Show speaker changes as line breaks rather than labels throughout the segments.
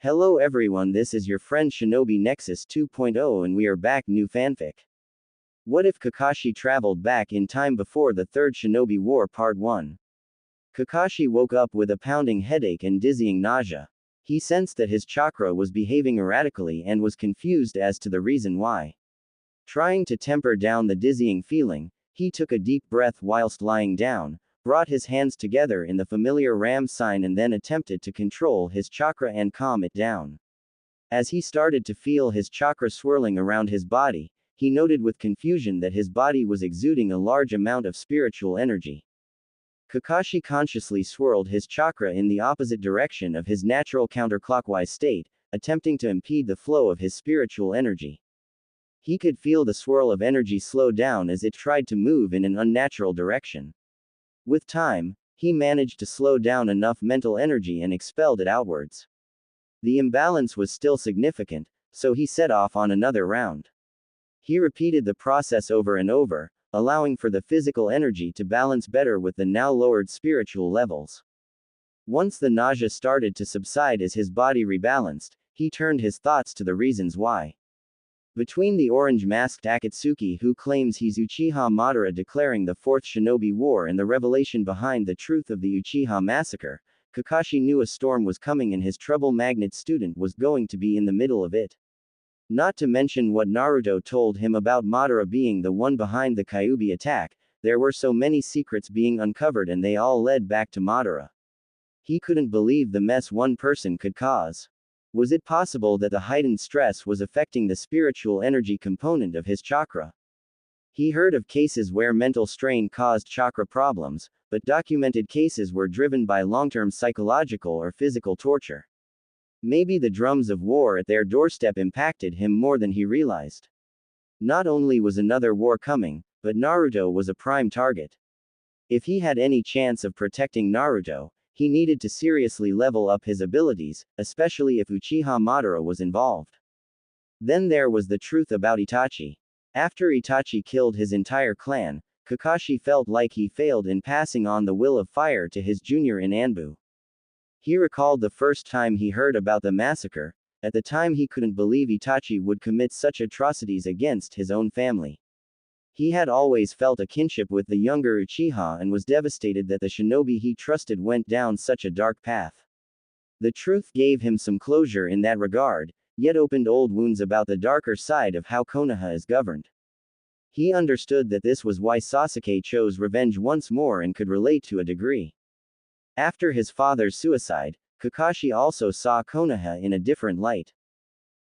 Hello everyone, this is your friend Shinobi Nexus 2.0 and we are back new fanfic. What if Kakashi traveled back in time before the third Shinobi War Part 1? Kakashi woke up with a pounding headache and dizzying nausea. He sensed that his chakra was behaving erratically and was confused as to the reason why. Trying to temper down the dizzying feeling, he took a deep breath whilst lying down, brought his hands together in the familiar ram sign and then attempted to control his chakra and calm it down. As he started to feel his chakra swirling around his body, he noted with confusion that his body was exuding a large amount of spiritual energy. Kakashi consciously swirled his chakra in the opposite direction of his natural counterclockwise state, attempting to impede the flow of his spiritual energy. He could feel the swirl of energy slow down as it tried to move in an unnatural direction. With time, he managed to slow down enough mental energy and expelled it outwards. The imbalance was still significant, so he set off on another round. He repeated the process over and over, allowing for the physical energy to balance better with the now lowered spiritual levels. Once the nausea started to subside as his body rebalanced, he turned his thoughts to the reasons why. Between the orange-masked Akatsuki who claims he's Uchiha Madara declaring the Fourth Shinobi War and the revelation behind the truth of the Uchiha Massacre, Kakashi knew a storm was coming and his trouble magnet student was going to be in the middle of it. Not to mention what Naruto told him about Madara being the one behind the Kyuubi attack, there were so many secrets being uncovered and they all led back to Madara. He couldn't believe the mess one person could cause. Was it possible that the heightened stress was affecting the spiritual energy component of his chakra? He heard of cases where mental strain caused chakra problems, but documented cases were driven by long-term psychological or physical torture. Maybe the drums of war at their doorstep impacted him more than he realized. Not only was another war coming, but Naruto was a prime target. If he had any chance of protecting Naruto, he needed to seriously level up his abilities, especially if Uchiha Madara was involved. Then there was the truth about Itachi. After Itachi killed his entire clan, Kakashi felt like he failed in passing on the will of fire to his junior in Anbu. He recalled the first time he heard about the massacre. At the time he couldn't believe Itachi would commit such atrocities against his own family. He had always felt a kinship with the younger Uchiha and was devastated that the shinobi he trusted went down such a dark path. The truth gave him some closure in that regard, yet opened old wounds about the darker side of how Konoha is governed. He understood that this was why Sasuke chose revenge once more and could relate to a degree. After his father's suicide, Kakashi also saw Konoha in a different light.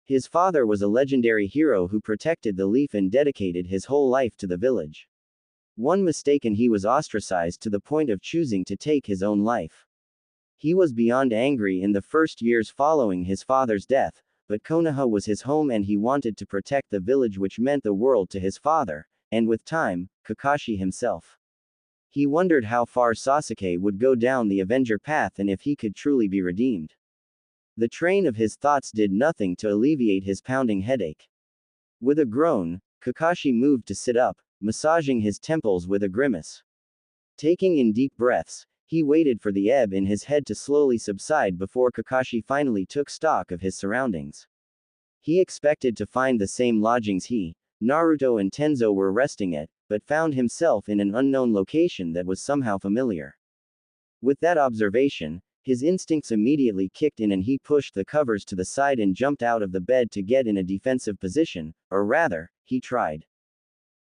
His father was a legendary hero who protected the leaf and dedicated his whole life to the village. One mistake and he was ostracized to the point of choosing to take his own life. He was beyond angry in the first years following his father's death, but Konoha was his home and he wanted to protect the village which meant the world to his father, and with time, Kakashi himself. He wondered how far Sasuke would go down the Avenger path and if he could truly be redeemed. The train of his thoughts did nothing to alleviate his pounding headache. With a groan, Kakashi moved to sit up, massaging his temples with a grimace. Taking in deep breaths, he waited for the ebb in his head to slowly subside before Kakashi finally took stock of his surroundings. He expected to find the same lodgings he, Naruto and Tenzo were resting at, but found himself in an unknown location that was somehow familiar. With that observation, his instincts immediately kicked in and he pushed the covers to the side and jumped out of the bed to get in a defensive position, or rather, he tried.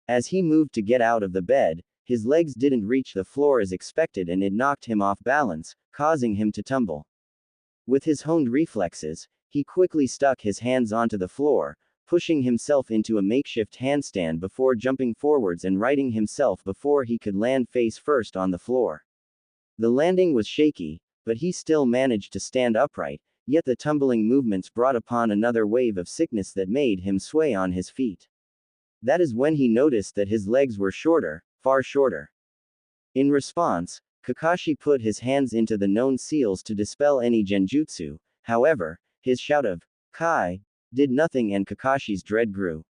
As he moved to get out of the bed, his legs didn't reach the floor as expected and it knocked him off balance, causing him to tumble. With his honed reflexes, he quickly stuck his hands onto the floor, pushing himself into a makeshift handstand before jumping forwards and righting himself before he could land face first on the floor. The landing was shaky, but he still managed to stand upright, yet the tumbling movements brought upon another wave of sickness that made him sway on his feet. That is when he noticed that his legs were shorter, far shorter. In response, Kakashi put his hands into the known seals to dispel any genjutsu. However, his shout of Kai did nothing and Kakashi's dread grew.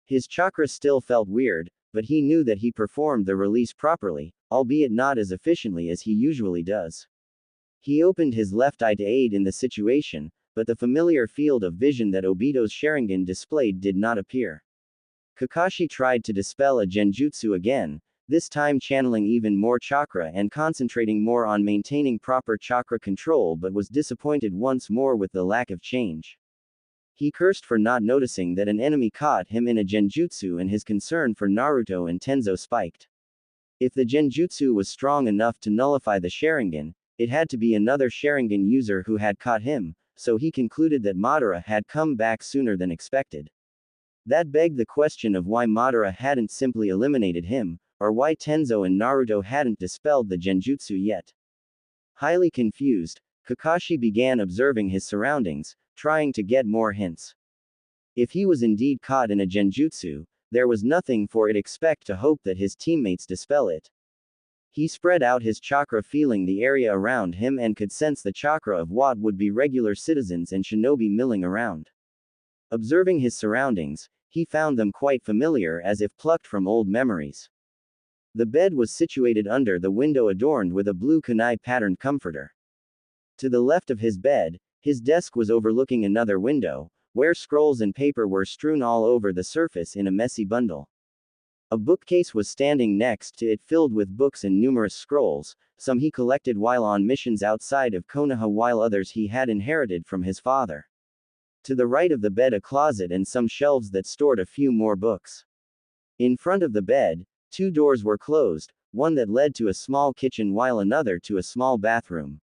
His chakra still felt weird, but he knew that he performed the release properly, albeit not as efficiently as he usually does. He opened his left eye to aid in the situation, but the familiar field of vision that Obito's Sharingan displayed did not appear. Kakashi tried to dispel a genjutsu again, this time channeling even more chakra and concentrating more on maintaining proper chakra control, but was disappointed once more with the lack of change. He cursed for not noticing that an enemy caught him in a genjutsu, and his concern for Naruto and Tenzo spiked. If the genjutsu was strong enough to nullify the Sharingan, it had to be another Sharingan user who had caught him, so he concluded that Madara had come back sooner than expected. That begged the question of why Madara hadn't simply eliminated him, or why Tenzo and Naruto hadn't dispelled the genjutsu yet. Highly confused, Kakashi began observing his surroundings, trying to get more hints. If he was indeed caught in a genjutsu, there was nothing for it except to hope that his teammates dispel it. He spread out his chakra, feeling the area around him, and could sense the chakra of what would be regular citizens and shinobi milling around. Observing his surroundings, he found them quite familiar, as if plucked from old memories. The bed was situated under the window, adorned with a blue kunai patterned comforter. To the left of his bed, his desk was overlooking another window, where scrolls and paper were strewn all over the surface in a messy bundle. A bookcase was standing next to it, filled with books and numerous scrolls, some he collected while on missions outside of Konoha, while others he had inherited from his father. To the right of the bed, a closet and some shelves that stored a few more books. In front of the bed, two doors were closed, one that led to a small kitchen while another to a small bathroom.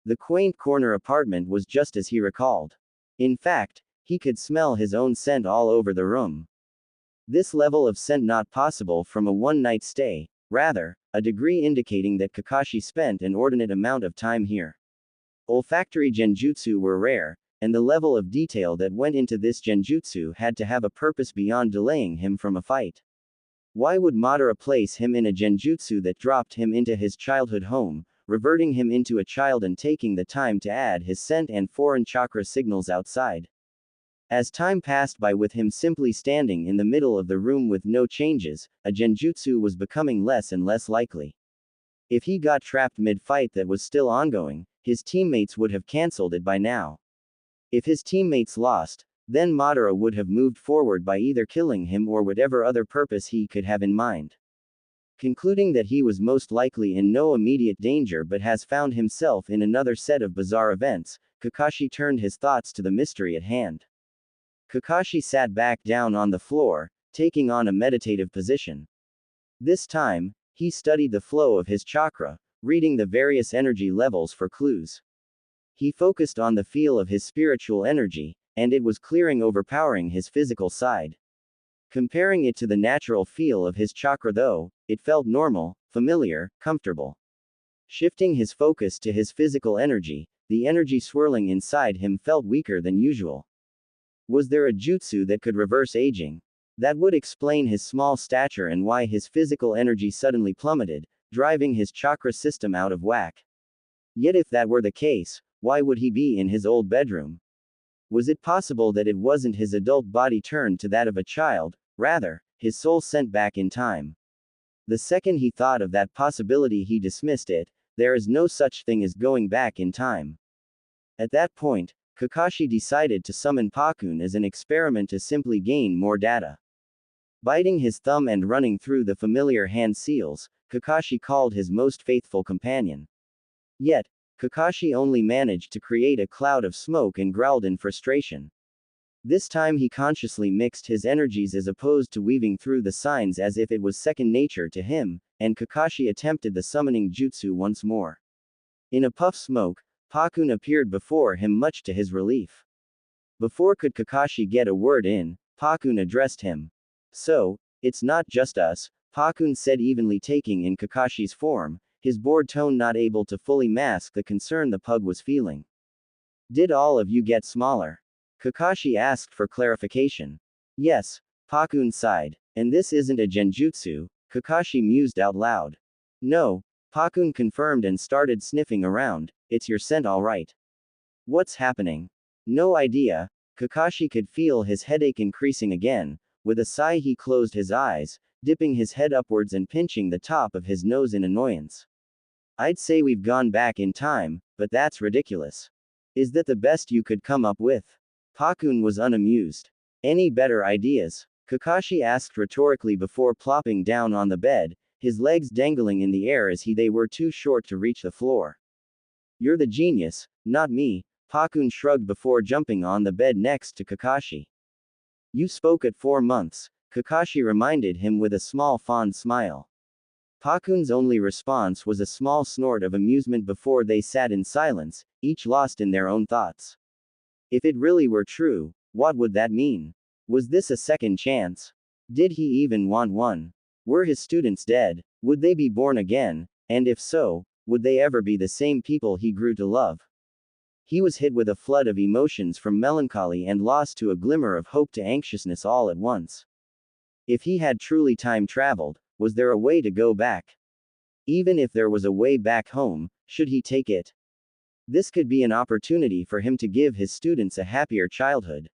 The quaint corner apartment was just as he recalled. In fact, he could smell his own scent all over the room. This level of scent not possible from a one-night stay, rather, a degree indicating that Kakashi spent an inordinate amount of time here. Olfactory genjutsu were rare, and the level of detail that went into this genjutsu had to have a purpose beyond delaying him from a fight. Why would Madara place him in a genjutsu that dropped him into his childhood home, reverting him into a child and taking the time to add his scent and foreign chakra signals outside? As time passed by with him simply standing in the middle of the room with no changes, a genjutsu was becoming less and less likely. If he got trapped mid-fight that was still ongoing, his teammates would have cancelled it by now. If his teammates lost, then Madara would have moved forward by either killing him or whatever other purpose he could have in mind. Concluding that he was most likely in no immediate danger but has found himself in another set of bizarre events, Kakashi turned his thoughts to the mystery at hand. Kakashi sat back down on the floor, taking on a meditative position. This time, he studied the flow of his chakra, reading the various energy levels for clues. He focused on the feel of his spiritual energy, and it was clearing, overpowering his physical side. Comparing it to the natural feel of his chakra though, it felt normal, familiar, comfortable. Shifting his focus to his physical energy, the energy swirling inside him felt weaker than usual. Was there a jutsu that could reverse aging? That would explain his small stature and why his physical energy suddenly plummeted, driving his chakra system out of whack. Yet if that were the case, why would he be in his old bedroom? Was it possible that it wasn't his adult body turned to that of a child, rather, his soul sent back in time? The second he thought of that possibility, he dismissed it. There is no such thing as going back in time. At that point, Kakashi decided to summon Pakun as an experiment to simply gain more data. Biting his thumb and running through the familiar hand seals, Kakashi called his most faithful companion. Yet, Kakashi only managed to create a cloud of smoke and growled in frustration. This time he consciously mixed his energies as opposed to weaving through the signs as if it was second nature to him, and Kakashi attempted the summoning jutsu once more. In a puff smoke, Pakun appeared before him, much to his relief. Before could Kakashi get a word in, Pakun addressed him. So, it's not just us, Pakun said evenly, taking in Kakashi's form, his bored tone not able to fully mask the concern the pug was feeling. Did all of you get smaller? Kakashi asked for clarification. Yes, Pakun sighed. And this isn't a genjutsu, Kakashi mused out loud. No, Pakun confirmed and started sniffing around. It's your scent all right. What's happening? No idea. Kakashi could feel his headache increasing again. With a sigh he closed his eyes, dipping his head upwards and pinching the top of his nose in annoyance. I'd say we've gone back in time, but that's ridiculous. Is that the best you could come up with? Pakun was unamused. Any better ideas? Kakashi asked rhetorically before plopping down on the bed, his legs dangling in the air as they were too short to reach the floor. You're the genius, not me, Pakun shrugged before jumping on the bed next to Kakashi. You spoke at 4 months, Kakashi reminded him with a small fond smile. Pakun's only response was a small snort of amusement before they sat in silence, each lost in their own thoughts. If it really were true, what would that mean? Was this a second chance? Did he even want one? Were his students dead? Would they be born again? And if so, would they ever be the same people he grew to love? He was hit with a flood of emotions from melancholy and lost to a glimmer of hope to anxiousness all at once. If he had truly time traveled, was there a way to go back? Even if there was a way back home, should he take it? This could be an opportunity for him to give his students a happier childhood.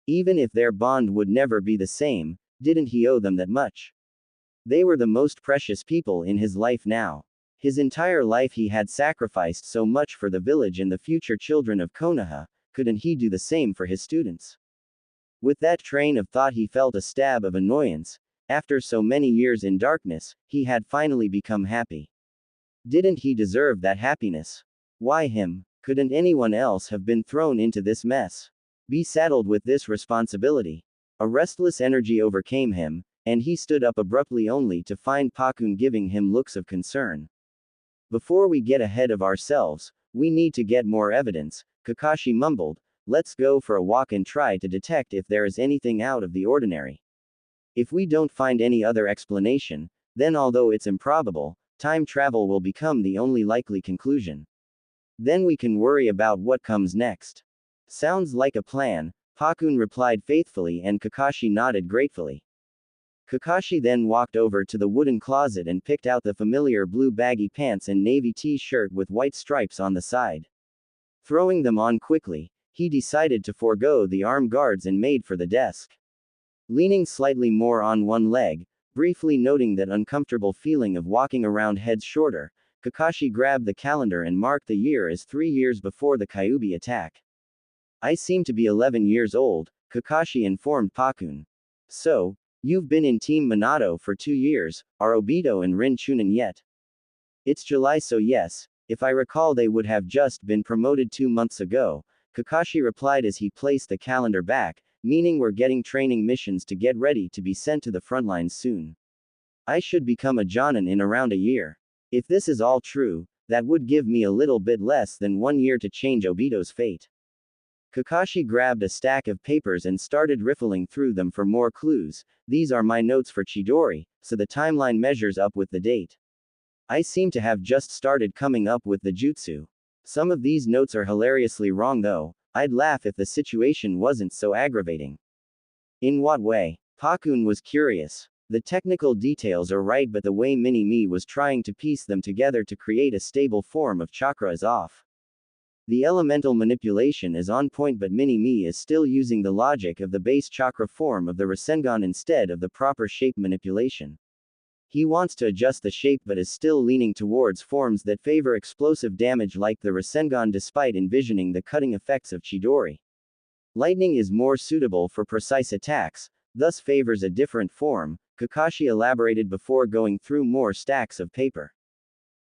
Even if their bond would never be the same, didn't he owe them that much? They were the most precious people in his life now. His entire life he had sacrificed so much for the village and the future children of Konoha, couldn't he do the same for his students? With that train of thought he felt a stab of annoyance. After so many years in darkness, he had finally become happy. Didn't he deserve that happiness? Why him? Couldn't anyone else have been thrown into this mess? Be saddled with this responsibility? A restless energy overcame him, and he stood up abruptly only to find Pakun giving him looks of concern. Before we get ahead of ourselves, we need to get more evidence, Kakashi mumbled. Let's go for a walk and try to detect if there is anything out of the ordinary. If we don't find any other explanation, then although it's improbable, time travel will become the only likely conclusion. Then we can worry about what comes next. Sounds like a plan, Pakun replied faithfully and Kakashi nodded gratefully. Kakashi then walked over to the wooden closet and picked out the familiar blue baggy pants and navy t-shirt with white stripes on the side. Throwing them on quickly, he decided to forego the arm guards and made for the desk. Leaning slightly more on one leg, briefly noting that uncomfortable feeling of walking around heads shorter, Kakashi grabbed the calendar and marked the year as 3 years before the Kyuubi attack. I seem to be 11 years old, Kakashi informed Pakun. So, you've been in Team Minato for 2 years, are Obito and Rin Chunin yet? It's July, so yes, if I recall they would have just been promoted 2 months ago, Kakashi replied as he placed the calendar back, meaning we're getting training missions to get ready to be sent to the front lines soon. I should become a Jonin in around a year. If this is all true, that would give me a little bit less than 1 year to change Obito's fate. Kakashi grabbed a stack of papers and started riffling through them for more clues. These are my notes for Chidori, so the timeline measures up with the date. I seem to have just started coming up with the jutsu. Some of these notes are hilariously wrong though. I'd laugh if the situation wasn't so aggravating. In what way? Pakun was curious. The technical details are right, but the way Mini-Me was trying to piece them together to create a stable form of chakra is off. The elemental manipulation is on point, but Mini-Me is still using the logic of the base chakra form of the Rasengan instead of the proper shape manipulation. He wants to adjust the shape but is still leaning towards forms that favor explosive damage like the Rasengan despite envisioning the cutting effects of Chidori. Lightning is more suitable for precise attacks, thus favors a different form, Kakashi elaborated before going through more stacks of paper.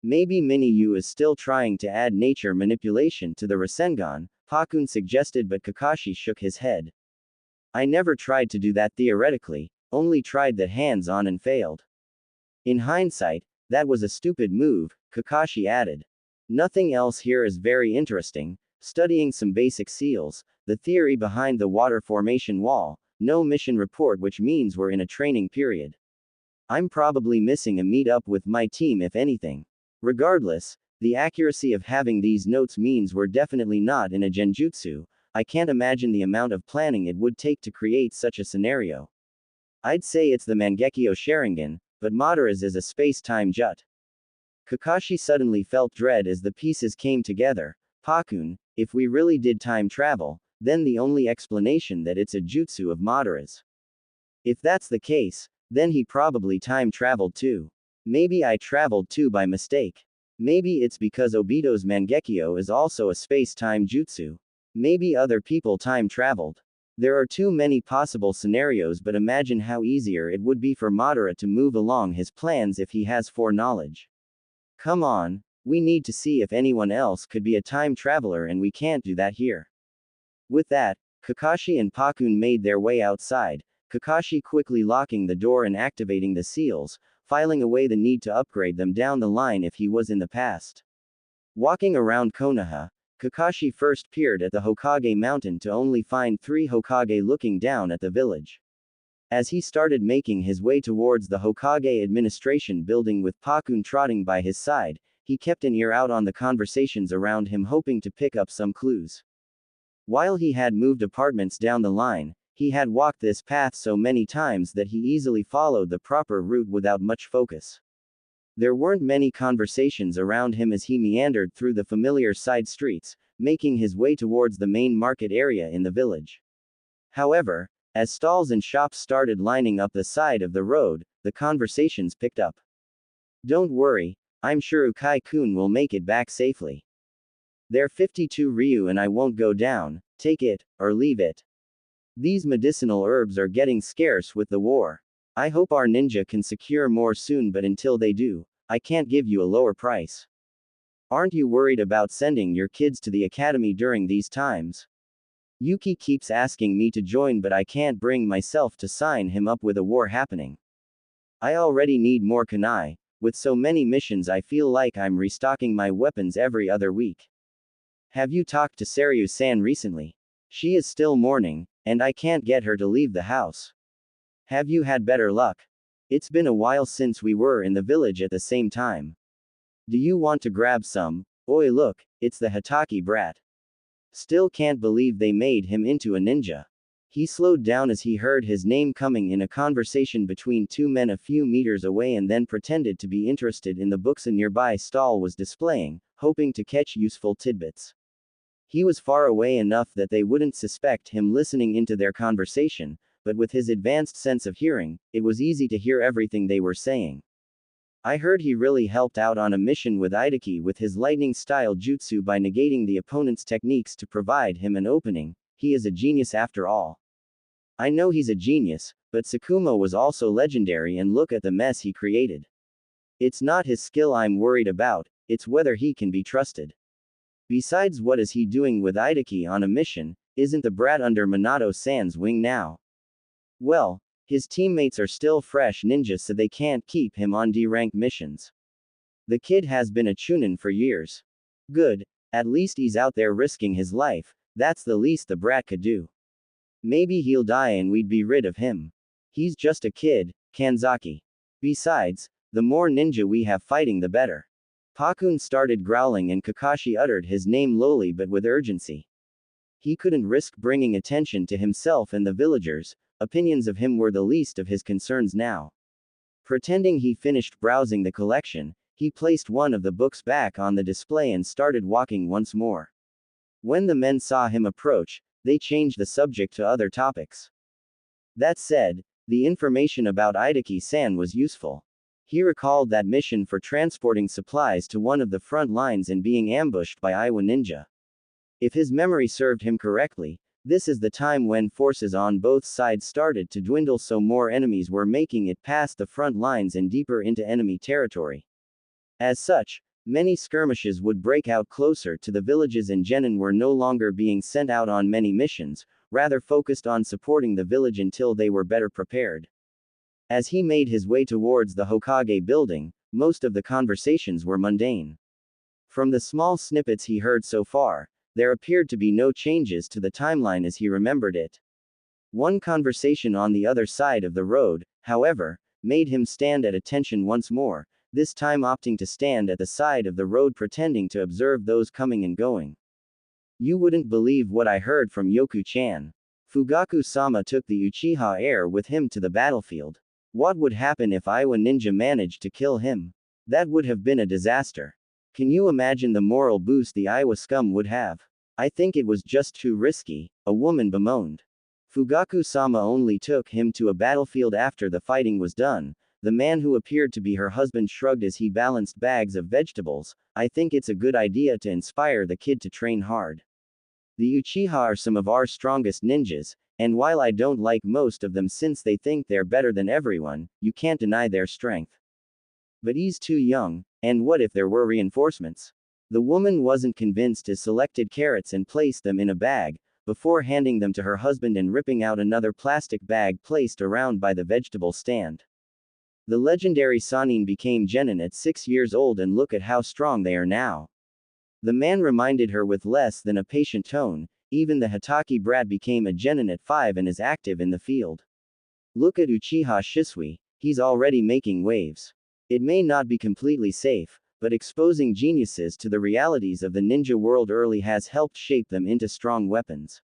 Maybe Mini-U is still trying to add nature manipulation to the Rasengan, Pakun suggested, but Kakashi shook his head. I never tried to do that theoretically, only tried that hands-on and failed. In hindsight, that was a stupid move, Kakashi added. Nothing else here is very interesting, studying some basic seals, the theory behind the water formation wall, no mission report, which means we're in a training period. I'm probably missing a meet-up with my team if anything. Regardless, the accuracy of having these notes means we're definitely not in a genjutsu. I can't imagine the amount of planning it would take to create such a scenario. I'd say it's the Mangekyo Sharingan, but Madara's is a space-time jut. Kakashi suddenly felt dread as the pieces came together. Pakun, if we really did time travel, then the only explanation that it's a jutsu of Madara's. If that's the case, then he probably time traveled too. Maybe I traveled too by mistake. Maybe it's because Obito's Mangekyo is also a space-time jutsu. Maybe other people time traveled. There are too many possible scenarios, but imagine how easier it would be for Madara to move along his plans if he has foreknowledge. Come on, we need to see if anyone else could be a time traveler, and we can't do that here. With that, Kakashi and Pakun made their way outside, Kakashi quickly locking the door and activating the seals, filing away the need to upgrade them down the line if he was in the past. Walking around Konoha, Kakashi first peered at the Hokage mountain to only find 3 Hokage looking down at the village. As he started making his way towards the Hokage administration building with Pakun trotting by his side, he kept an ear out on the conversations around him, hoping to pick up some clues. While he had moved apartments down the line, he had walked this path so many times that he easily followed the proper route without much focus. There weren't many conversations around him as he meandered through the familiar side streets, making his way towards the main market area in the village. However, as stalls and shops started lining up the side of the road, the conversations picked up. "Don't worry, I'm sure Ukai-kun will make it back safely. They're 52 Ryu and I won't go down, take it, or leave it. These medicinal herbs are getting scarce with the war. I hope our ninja can secure more soon, but until they do, I can't give you a lower price. Aren't you worried about sending your kids to the academy during these times? Yuki keeps asking me to join, but I can't bring myself to sign him up with a war happening. I already need more kunai. With so many missions I feel like I'm restocking my weapons every other week. Have you talked to Saryu-san recently? She is still mourning, and I can't get her to leave the house. Have you had better luck? It's been a while since we were in the village at the same time. Do you want to grab some? Oi, look, it's the Hitaki brat. Still can't believe they made him into a ninja." He slowed down as he heard his name coming in a conversation between 2 men a few meters away, and then pretended to be interested in the books a nearby stall was displaying, hoping to catch useful tidbits. He was far away enough that they wouldn't suspect him listening into their conversation, but with his advanced sense of hearing, it was easy to hear everything they were saying. "I heard he really helped out on a mission with Itaki with his lightning-style jutsu by negating the opponent's techniques to provide him an opening. He is a genius after all." "I know he's a genius, but Tsukumo was also legendary, and look at the mess he created. It's not his skill I'm worried about, it's whether he can be trusted. Besides, what is he doing with Itaki on a mission? Isn't the brat under Minato-san's wing now? Well, his teammates are still fresh ninjas, so they can't keep him on D-rank missions. The kid has been a chunin for years. Good, at least he's out there risking his life, that's the least the brat could do. Maybe he'll die and we'd be rid of him. He's just a kid, Kanzaki. Besides, the more ninja we have fighting the better." Pakun started growling and Kakashi uttered his name lowly but with urgency. He couldn't risk bringing attention to himself and the villagers. Opinions of him were the least of his concerns now. Pretending he finished browsing the collection, he placed one of the books back on the display and started walking once more. When the men saw him approach, they changed the subject to other topics. That said, the information about Itaki-san was useful. He recalled that mission for transporting supplies to one of the front lines and being ambushed by Iwa ninja. If his memory served him correctly, this is the time when forces on both sides started to dwindle, so more enemies were making it past the front lines and deeper into enemy territory. As such, many skirmishes would break out closer to the villages, and genin were no longer being sent out on many missions, rather focused on supporting the village until they were better prepared. As he made his way towards the Hokage building, most of the conversations were mundane. From the small snippets he heard so far, there appeared to be no changes to the timeline as he remembered it. One conversation on the other side of the road, however, made him stand at attention once more, this time opting to stand at the side of the road pretending to observe those coming and going. "You wouldn't believe what I heard from Yoku-chan. Fugaku-sama took the Uchiha heir with him to the battlefield. What would happen if Iwa ninja managed to kill him? That would have been a disaster. Can you imagine the moral boost the Iwa scum would have? I think it was just too risky," a woman bemoaned. Fugaku-sama only took him to a battlefield after the fighting was done. The man who appeared to be her husband shrugged as he balanced bags of vegetables. I think it's a good idea to inspire the kid to train hard. The Uchiha are some of our strongest ninjas, and while I don't like most of them since they think they're better than everyone, you can't deny their strength. But he's too young, and what if there were reinforcements? The woman wasn't convinced as selected carrots and placed them in a bag, before handing them to her husband and ripping out another plastic bag placed around by the vegetable stand. The legendary Sanin became genin at 6 years old, and look at how strong they are now. The man reminded her with less than a patient tone. Even the Hitaki brat became a genin at 5 and is active in the field. Look at Uchiha Shisui, he's already making waves. It may not be completely safe, but exposing geniuses to the realities of the ninja world early has helped shape them into strong weapons.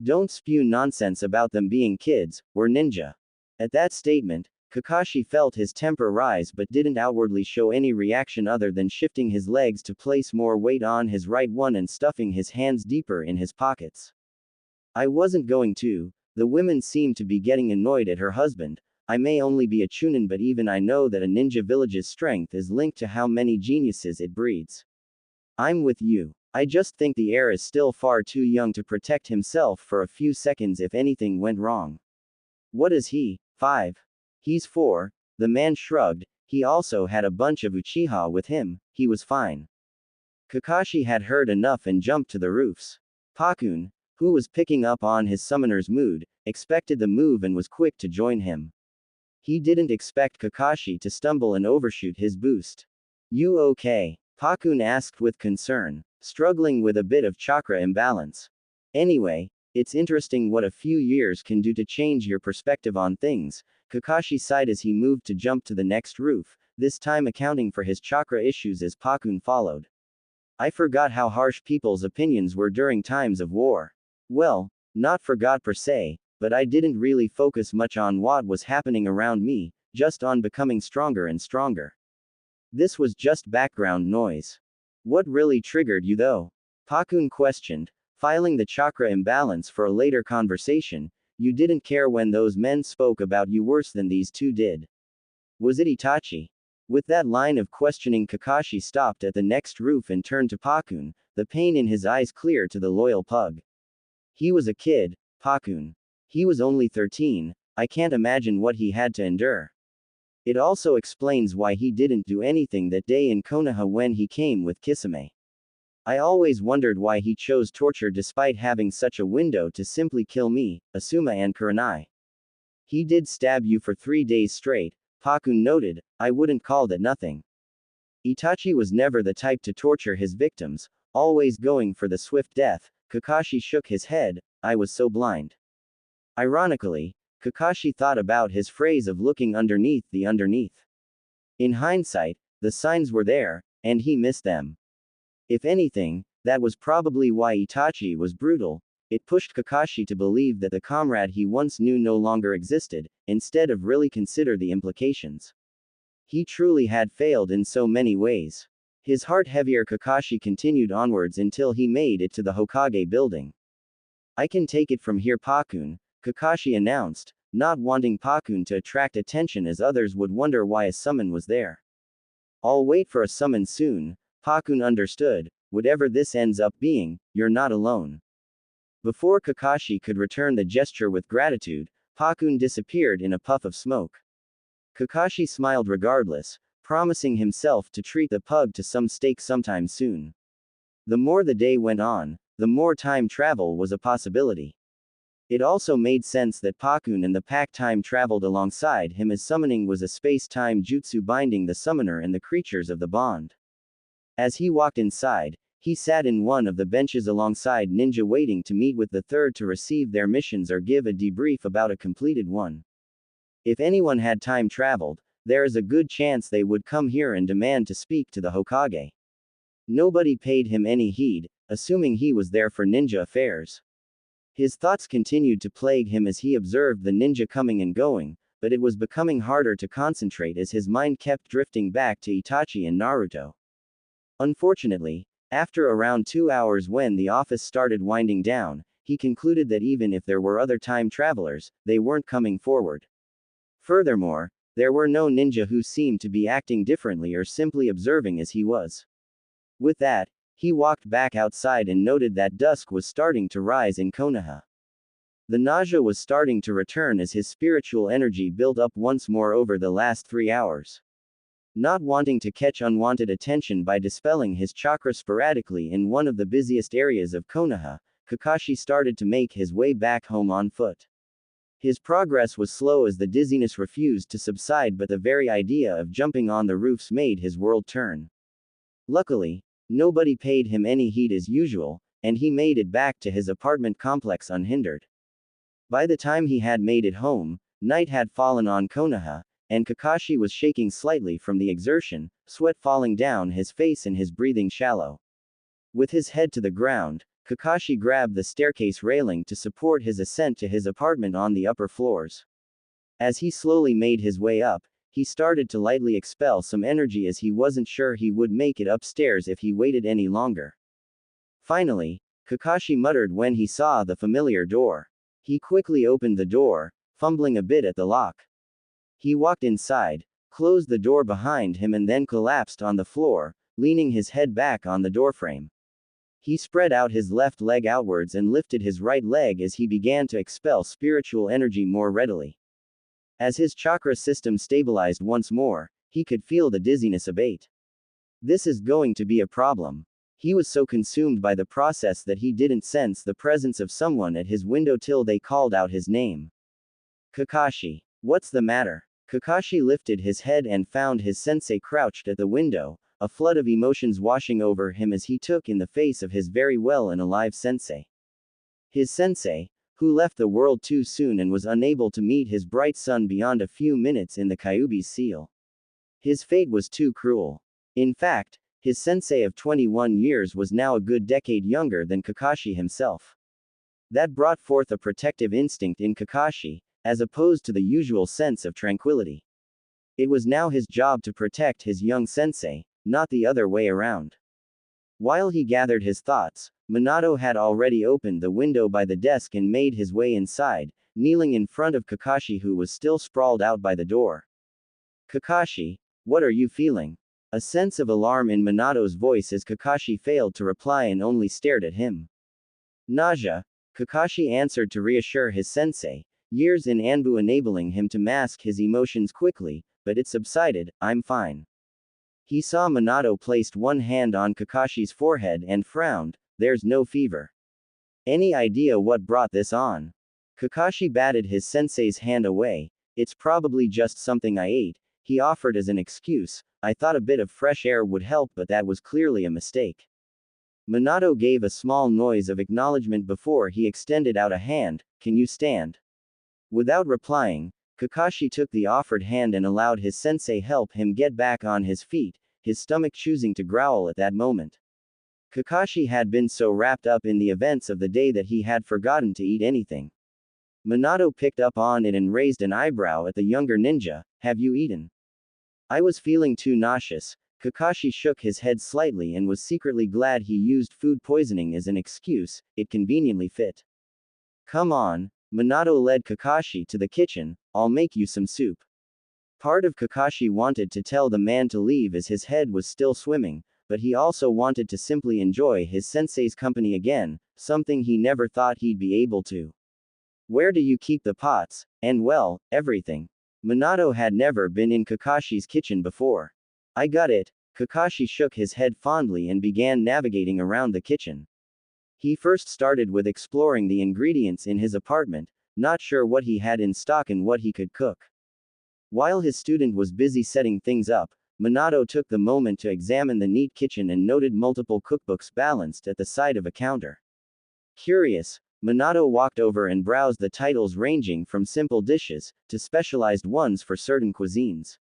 Don't spew nonsense about them being kids, we're ninja. At that statement, Kakashi felt his temper rise but didn't outwardly show any reaction other than shifting his legs to place more weight on his right one and stuffing his hands deeper in his pockets. I wasn't going to. The women seemed to be getting annoyed at her husband. I may only be a chunin, but even I know that a ninja village's strength is linked to how many geniuses it breeds. I'm with you. I just think the heir is still far too young to protect himself for a few seconds if anything went wrong. What is he, 5? He's 4, the man shrugged. He also had a bunch of Uchiha with him, he was fine. Kakashi had heard enough and jumped to the roofs. Pakun, who was picking up on his summoner's mood, expected the move and was quick to join him. He didn't expect Kakashi to stumble and overshoot his boost. You okay? Pakun asked with concern, struggling with a bit of chakra imbalance. Anyway, it's interesting what a few years can do to change your perspective on things. Kakashi sighed as he moved to jump to the next roof, this time accounting for his chakra issues as Pakun followed. I forgot how harsh people's opinions were during times of war. Well, not forgot per se, but I didn't really focus much on what was happening around me, just on becoming stronger and stronger. This was just background noise. What really triggered you though? Pakun questioned, filing the chakra imbalance for a later conversation. You didn't care when those men spoke about you worse than these two did. Was it Itachi? With that line of questioning, Kakashi stopped at the next roof and turned to Pakun, the pain in his eyes clear to the loyal pug. He was a kid, Pakun. He was only 13, I can't imagine what he had to endure. It also explains why he didn't do anything that day in Konoha when he came with Kisame. I always wondered why he chose torture despite having such a window to simply kill me, Asuma and Kurenai. He did stab you for 3 days straight, Pakun noted. I wouldn't call that nothing. Itachi was never the type to torture his victims, always going for the swift death. Kakashi shook his head, I was so blind. Ironically, Kakashi thought about his phrase of looking underneath the underneath. In hindsight, the signs were there, and he missed them. If anything, that was probably why Itachi was brutal. It pushed Kakashi to believe that the comrade he once knew no longer existed, instead of really consider the implications. He truly had failed in so many ways. His heart heavier, Kakashi continued onwards until he made it to the Hokage building. I can take it from here, Pakun, Kakashi announced, not wanting Pakun to attract attention as others would wonder why a summon was there. I'll wait for a summon soon. Pakun understood, whatever this ends up being, you're not alone. Before Kakashi could return the gesture with gratitude, Pakun disappeared in a puff of smoke. Kakashi smiled regardless, promising himself to treat the pug to some steak sometime soon. The more the day went on, the more time travel was a possibility. It also made sense that Pakun and the pack time traveled alongside him, as summoning was a space-time jutsu binding the summoner and the creatures of the bond. As he walked inside, he sat in one of the benches alongside Ninja, waiting to meet with the third to receive their missions or give a debrief about a completed one. If anyone had time traveled, there is a good chance they would come here and demand to speak to the Hokage. Nobody paid him any heed, assuming he was there for ninja affairs. His thoughts continued to plague him as he observed the ninja coming and going, but it was becoming harder to concentrate as his mind kept drifting back to Itachi and Naruto. Unfortunately, after around 2 hours when the office started winding down, he concluded that even if there were other time travelers, they weren't coming forward. Furthermore, There were no ninja who seemed to be acting differently or simply observing as he was. With that, he walked back outside and noted that dusk was starting to rise in Konoha. The nausea was starting to return as his spiritual energy built up once more over the last 3 hours. Not wanting to catch unwanted attention by dispelling his chakra sporadically in one of the busiest areas of Konoha, Kakashi started to make his way back home on foot. His progress was slow as the dizziness refused to subside, but the very idea of jumping on the roofs made his world turn. Luckily, nobody paid him any heed as usual, and he made it back to his apartment complex unhindered. By the time he had made it home, night had fallen on Konoha, and Kakashi was shaking slightly from the exertion, sweat falling down his face and his breathing shallow. With his head to the ground, Kakashi grabbed the staircase railing to support his ascent to his apartment on the upper floors. As he slowly made his way up, he started to lightly expel some energy as he wasn't sure he would make it upstairs if he waited any longer. Finally, Kakashi muttered when he saw the familiar door. He quickly opened the door, fumbling a bit at the lock. He walked inside, closed the door behind him and then collapsed on the floor, leaning his head back on the doorframe. He spread out his left leg outwards and lifted his right leg as he began to expel spiritual energy more readily. As his chakra system stabilized once more, he could feel the dizziness abate. This is going to be a problem. He was so consumed by the process that he didn't sense the presence of someone at his window till they called out his name. Kakashi. What's the matter? Kakashi lifted his head and found his sensei crouched at the window, a flood of emotions washing over him as he took in the face of his very well and alive sensei. His sensei, who left the world too soon and was unable to meet his bright sun beyond a few minutes in the Kyuubi's seal. His fate was too cruel. In fact, his sensei of 21 years was now a good decade younger than Kakashi himself. That brought forth a protective instinct in Kakashi, as opposed to the usual sense of tranquility. It was now his job to protect his young sensei, not the other way around. While he gathered his thoughts, Minato had already opened the window by the desk and made his way inside, kneeling in front of Kakashi who was still sprawled out by the door. Kakashi, what are you feeling? A sense of alarm in Minato's voice as Kakashi failed to reply and only stared at him. Nausea, Kakashi answered to reassure his sensei, years in Anbu enabling him to mask his emotions quickly, but it subsided. I'm fine. He saw Minato placed one hand on Kakashi's forehead and frowned. There's no fever. Any idea what brought this on? Kakashi batted his sensei's hand away. It's probably just something I ate, he offered as an excuse. I thought a bit of fresh air would help, but that was clearly a mistake. Minato gave a small noise of acknowledgement before he extended out a hand. Can you stand? Without replying, Kakashi took the offered hand and allowed his sensei help him get back on his feet, his stomach choosing to growl at that moment. Kakashi had been so wrapped up in the events of the day that he had forgotten to eat anything. Minato picked up on it and raised an eyebrow at the younger ninja. Have you eaten? I was feeling too nauseous. Kakashi shook his head slightly and was secretly glad he used food poisoning as an excuse, it conveniently fit. Come on, Minato led Kakashi to the kitchen, I'll make you some soup. Part of Kakashi wanted to tell the man to leave as his head was still swimming, but he also wanted to simply enjoy his sensei's company again, something he never thought he'd be able to. Where do you keep the pots, and well, everything? Minato had never been in Kakashi's kitchen before. I got it. Kakashi shook his head fondly and began navigating around the kitchen. He first started with exploring the ingredients in his apartment, not sure what he had in stock and what he could cook. While his student was busy setting things up, Minato took the moment to examine the neat kitchen and noted multiple cookbooks balanced at the side of a counter. Curious, Minato walked over and browsed the titles ranging from simple dishes to specialized ones for certain cuisines.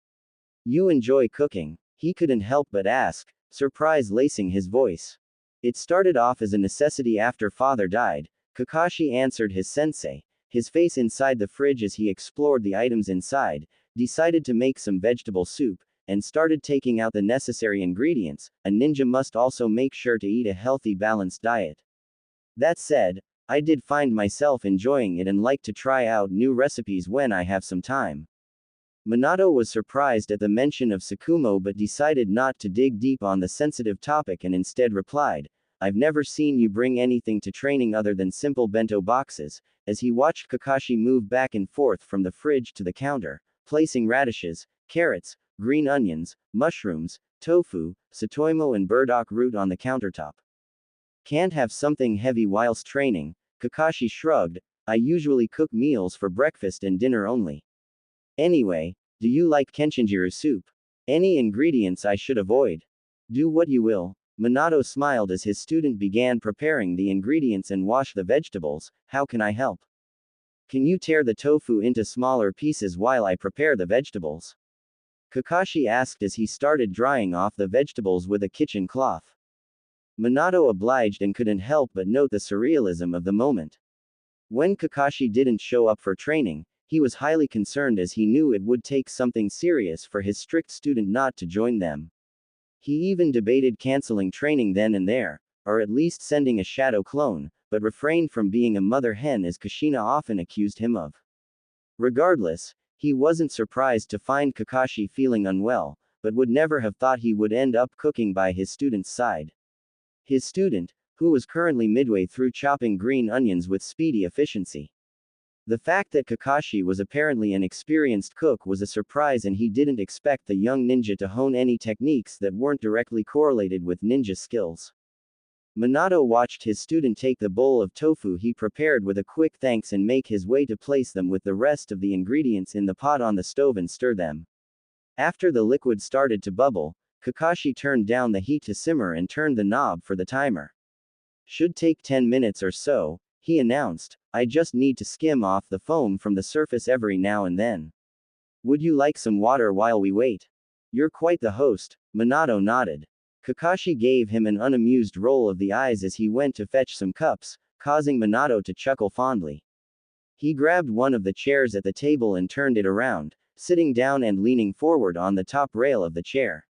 You enjoy cooking? He couldn't help but ask, surprise lacing his voice. It started off as a necessity after father died, Kakashi answered his sensei, his face inside the fridge as he explored the items inside, decided to make some vegetable soup, and started taking out the necessary ingredients. A ninja must also make sure to eat a healthy, balanced diet. That said, I did find myself enjoying it and like to try out new recipes when I have some time. Minato was surprised at the mention of Tsukumo but decided not to dig deep on the sensitive topic and instead replied, "I've never seen you bring anything to training other than simple bento boxes," as he watched Kakashi move back and forth from the fridge to the counter, placing radishes, carrots, green onions, mushrooms, tofu, satoimo and burdock root on the countertop. "Can't have something heavy whilst training," Kakashi shrugged. "I usually cook meals for breakfast and dinner only. Anyway, do you like Kenshinjiru soup? Any ingredients I should avoid?" "Do what you will." Minato smiled as his student began preparing the ingredients and wash the vegetables. "How can I help? Can you tear the tofu into smaller pieces while I prepare the vegetables?" Kakashi asked as he started drying off the vegetables with a kitchen cloth. Minato obliged and couldn't help but note the surrealism of the moment. When Kakashi didn't show up for training, he was highly concerned as he knew it would take something serious for his strict student not to join them. He even debated canceling training then and there, or at least sending a shadow clone, but refrained from being a mother hen as Kushina often accused him of. Regardless, he wasn't surprised to find Kakashi feeling unwell, but would never have thought he would end up cooking by his student's side. His student, who was currently midway through chopping green onions with speedy efficiency. The fact that Kakashi was apparently an experienced cook was a surprise, and he didn't expect the young ninja to hone any techniques that weren't directly correlated with ninja skills. Minato watched his student take the bowl of tofu he prepared with a quick thanks and make his way to place them with the rest of the ingredients in the pot on the stove and stir them. After the liquid started to bubble, Kakashi turned down the heat to simmer and turned the knob for the timer. "Should take 10 minutes or so," he announced. "I just need to skim off the foam from the surface every now and then. Would you like some water while we wait?" "You're quite the host," Minato nodded. Kakashi gave him an unamused roll of the eyes as he went to fetch some cups, causing Minato to chuckle fondly. He grabbed one of the chairs at the table and turned it around, sitting down and leaning forward on the top rail of the chair.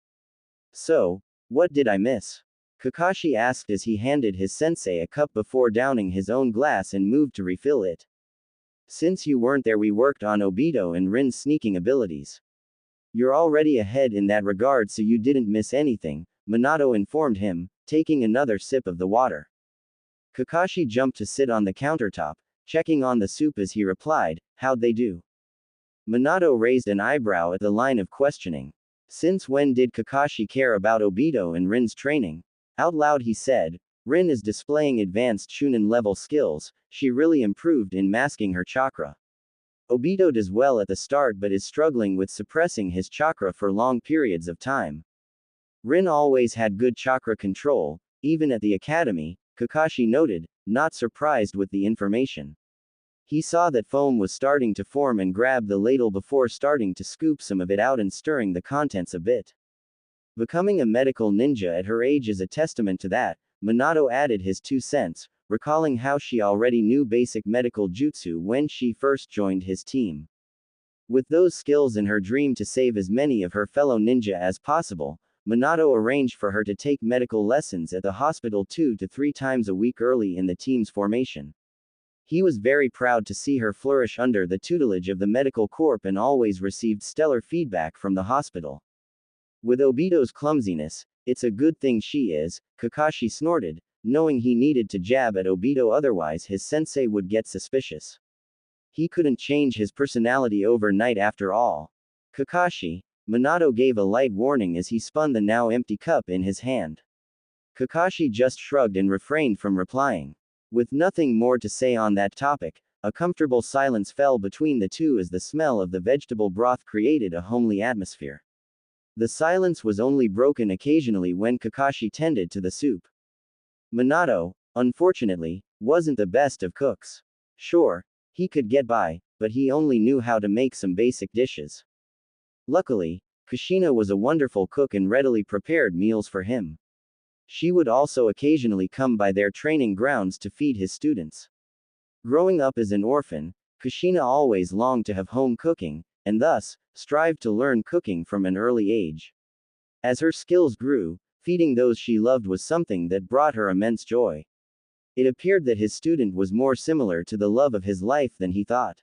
"So, what did I miss?" Kakashi asked as he handed his sensei a cup before downing his own glass and moved to refill it. "Since you weren't there, we worked on Obito and Rin's sneaking abilities. You're already ahead in that regard, so you didn't miss anything," Minato informed him, taking another sip of the water. Kakashi jumped to sit on the countertop, checking on the soup as he replied, "How'd they do?" Minato raised an eyebrow at the line of questioning. Since when did Kakashi care about Obito and Rin's training? Out loud he said, "Rin is displaying advanced Chunin level skills, she really improved in masking her chakra. Obito does well at the start but is struggling with suppressing his chakra for long periods of time. Rin always had good chakra control, even at the academy," Kakashi noted, not surprised with the information. He saw that foam was starting to form and grabbed the ladle before starting to scoop some of it out and stirring the contents a bit. Becoming a medical ninja at her age is a testament to that, Minato added his 2 cents, recalling how she already knew basic medical jutsu when she first joined his team. With those skills and her dream to save as many of her fellow ninja as possible, Minato arranged for her to take medical lessons at the hospital 2 to 3 times a week early in the team's formation. He was very proud to see her flourish under the tutelage of the medical corps and always received stellar feedback from the hospital. With Obito's clumsiness, it's a good thing she is, Kakashi snorted, knowing he needed to jab at Obito, otherwise his sensei would get suspicious. He couldn't change his personality overnight after all. "Kakashi," Minato gave a light warning as he spun the now empty cup in his hand. Kakashi just shrugged and refrained from replying. With nothing more to say on that topic, a comfortable silence fell between the two as the smell of the vegetable broth created a homely atmosphere. The silence was only broken occasionally when Kakashi tended to the soup. Minato, unfortunately, wasn't the best of cooks. Sure, he could get by, but he only knew how to make some basic dishes. Luckily, Kushina was a wonderful cook and readily prepared meals for him. She would also occasionally come by their training grounds to feed his students. Growing up as an orphan, Kushina always longed to have home cooking, and thus, strived to learn cooking from an early age. As her skills grew, feeding those she loved was something that brought her immense joy. It appeared that his student was more similar to the love of his life than he thought.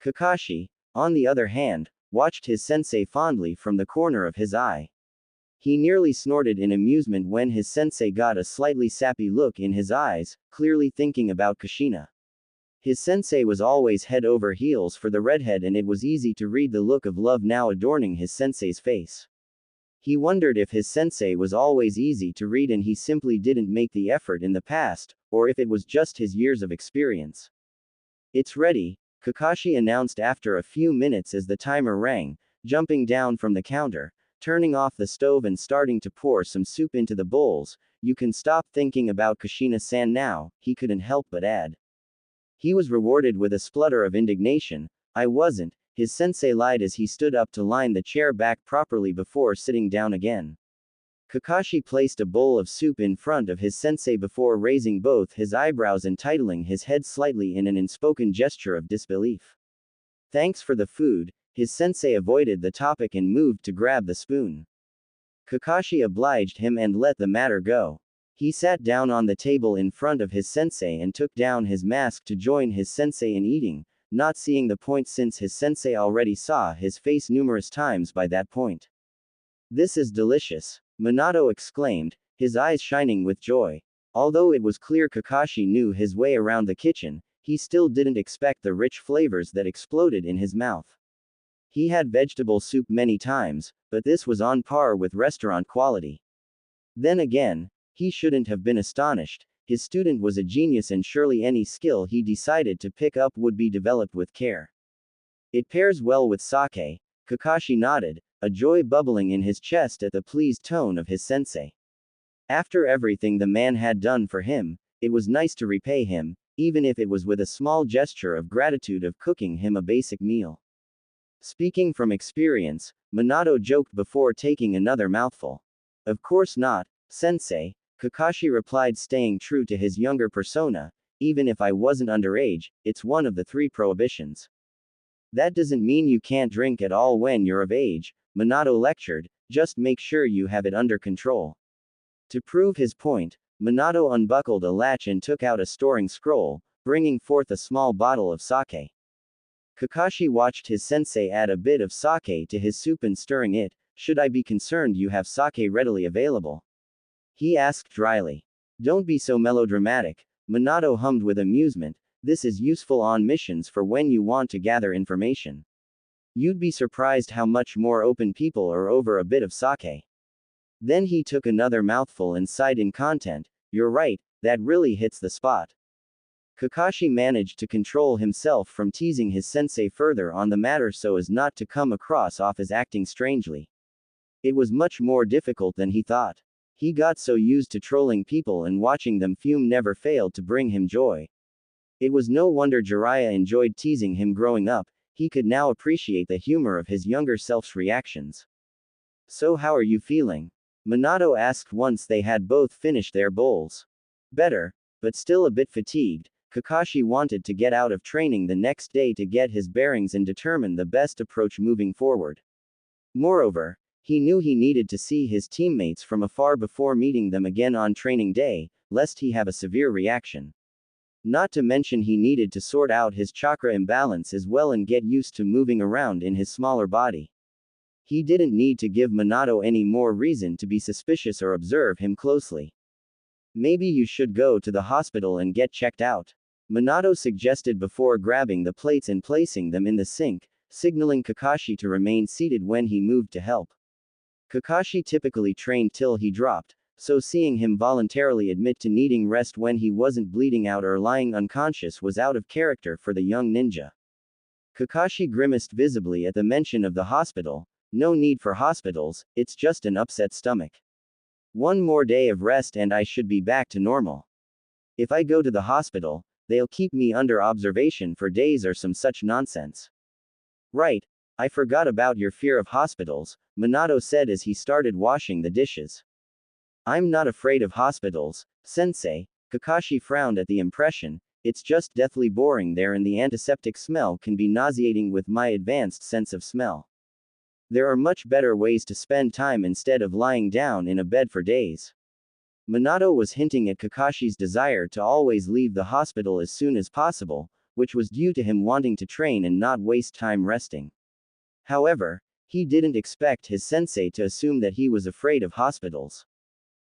Kakashi, on the other hand, watched his sensei fondly from the corner of his eye. He nearly snorted in amusement when his sensei got a slightly sappy look in his eyes, clearly thinking about Kushina. His sensei was always head over heels for the redhead, and it was easy to read the look of love now adorning his sensei's face. He wondered if his sensei was always easy to read and he simply didn't make the effort in the past, or if it was just his years of experience. "It's ready," Kakashi announced after a few minutes as the timer rang, jumping down from the counter, turning off the stove and starting to pour some soup into the bowls. "You can stop thinking about Kushina-san now," he couldn't help but add. He was rewarded with a splutter of indignation. "I wasn't," his sensei lied as he stood up to line the chair back properly before sitting down again. Kakashi placed a bowl of soup in front of his sensei before raising both his eyebrows and titling his head slightly in an unspoken gesture of disbelief. "Thanks for the food." His sensei avoided the topic and moved to grab the spoon. Kakashi obliged him and let the matter go. He sat down on the table in front of his sensei and took down his mask to join his sensei in eating, not seeing the point since his sensei already saw his face numerous times by that point. "This is delicious," Minato exclaimed, his eyes shining with joy. Although it was clear Kakashi knew his way around the kitchen, he still didn't expect the rich flavors that exploded in his mouth. He had vegetable soup many times, but this was on par with restaurant quality. Then again, he shouldn't have been astonished. His student was a genius and surely any skill he decided to pick up would be developed with care. "It pairs well with sake," Kakashi nodded, a joy bubbling in his chest at the pleased tone of his sensei. After everything the man had done for him, it was nice to repay him, even if it was with a small gesture of gratitude of cooking him a basic meal. Speaking from experience, Minato joked before taking another mouthful. "Of course not, sensei," Kakashi replied, staying true to his younger persona. "Even if I wasn't underage, it's one of the 3 prohibitions." "That doesn't mean you can't drink at all when you're of age," Minato lectured, "just make sure you have it under control." To prove his point, Minato unbuckled a latch and took out a storing scroll, bringing forth a small bottle of sake. Kakashi watched his sensei add a bit of sake to his soup and stirring it. "Should I be concerned you have sake readily available?" he asked dryly. "Don't be so melodramatic," Minato hummed with amusement. "This is useful on missions for when you want to gather information. You'd be surprised how much more open people are over a bit of sake." Then he took another mouthful and sighed in content. "You're right, that really hits the spot." Kakashi managed to control himself from teasing his sensei further on the matter so as not to come across as acting strangely. It was much more difficult than he thought. He got so used to trolling people and watching them fume never failed to bring him joy. It was no wonder Jiraiya enjoyed teasing him growing up. He could now appreciate the humor of his younger self's reactions. "So how are you feeling?" Minato asked once they had both finished their bowls. "Better, but still a bit fatigued." Kakashi wanted to get out of training the next day to get his bearings and determine the best approach moving forward. Moreover, he knew he needed to see his teammates from afar before meeting them again on training day, lest he have a severe reaction. Not to mention he needed to sort out his chakra imbalance as well and get used to moving around in his smaller body. He didn't need to give Minato any more reason to be suspicious or observe him closely. "Maybe you should go to the hospital and get checked out," Minato suggested before grabbing the plates and placing them in the sink, signaling Kakashi to remain seated when he moved to help. Kakashi typically trained till he dropped, so seeing him voluntarily admit to needing rest when he wasn't bleeding out or lying unconscious was out of character for the young ninja. Kakashi grimaced visibly at the mention of the hospital. "No need for hospitals, it's just an upset stomach. One more day of rest and I should be back to normal. If I go to the hospital, they'll keep me under observation for days or some such nonsense." "Right, I forgot about your fear of hospitals," Minato said as he started washing the dishes. "I'm not afraid of hospitals, sensei," Kakashi frowned at the impression. "It's just deathly boring there and the antiseptic smell can be nauseating with my advanced sense of smell. There are much better ways to spend time instead of lying down in a bed for days." Minato was hinting at Kakashi's desire to always leave the hospital as soon as possible, which was due to him wanting to train and not waste time resting. However, he didn't expect his sensei to assume that he was afraid of hospitals.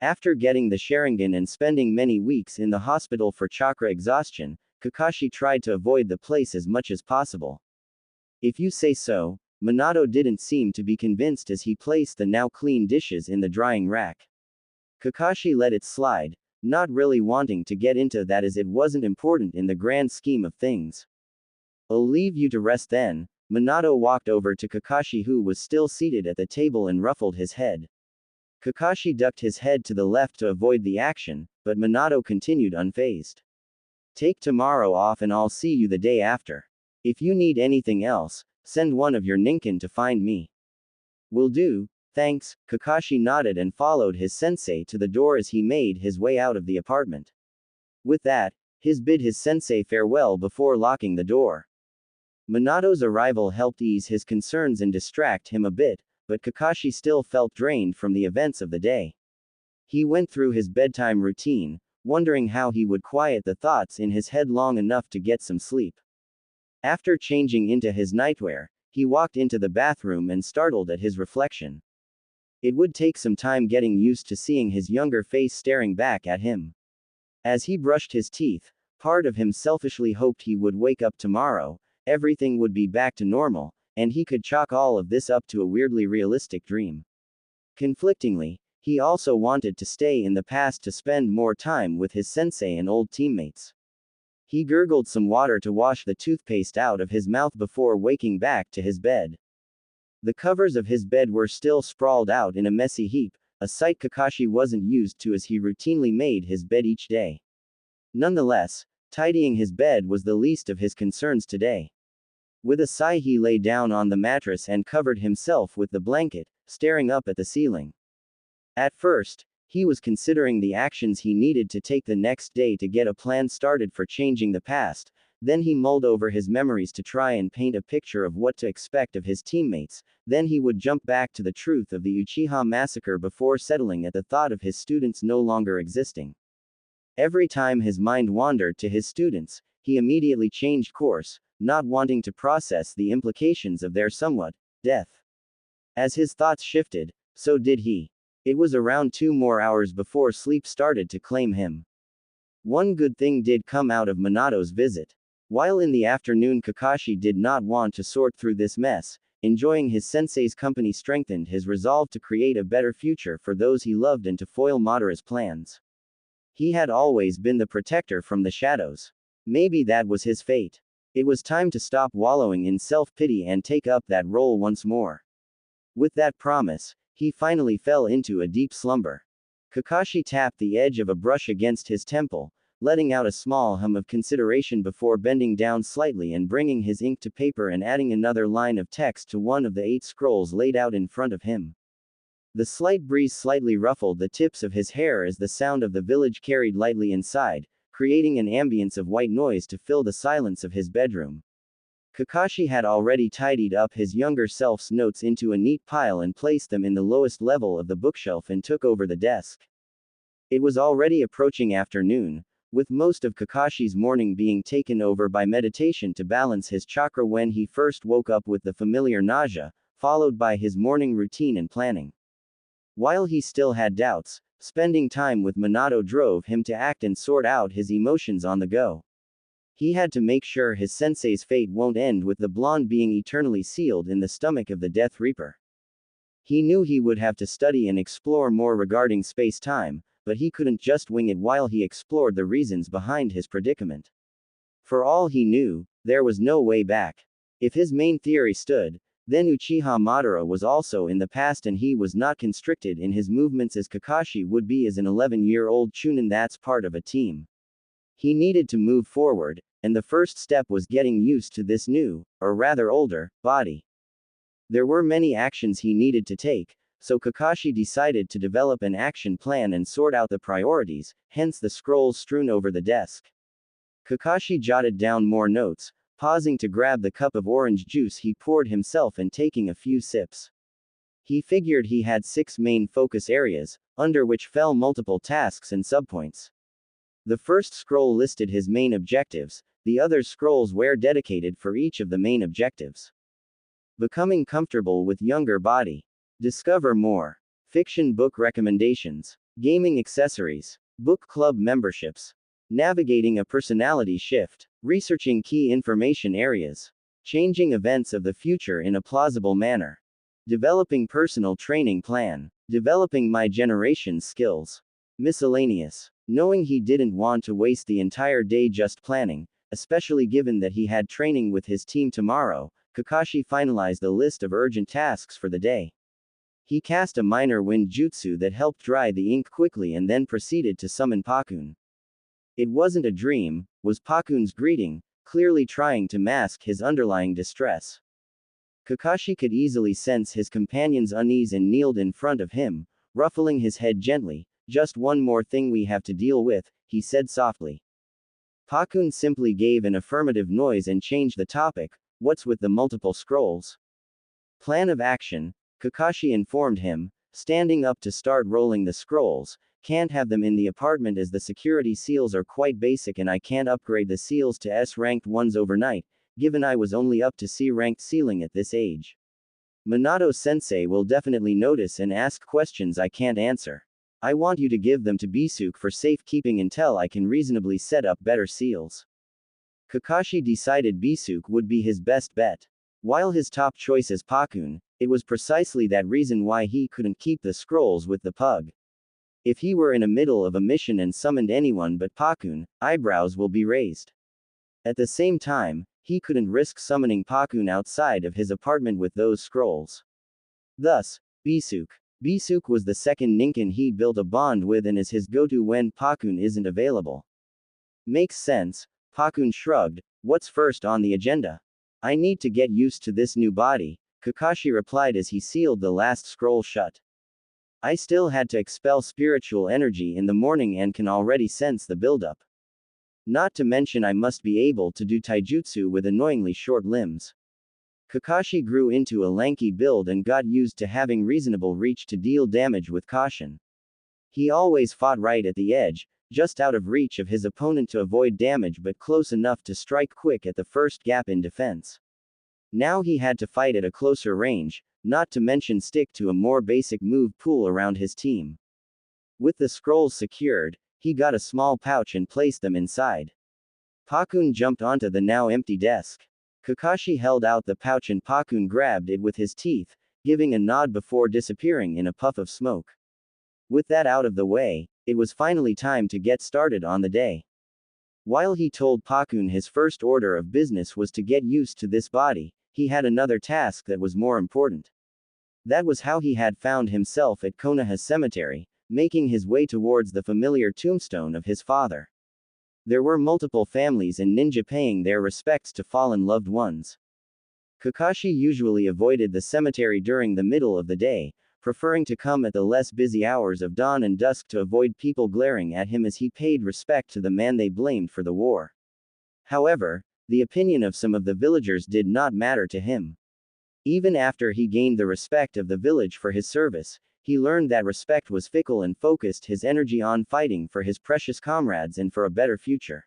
After getting the Sharingan and spending many weeks in the hospital for chakra exhaustion, Kakashi tried to avoid the place as much as possible. If you say so, Minato didn't seem to be convinced as he placed the now clean dishes in the drying rack. Kakashi let it slide, not really wanting to get into that as it wasn't important in the grand scheme of things. "I'll leave you to rest then." Minato walked over to Kakashi, who was still seated at the table, and ruffled his head. Kakashi ducked his head to the left to avoid the action, but Minato continued unfazed. "Take tomorrow off and I'll see you the day after. If you need anything else, send one of your ninkin to find me." "Will do, thanks." Kakashi nodded and followed his sensei to the door as he made his way out of the apartment. With that, he bid his sensei farewell before locking the door. Minato's arrival helped ease his concerns and distract him a bit, but Kakashi still felt drained from the events of the day. He went through his bedtime routine, wondering how he would quiet the thoughts in his head long enough to get some sleep. After changing into his nightwear, he walked into the bathroom and startled at his reflection. It would take some time getting used to seeing his younger face staring back at him. As he brushed his teeth, part of him selfishly hoped he would wake up tomorrow, everything would be back to normal, and he could chalk all of this up to a weirdly realistic dream. Conflictingly, he also wanted to stay in the past to spend more time with his sensei and old teammates. He gurgled some water to wash the toothpaste out of his mouth before waking back to his bed. The covers of his bed were still sprawled out in a messy heap, a sight Kakashi wasn't used to as he routinely made his bed each day. Nonetheless, tidying his bed was the least of his concerns today. With a sigh, he lay down on the mattress and covered himself with the blanket, staring up at the ceiling. At first, he was considering the actions he needed to take the next day to get a plan started for changing the past. Then he mulled over his memories to try and paint a picture of what to expect of his teammates. Then he would jump back to the truth of the Uchiha massacre before settling at the thought of his students no longer existing. Every time his mind wandered to his students, he immediately changed course, not wanting to process the implications of their somewhat death. As his thoughts shifted, so did he. It was around 2 more hours before sleep started to claim him. One good thing did come out of Minato's visit. While in the afternoon Kakashi did not want to sort through this mess, enjoying his sensei's company strengthened his resolve to create a better future for those he loved and to foil Madara's plans. He had always been the protector from the shadows. Maybe that was his fate. It was time to stop wallowing in self-pity and take up that role once more. With that promise, he finally fell into a deep slumber. Kakashi tapped the edge of a brush against his temple, letting out a small hum of consideration before bending down slightly and bringing his ink to paper and adding another line of text to one of the 8 scrolls laid out in front of him. The slight breeze slightly ruffled the tips of his hair as the sound of the village carried lightly inside, creating an ambience of white noise to fill the silence of his bedroom. Kakashi had already tidied up his younger self's notes into a neat pile and placed them in the lowest level of the bookshelf and took over the desk. It was already approaching afternoon, with most of Kakashi's morning being taken over by meditation to balance his chakra when he first woke up with the familiar nausea, followed by his morning routine and planning. While he still had doubts, spending time with Minato drove him to act and sort out his emotions on the go. He had to make sure his sensei's fate won't end with the blonde being eternally sealed in the stomach of the Death Reaper. He knew he would have to study and explore more regarding space-time, but he couldn't just wing it while he explored the reasons behind his predicament. For all he knew, there was no way back. If his main theory stood, then Uchiha Madara was also in the past and he was not constricted in his movements as Kakashi would be as an 11-year-old Chunin that's part of a team. He needed to move forward, and the first step was getting used to this new, or rather older, body. There were many actions he needed to take, so Kakashi decided to develop an action plan and sort out the priorities, hence the scrolls strewn over the desk. Kakashi jotted down more notes, pausing to grab the cup of orange juice he poured himself and taking a few sips. He figured he had 6 main focus areas, under which fell multiple tasks and subpoints. The first scroll listed his main objectives, the other scrolls were dedicated for each of the main objectives. Becoming comfortable with younger body. Discover more. Fiction book recommendations. Gaming accessories. Book club memberships. Navigating a personality shift. Researching key information areas. Changing events of the future in a plausible manner. Developing personal training plan. Developing my generation's skills. Miscellaneous. Knowing he didn't want to waste the entire day just planning, especially given that he had training with his team tomorrow, Kakashi finalized a list of urgent tasks for the day. He cast a minor wind jutsu that helped dry the ink quickly and then proceeded to summon Pakun. It wasn't a dream, was Pakun's greeting, clearly trying to mask his underlying distress. Kakashi could easily sense his companion's unease and kneeled in front of him, ruffling his head gently. Just one more thing we have to deal with, he said softly. Pakun simply gave an affirmative noise and changed the topic. What's with the multiple scrolls? Plan of action, Kakashi informed him, standing up to start rolling the scrolls. Can't have them in the apartment as the security seals are quite basic and I can't upgrade the seals to S-ranked ones overnight, given I was only up to C-ranked sealing at this age. Minato-sensei will definitely notice and ask questions I can't answer. I want you to give them to Bisuke for safekeeping until I can reasonably set up better seals. Kakashi decided Bisuke would be his best bet. While his top choice is Pakun, it was precisely that reason why he couldn't keep the scrolls with the pug. If he were in the middle of a mission and summoned anyone but Pakun, eyebrows will be raised. At the same time, he couldn't risk summoning Pakun outside of his apartment with those scrolls. Thus, Bisuke was the second ninkin he built a bond with and is his go-to when Pakun isn't available. Makes sense, Pakun shrugged. What's first on the agenda? I need to get used to this new body, Kakashi replied as he sealed the last scroll shut. I still had to expel spiritual energy in the morning and can already sense the buildup. Not to mention I must be able to do taijutsu with annoyingly short limbs. Kakashi grew into a lanky build and got used to having reasonable reach to deal damage with caution. He always fought right at the edge, just out of reach of his opponent to avoid damage but close enough to strike quick at the first gap in defense. Now he had to fight at a closer range, not to mention stick to a more basic move pool around his team. With the scrolls secured, he got a small pouch and placed them inside. Pakun jumped onto the now empty desk. Kakashi held out the pouch and Pakun grabbed it with his teeth, giving a nod before disappearing in a puff of smoke. With that out of the way, it was finally time to get started on the day. While he told Pakun his first order of business was to get used to this body, he had another task that was more important. That was how he had found himself at Konoha Cemetery, making his way towards the familiar tombstone of his father. There were multiple families and ninja paying their respects to fallen loved ones. Kakashi usually avoided the cemetery during the middle of the day, preferring to come at the less busy hours of dawn and dusk to avoid people glaring at him as he paid respect to the man they blamed for the war. However, the opinion of some of the villagers did not matter to him. Even after he gained the respect of the village for his service, he learned that respect was fickle and focused his energy on fighting for his precious comrades and for a better future.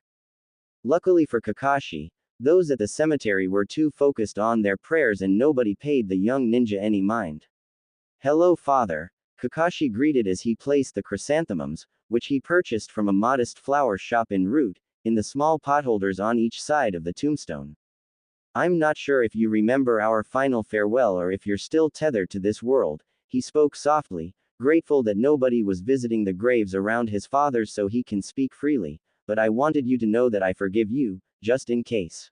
Luckily for Kakashi, those at the cemetery were too focused on their prayers and nobody paid the young ninja any mind. Hello, father, Kakashi greeted as he placed the chrysanthemums, which he purchased from a modest flower shop en route, in the small potholders on each side of the tombstone. I'm not sure if you remember our final farewell or if you're still tethered to this world, he spoke softly, grateful that nobody was visiting the graves around his father's so he can speak freely, but I wanted you to know that I forgive you, just in case.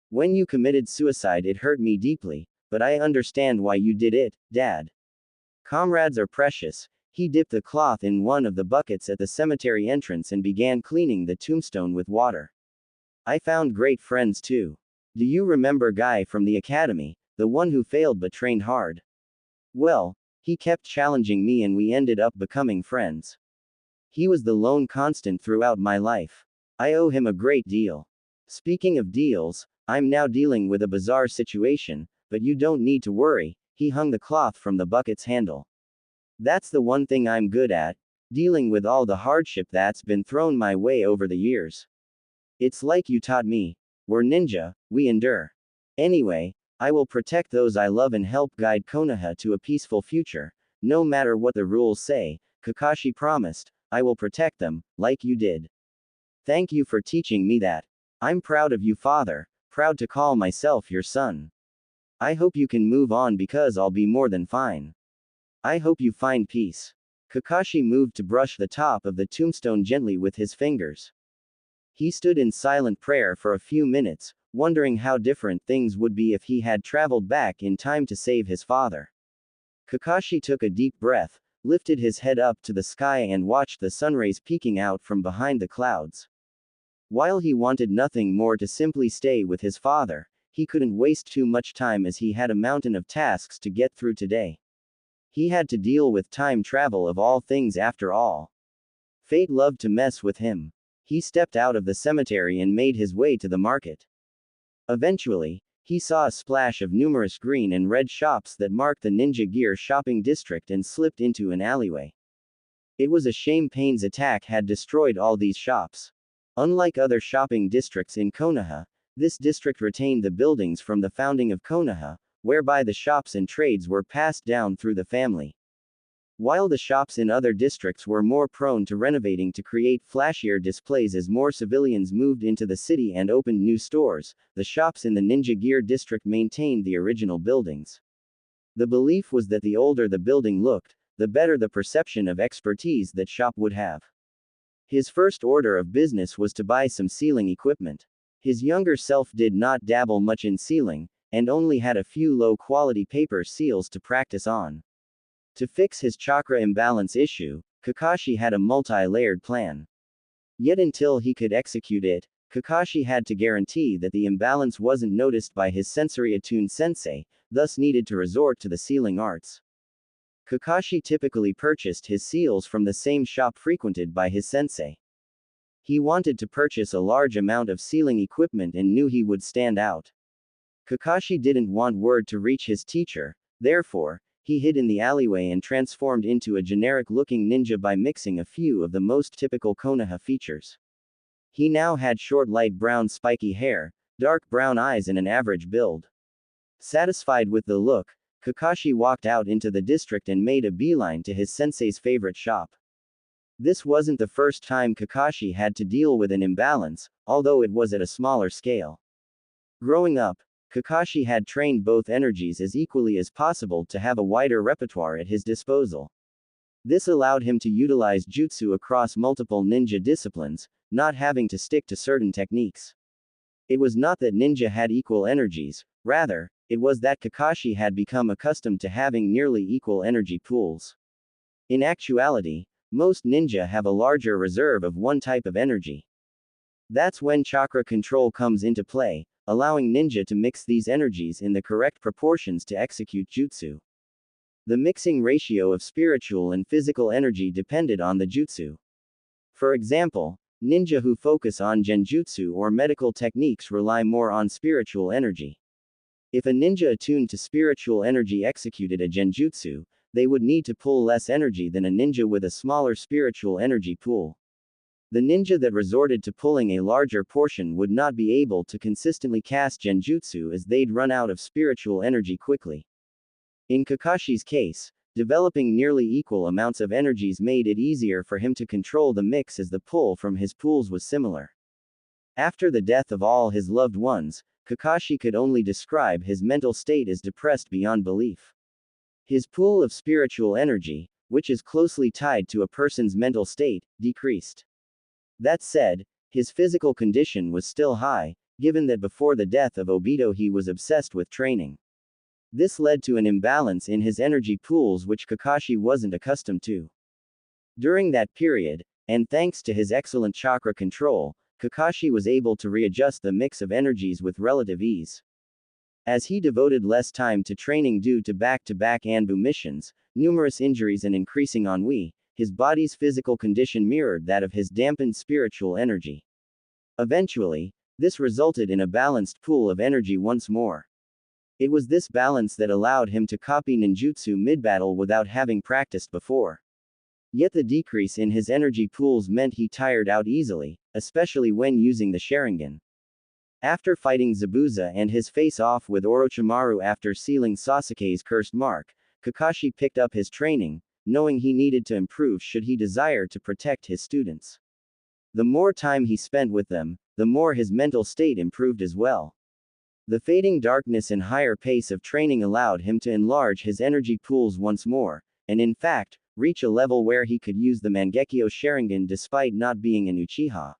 When you committed suicide it hurt me deeply, but I understand why you did it, Dad. Comrades are precious. He dipped the cloth in one of the buckets at the cemetery entrance and began cleaning the tombstone with water. I found great friends too. Do you remember Guy from the academy, the one who failed but trained hard? Well, he kept challenging me and we ended up becoming friends. He was the lone constant throughout my life. I owe him a great deal. Speaking of deals, I'm now dealing with a bizarre situation, but you don't need to worry, he hung the cloth from the bucket's handle. That's the one thing I'm good at, dealing with all the hardship that's been thrown my way over the years. It's like you taught me. We're ninja, we endure. Anyway, I will protect those I love and help guide Konoha to a peaceful future. No matter what the rules say, Kakashi promised, I will protect them, like you did. Thank you for teaching me that. I'm proud of you, father, proud to call myself your son. I hope you can move on because I'll be more than fine. I hope you find peace. Kakashi moved to brush the top of the tombstone gently with his fingers. He stood in silent prayer for a few minutes, wondering how different things would be if he had traveled back in time to save his father. Kakashi took a deep breath, lifted his head up to the sky and watched the sunrays peeking out from behind the clouds. While he wanted nothing more to simply stay with his father, he couldn't waste too much time as he had a mountain of tasks to get through today. He had to deal with time travel of all things after all. Fate loved to mess with him. He stepped out of the cemetery and made his way to the market. Eventually, he saw a splash of numerous green and red shops that marked the Ninja Gear shopping district and slipped into an alleyway. It was a shame Pain's attack had destroyed all these shops. Unlike other shopping districts in Konoha, this district retained the buildings from the founding of Konoha, whereby the shops and trades were passed down through the family. While the shops in other districts were more prone to renovating to create flashier displays as more civilians moved into the city and opened new stores, the shops in the Ninja Gear district maintained the original buildings. The belief was that the older the building looked, the better the perception of expertise that shop would have. His first order of business was to buy some sealing equipment. His younger self did not dabble much in sealing, and only had a few low-quality paper seals to practice on. To fix his chakra imbalance issue, Kakashi had a multi-layered plan. Yet until he could execute it, Kakashi had to guarantee that the imbalance wasn't noticed by his sensory-attuned sensei, thus needed to resort to the sealing arts. Kakashi typically purchased his seals from the same shop frequented by his sensei. He wanted to purchase a large amount of sealing equipment and knew he would stand out. Kakashi didn't want word to reach his teacher, therefore, he hid in the alleyway and transformed into a generic-looking ninja by mixing a few of the most typical Konoha features. He now had short light brown spiky hair, dark brown eyes and an average build. Satisfied with the look, Kakashi walked out into the district and made a beeline to his sensei's favorite shop. This wasn't the first time Kakashi had to deal with an imbalance, although it was at a smaller scale. Growing up, Kakashi had trained both energies as equally as possible to have a wider repertoire at his disposal. This allowed him to utilize jutsu across multiple ninja disciplines, not having to stick to certain techniques. It was not that ninja had equal energies, rather, it was that Kakashi had become accustomed to having nearly equal energy pools. In actuality, most ninja have a larger reserve of one type of energy. That's when chakra control comes into play, allowing ninja to mix these energies in the correct proportions to execute jutsu. The mixing ratio of spiritual and physical energy depended on the jutsu. For example, ninja who focus on genjutsu or medical techniques rely more on spiritual energy. If a ninja attuned to spiritual energy executed a genjutsu, they would need to pull less energy than a ninja with a smaller spiritual energy pool. The ninja that resorted to pulling a larger portion would not be able to consistently cast genjutsu as they'd run out of spiritual energy quickly. In Kakashi's case, developing nearly equal amounts of energies made it easier for him to control the mix as the pull from his pools was similar. After the death of all his loved ones, Kakashi could only describe his mental state as depressed beyond belief. His pool of spiritual energy, which is closely tied to a person's mental state, decreased. That said, his physical condition was still high, given that before the death of Obito he was obsessed with training. This led to an imbalance in his energy pools which Kakashi wasn't accustomed to. During that period, and thanks to his excellent chakra control, Kakashi was able to readjust the mix of energies with relative ease. As he devoted less time to training due to back-to-back Anbu missions, numerous injuries and increasing ennui, his body's physical condition mirrored that of his dampened spiritual energy. Eventually, this resulted in a balanced pool of energy once more. It was this balance that allowed him to copy ninjutsu mid-battle without having practiced before. Yet the decrease in his energy pools meant he tired out easily, especially when using the Sharingan. After fighting Zabuza and his face-off with Orochimaru after sealing Sasuke's cursed mark, Kakashi picked up his training, knowing he needed to improve should he desire to protect his students. The more time he spent with them, the more his mental state improved as well. The fading darkness and higher pace of training allowed him to enlarge his energy pools once more, and in fact, reach a level where he could use the Mangekyo Sharingan despite not being an Uchiha.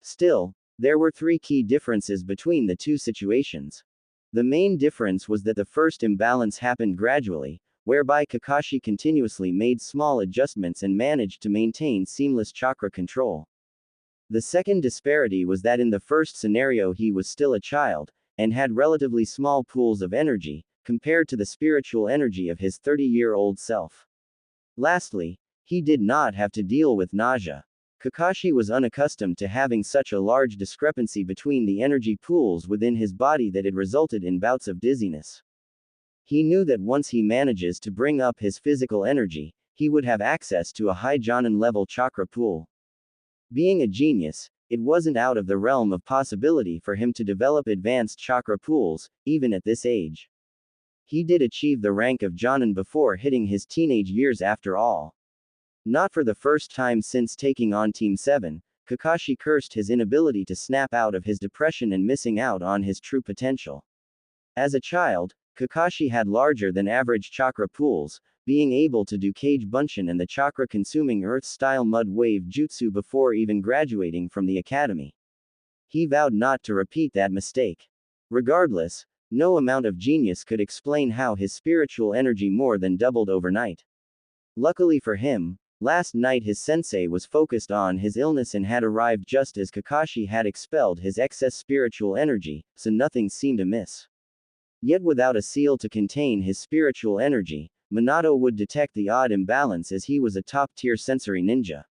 Still, there were three key differences between the two situations. The main difference was that the first imbalance happened gradually, whereby Kakashi continuously made small adjustments and managed to maintain seamless chakra control. The second disparity was that in the first scenario he was still a child, and had relatively small pools of energy, compared to the spiritual energy of his 30-year-old self. Lastly, he did not have to deal with nausea. Kakashi was unaccustomed to having such a large discrepancy between the energy pools within his body that it resulted in bouts of dizziness. He knew that once he manages to bring up his physical energy, he would have access to a high Jonin-level chakra pool. Being a genius, it wasn't out of the realm of possibility for him to develop advanced chakra pools, even at this age. He did achieve the rank of Jonin before hitting his teenage years after all. Not for the first time since taking on Team 7, Kakashi cursed his inability to snap out of his depression and missing out on his true potential. As a child, Kakashi had larger than average chakra pools, being able to do Kage Bunshin and the chakra-consuming earth-style mud wave jutsu before even graduating from the academy. He vowed not to repeat that mistake. Regardless, no amount of genius could explain how his spiritual energy more than doubled overnight. Luckily for him, last night his sensei was focused on his illness and had arrived just as Kakashi had expelled his excess spiritual energy, so nothing seemed amiss. Yet without a seal to contain his spiritual energy, Minato would detect the odd imbalance as he was a top-tier sensory ninja.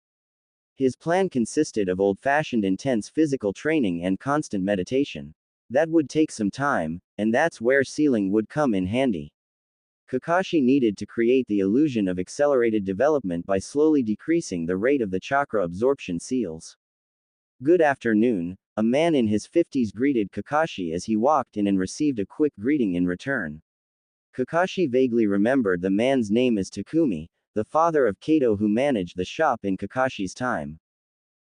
His plan consisted of old-fashioned intense physical training and constant meditation. That would take some time, and that's where sealing would come in handy. Kakashi needed to create the illusion of accelerated development by slowly decreasing the rate of the chakra absorption seals. Good afternoon, a man in his 50s greeted Kakashi as he walked in and received a quick greeting in return. Kakashi vaguely remembered the man's name as Takumi, the father of Kato who managed the shop in Kakashi's time.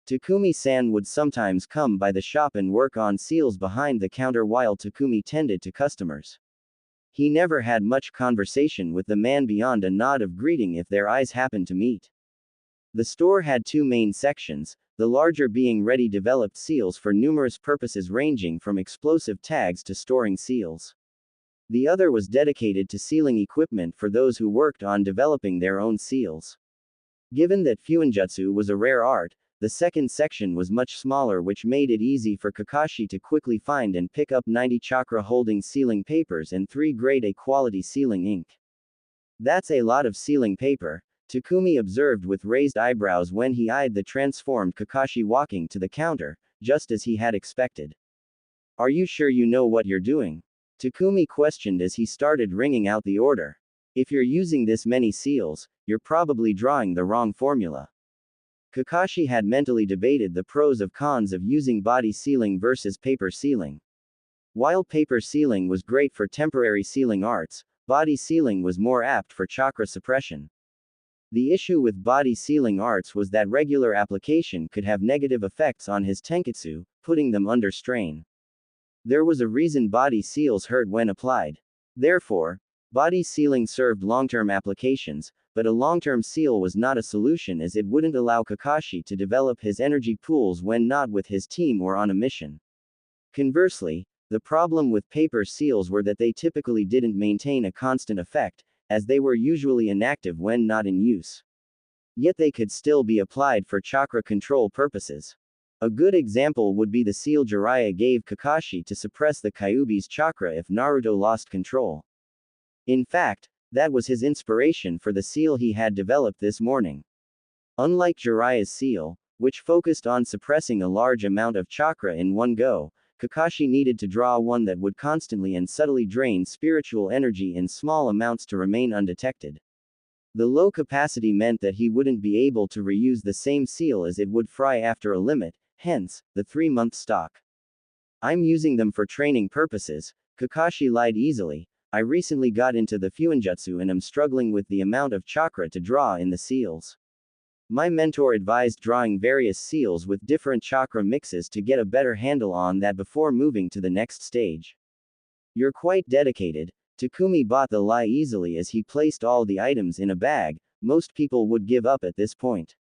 Takumi-san would sometimes come by the shop and work on seals behind the counter while Takumi tended to customers. He never had much conversation with the man beyond a nod of greeting if their eyes happened to meet. The store had two main sections, the larger being ready-developed seals for numerous purposes ranging from explosive tags to storing seals. The other was dedicated to sealing equipment for those who worked on developing their own seals. Given that Fuinjutsu was a rare art, the second section was much smaller, which made it easy for Kakashi to quickly find and pick up 90 chakra-holding sealing papers and 3 grade A quality sealing ink. That's a lot of sealing paper, Takumi observed with raised eyebrows when he eyed the transformed Kakashi walking to the counter, just as he had expected. Are you sure you know what you're doing? Takumi questioned as he started ringing out the order. If you're using this many seals, you're probably drawing the wrong formula. Kakashi had mentally debated the pros and cons of using body sealing versus paper sealing. While paper sealing was great for temporary sealing arts, body sealing was more apt for chakra suppression. The issue with body sealing arts was that regular application could have negative effects on his tenketsu, putting them under strain. There was a reason body seals hurt when applied. Therefore, body sealing served long-term applications, but a long-term seal was not a solution as it wouldn't allow Kakashi to develop his energy pools when not with his team or on a mission. Conversely, the problem with paper seals were that they typically didn't maintain a constant effect, as they were usually inactive when not in use. Yet they could still be applied for chakra control purposes. A good example would be the seal Jiraiya gave Kakashi to suppress the Kyuubi's chakra if Naruto lost control. In fact, that was his inspiration for the seal he had developed this morning. Unlike Jiraiya's seal, which focused on suppressing a large amount of chakra in one go, Kakashi needed to draw one that would constantly and subtly drain spiritual energy in small amounts to remain undetected. The low capacity meant that he wouldn't be able to reuse the same seal as it would fry after a limit, hence, the 3-month stock. I'm using them for training purposes. Kakashi lied easily. I recently got into the Fuinjutsu and am struggling with the amount of chakra to draw in the seals. My mentor advised drawing various seals with different chakra mixes to get a better handle on that before moving to the next stage. You're quite dedicated. Takumi bought the lie easily as he placed all the items in a bag. Most people would give up at this point.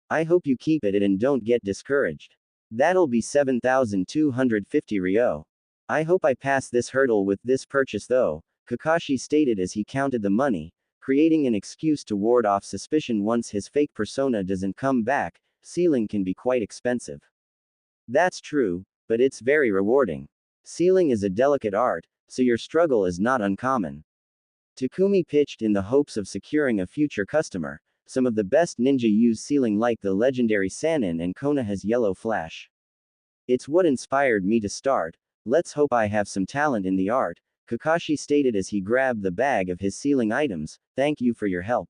I hope you keep it and don't get discouraged. That'll be 7,250 ryo. I hope I pass this hurdle with this purchase though, Kakashi stated as he counted the money, creating an excuse to ward off suspicion once his fake persona doesn't come back. Sealing can be quite expensive. That's true, but it's very rewarding. Sealing is a delicate art, so your struggle is not uncommon. Takumi pitched in the hopes of securing a future customer. Some of the best ninja use sealing like the legendary Sannin and Konoha's yellow flash. It's what inspired me to start. Let's hope I have some talent in the art, Kakashi stated as he grabbed the bag of his sealing items. Thank you for your help.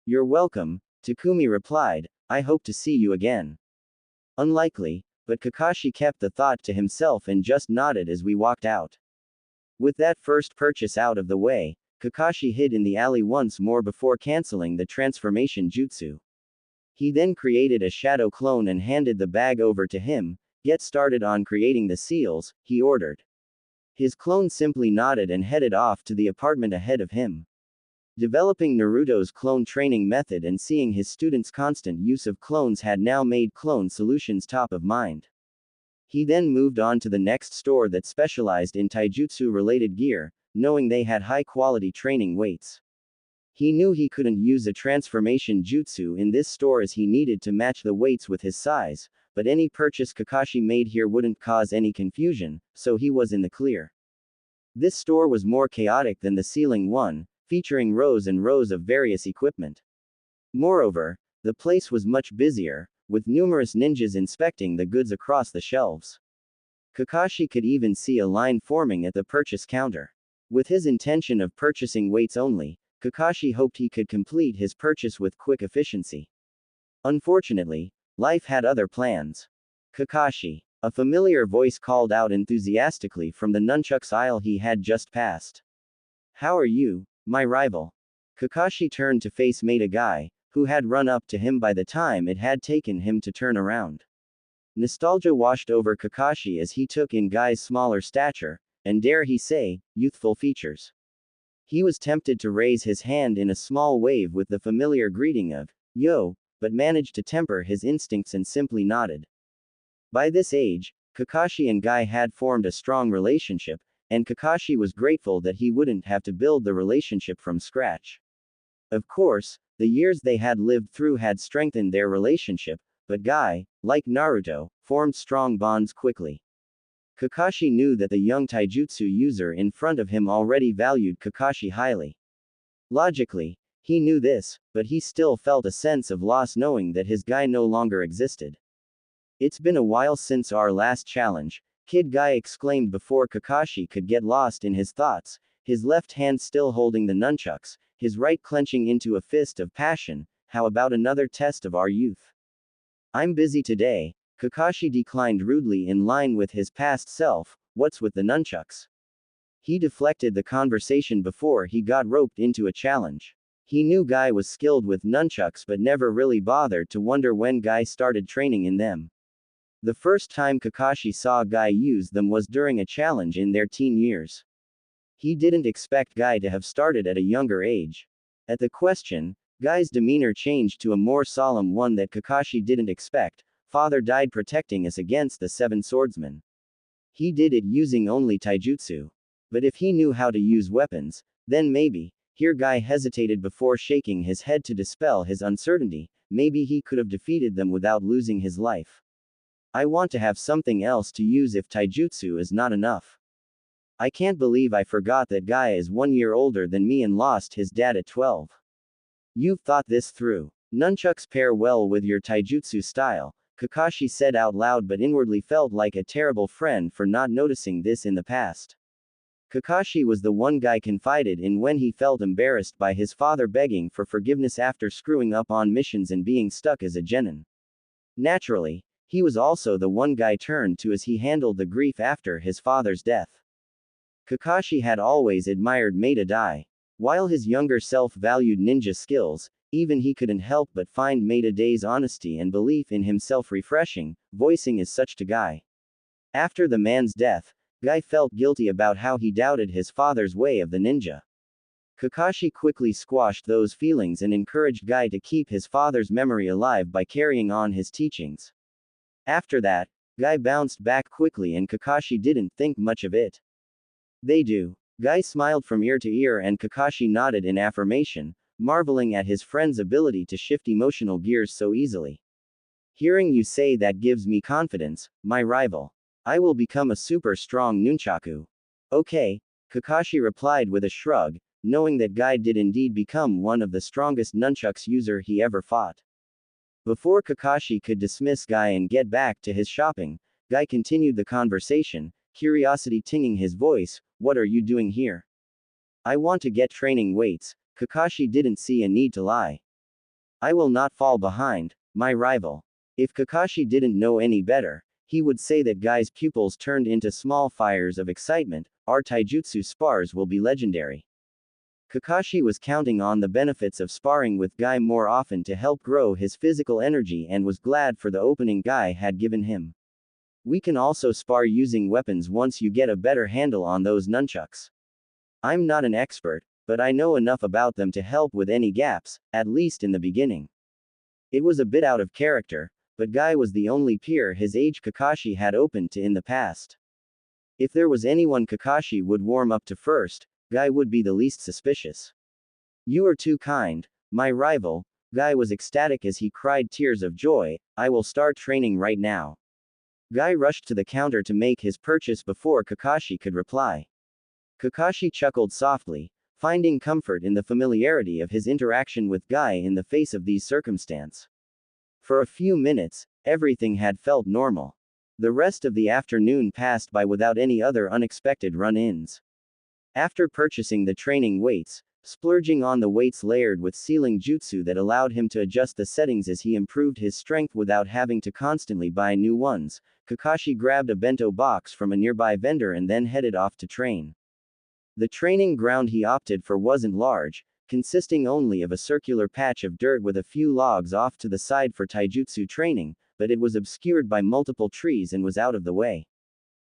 You're welcome, Takumi replied. I hope to see you again. Unlikely, but Kakashi kept the thought to himself and just nodded as we walked out. With that first purchase out of the way, Kakashi hid in the alley once more before canceling the transformation jutsu. He then created a shadow clone and handed the bag over to him. Get started on creating the seals, he ordered. His clone simply nodded and headed off to the apartment ahead of him. Developing Naruto's clone training method and seeing his students' constant use of clones had now made clone solutions top of mind. He then moved on to the next store that specialized in taijutsu-related gear, knowing they had high-quality training weights. He knew he couldn't use a transformation jutsu in this store as he needed to match the weights with his size, but any purchase Kakashi made here wouldn't cause any confusion, so he was in the clear. This store was more chaotic than the ceiling one, featuring rows and rows of various equipment. Moreover, the place was much busier, with numerous ninjas inspecting the goods across the shelves. Kakashi could even see a line forming at the purchase counter. With his intention of purchasing weights only, Kakashi hoped he could complete his purchase with quick efficiency. Unfortunately, life had other plans. Kakashi. A familiar voice called out enthusiastically from the nunchucks aisle he had just passed. How are you, my rival? Kakashi turned to face Meta Guy, who had run up to him by the time it had taken him to turn around. Nostalgia washed over Kakashi as he took in Guy's smaller stature, and dare he say, youthful features. He was tempted to raise his hand in a small wave with the familiar greeting of, yo, but managed to temper his instincts and simply nodded. By this age, Kakashi and Guy had formed a strong relationship, and Kakashi was grateful that he wouldn't have to build the relationship from scratch. Of course, the years they had lived through had strengthened their relationship, but Guy, like Naruto, formed strong bonds quickly. Kakashi knew that the young taijutsu user in front of him already valued Kakashi highly. Logically, he knew this, but he still felt a sense of loss knowing that his Guy no longer existed. It's been a while since our last challenge, Kid Guy exclaimed before Kakashi could get lost in his thoughts, his left hand still holding the nunchucks, his right clenching into a fist of passion. How about another test of our youth? I'm busy today, Kakashi declined rudely in line with his past self. What's with the nunchucks? He deflected the conversation before he got roped into a challenge. He knew Guy was skilled with nunchucks but never really bothered to wonder when Guy started training in them. The first time Kakashi saw Guy use them was during a challenge in their teen years. He didn't expect Guy to have started at a younger age. At the question, Guy's demeanor changed to a more solemn one that Kakashi didn't expect. Father died protecting us against the seven swordsmen. He did it using only taijutsu. But if he knew how to use weapons, then maybe. Here Guy hesitated before shaking his head to dispel his uncertainty. Maybe he could have defeated them without losing his life. I want to have something else to use if taijutsu is not enough. I can't believe I forgot that Guy is 1 year older than me and lost his dad at 12. You've thought this through. Nunchucks pair well with your taijutsu style, Kakashi said out loud but inwardly felt like a terrible friend for not noticing this in the past. Kakashi was the one Guy confided in when he felt embarrassed by his father begging for forgiveness after screwing up on missions and being stuck as a genin. Naturally, He was also the one Guy turned to as he handled the grief after his father's death. Kakashi had always admired Maeda Dai. While his younger self valued ninja skills, even he couldn't help but find Maeda Dai's honesty and belief in himself refreshing, voicing as such to Guy. After the man's death, Guy felt guilty about how he doubted his father's way of the ninja. Kakashi quickly squashed those feelings and encouraged Guy to keep his father's memory alive by carrying on his teachings. After that, Guy bounced back quickly and Kakashi didn't think much of it. They do. Guy smiled from ear to ear and Kakashi nodded in affirmation, marveling at his friend's ability to shift emotional gears so easily. Hearing you say that gives me confidence, my rival. I will become a super strong nunchaku. Okay, Kakashi replied with a shrug, knowing that Guy did indeed become one of the strongest nunchucks user he ever fought. Before Kakashi could dismiss Guy and get back to his shopping, Guy continued the conversation, curiosity tinging his voice. What are you doing here? I want to get training weights. Kakashi didn't see a need to lie. I will not fall behind, my rival. If Kakashi didn't know any better, he would say that Guy's pupils turned into small fires of excitement. Our taijutsu spars will be legendary. Kakashi was counting on the benefits of sparring with Guy more often to help grow his physical energy and was glad for the opening Guy had given him. We can also spar using weapons once you get a better handle on those nunchucks. I'm not an expert, but I know enough about them to help with any gaps, at least in the beginning. It was a bit out of character, but Guy was the only peer his age Kakashi had opened to in the past. If there was anyone Kakashi would warm up to first, Guy would be the least suspicious. You are too kind, my rival. Guy was ecstatic as he cried tears of joy. I will start training right now. Guy rushed to the counter to make his purchase before Kakashi could reply. Kakashi chuckled softly, finding comfort in the familiarity of his interaction with Guy in the face of these circumstances. For a few minutes, everything had felt normal. The rest of the afternoon passed by without any other unexpected run-ins. After purchasing the training weights, splurging on the weights layered with sealing jutsu that allowed him to adjust the settings as he improved his strength without having to constantly buy new ones, Kakashi grabbed a bento box from a nearby vendor and then headed off to train. The training ground he opted for wasn't large, consisting only of a circular patch of dirt with a few logs off to the side for taijutsu training, but it was obscured by multiple trees and was out of the way.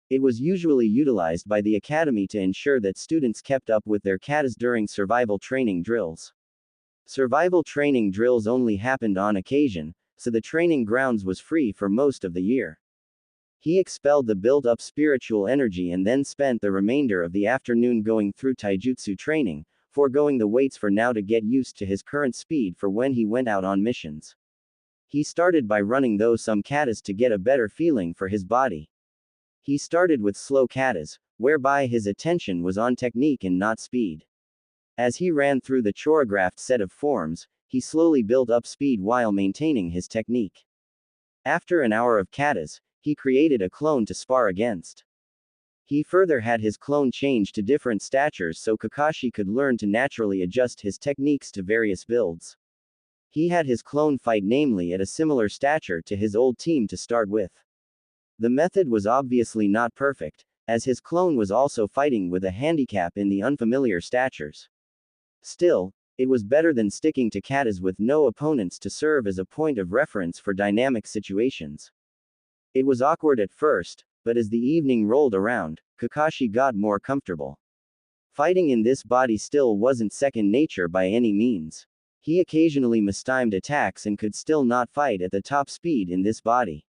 It was usually utilized by the academy to ensure that students kept up with their katas during survival training drills. Survival training drills only happened on occasion, so the training grounds was free for most of the year. He expelled the built-up spiritual energy and then spent the remainder of the afternoon going through taijutsu training, foregoing the weights for now to get used to his current speed for when he went out on missions. He started by running some katas to get a better feeling for his body. He started with slow katas, whereby his attention was on technique and not speed. As he ran through the choreographed set of forms, he slowly built up speed while maintaining his technique. After an hour of katas, he created a clone to spar against. He further had his clone change to different statures so Kakashi could learn to naturally adjust his techniques to various builds. He had his clone fight namely at a similar stature to his old team to start with. The method was obviously not perfect, as his clone was also fighting with a handicap in the unfamiliar statures. Still, it was better than sticking to katas with no opponents to serve as a point of reference for dynamic situations. It was awkward at first, but as the evening rolled around, Kakashi got more comfortable. Fighting in this body still wasn't second nature by any means. He occasionally mistimed attacks and could still not fight at the top speed in this body.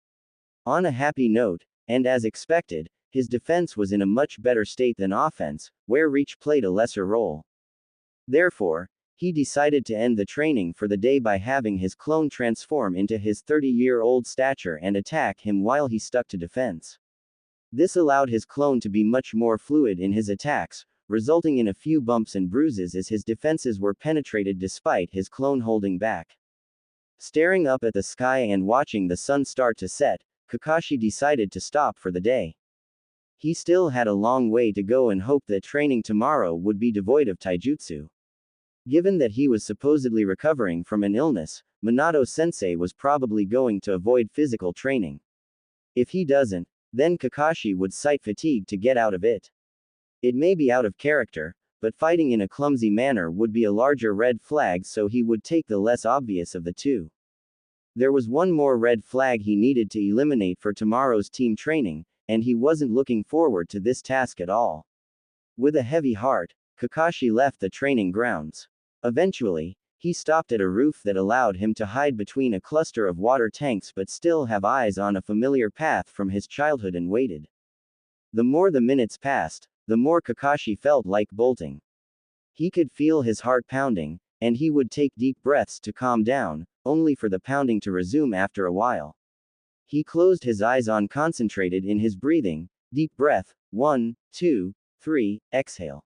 On a happy note, and as expected, his defense was in a much better state than offense, where reach played a lesser role. Therefore, he decided to end the training for the day by having his clone transform into his 30-year-old stature and attack him while he stuck to defense. This allowed his clone to be much more fluid in his attacks, resulting in a few bumps and bruises as his defenses were penetrated despite his clone holding back. Staring up at the sky and watching the sun start to set, Kakashi decided to stop for the day. He still had a long way to go and hoped that training tomorrow would be devoid of taijutsu. Given that he was supposedly recovering from an illness, Minato-sensei was probably going to avoid physical training. If he doesn't, then Kakashi would cite fatigue to get out of it. It may be out of character, but fighting in a clumsy manner would be a larger red flag, so he would take the less obvious of the two. There was one more red flag he needed to eliminate for tomorrow's team training, and he wasn't looking forward to this task at all. With a heavy heart, Kakashi left the training grounds. Eventually, he stopped at a roof that allowed him to hide between a cluster of water tanks but still have eyes on a familiar path from his childhood and waited. The more the minutes passed, the more Kakashi felt like bolting. He could feel his heart pounding, and he would take deep breaths to calm down, only for the pounding to resume after a while. He closed his eyes on concentrated in his breathing. Deep breath, 1, 2, 3, exhale.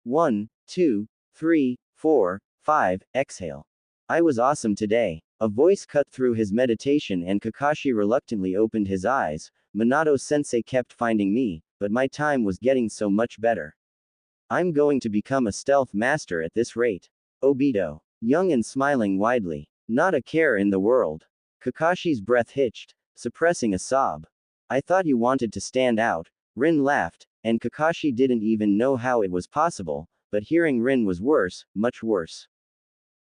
1, 2, 3, 4, 5, exhale. I was awesome today. A voice cut through his meditation and Kakashi reluctantly opened his eyes. Minato-sensei kept finding me, but my time was getting so much better. I'm going to become a stealth master at this rate. Obito, young and smiling widely. Not a care in the world. Kakashi's breath hitched, suppressing a sob. I thought you wanted to stand out. Rin laughed, and Kakashi didn't even know how it was possible, but hearing Rin was worse, much worse.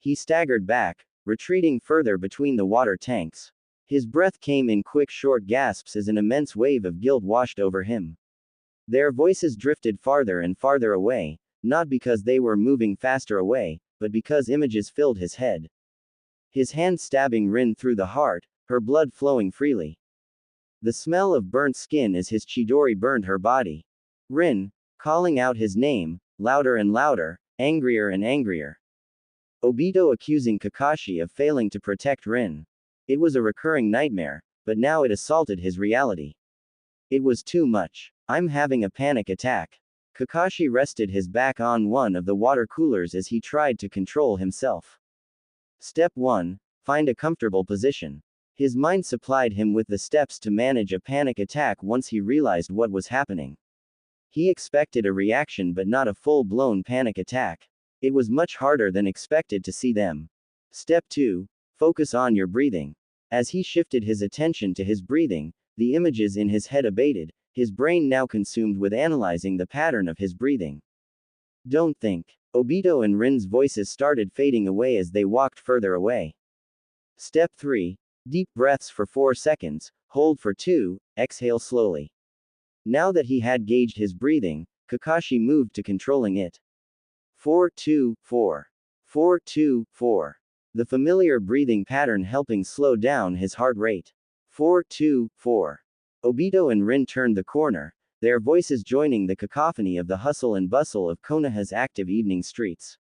He staggered back, retreating further between the water tanks. His breath came in quick short gasps as an immense wave of guilt washed over him. Their voices drifted farther and farther away, not because they were moving faster away, but because images filled his head. His hand stabbing Rin through the heart, her blood flowing freely. The smell of burnt skin as his Chidori burned her body. Rin, calling out his name, louder and louder, angrier and angrier. Obito accusing Kakashi of failing to protect Rin. It was a recurring nightmare, but now it assaulted his reality. It was too much. I'm having a panic attack. Kakashi rested his back on one of the water coolers as he tried to control himself. Step 1. Find a comfortable position. His mind supplied him with the steps to manage a panic attack once he realized what was happening. He expected a reaction but not a full-blown panic attack. It was much harder than expected to see them. Step 2. Focus on your breathing. As he shifted his attention to his breathing, the images in his head abated, his brain now consumed with analyzing the pattern of his breathing. Don't think. Obito and Rin's voices started fading away as they walked further away. Step 3. Deep breaths for 4 seconds, hold for 2, exhale slowly. Now that he had gauged his breathing, Kakashi moved to controlling it. 4 2 4. 4 2 4. The familiar breathing pattern helping slow down his heart rate. 4 2 4. Obito and Rin turned the corner, their voices joining the cacophony of the hustle and bustle of Konoha's active evening streets.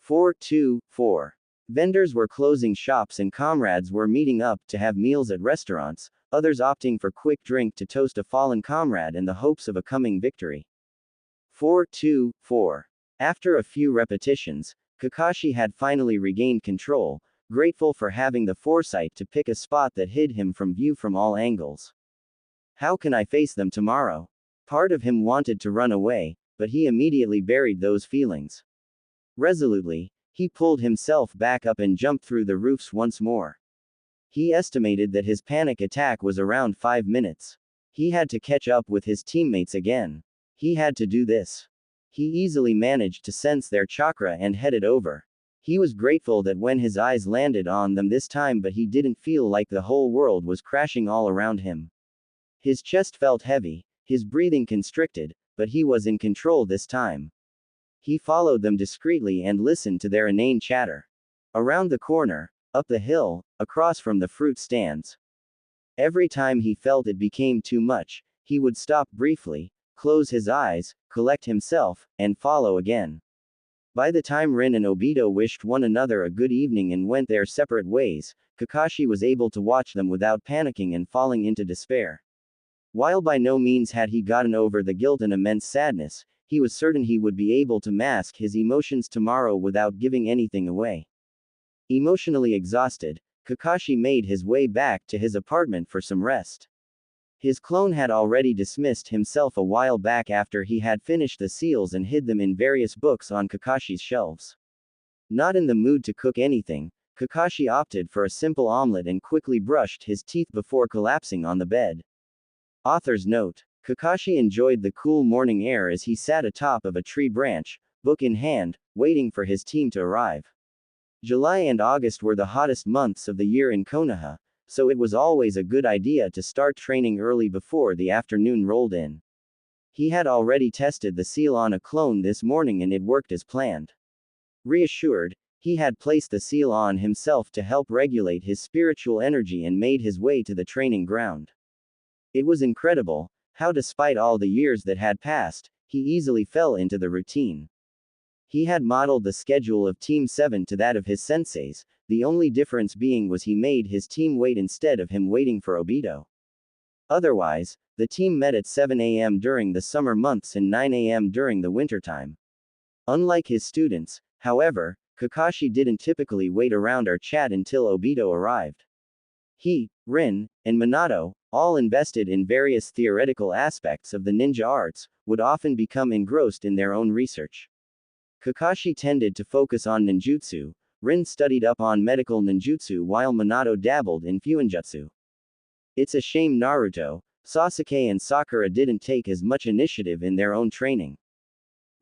4 2 4. Vendors were closing shops and comrades were meeting up to have meals at restaurants, others opting for quick drink to toast a fallen comrade in the hopes of a coming victory. 4 2 4. After a few repetitions, Kakashi had finally regained control, grateful for having the foresight to pick a spot that hid him from view from all angles. How can I face them tomorrow? Part of him wanted to run away, but he immediately buried those feelings. Resolutely, he pulled himself back up and jumped through the roofs once more. He estimated that his panic attack was around 5 minutes. He had to catch up with his teammates again. He had to do this. He easily managed to sense their chakra and headed over. He was grateful that when his eyes landed on them this time, but he didn't feel like the whole world was crashing all around him. His chest felt heavy, his breathing constricted, but he was in control this time. He followed them discreetly and listened to their inane chatter. Around the corner, up the hill, across from the fruit stands. Every time he felt it became too much, he would stop briefly, close his eyes, collect himself, and follow again. By the time Rin and Obito wished one another a good evening and went their separate ways, Kakashi was able to watch them without panicking and falling into despair. While by no means had he gotten over the guilt and immense sadness, he was certain he would be able to mask his emotions tomorrow without giving anything away. Emotionally exhausted, Kakashi made his way back to his apartment for some rest. His clone had already dismissed himself a while back after he had finished the seals and hid them in various books on Kakashi's shelves. Not in the mood to cook anything, Kakashi opted for a simple omelet and quickly brushed his teeth before collapsing on the bed. Author's note. Kakashi enjoyed the cool morning air as he sat atop of a tree branch, book in hand, waiting for his team to arrive. July and August were the hottest months of the year in Konoha, so it was always a good idea to start training early before the afternoon rolled in. He had already tested the seal on a clone this morning and it worked as planned. Reassured, he had placed the seal on himself to help regulate his spiritual energy and made his way to the training ground. It was incredible how, despite all the years that had passed, he easily fell into the routine. He had modeled the schedule of Team 7 to that of his senseis, the only difference being was he made his team wait instead of him waiting for Obito. Otherwise, the team met at 7 a.m. during the summer months and 9 a.m. during the wintertime. Unlike his students, however, Kakashi didn't typically wait around or chat until Obito arrived. He, Rin, and Minato, all invested in various theoretical aspects of the ninja arts, would often become engrossed in their own research. Kakashi tended to focus on ninjutsu, Rin studied up on medical ninjutsu while Minato dabbled in fuinjutsu. It's a shame Naruto, Sasuke and Sakura didn't take as much initiative in their own training.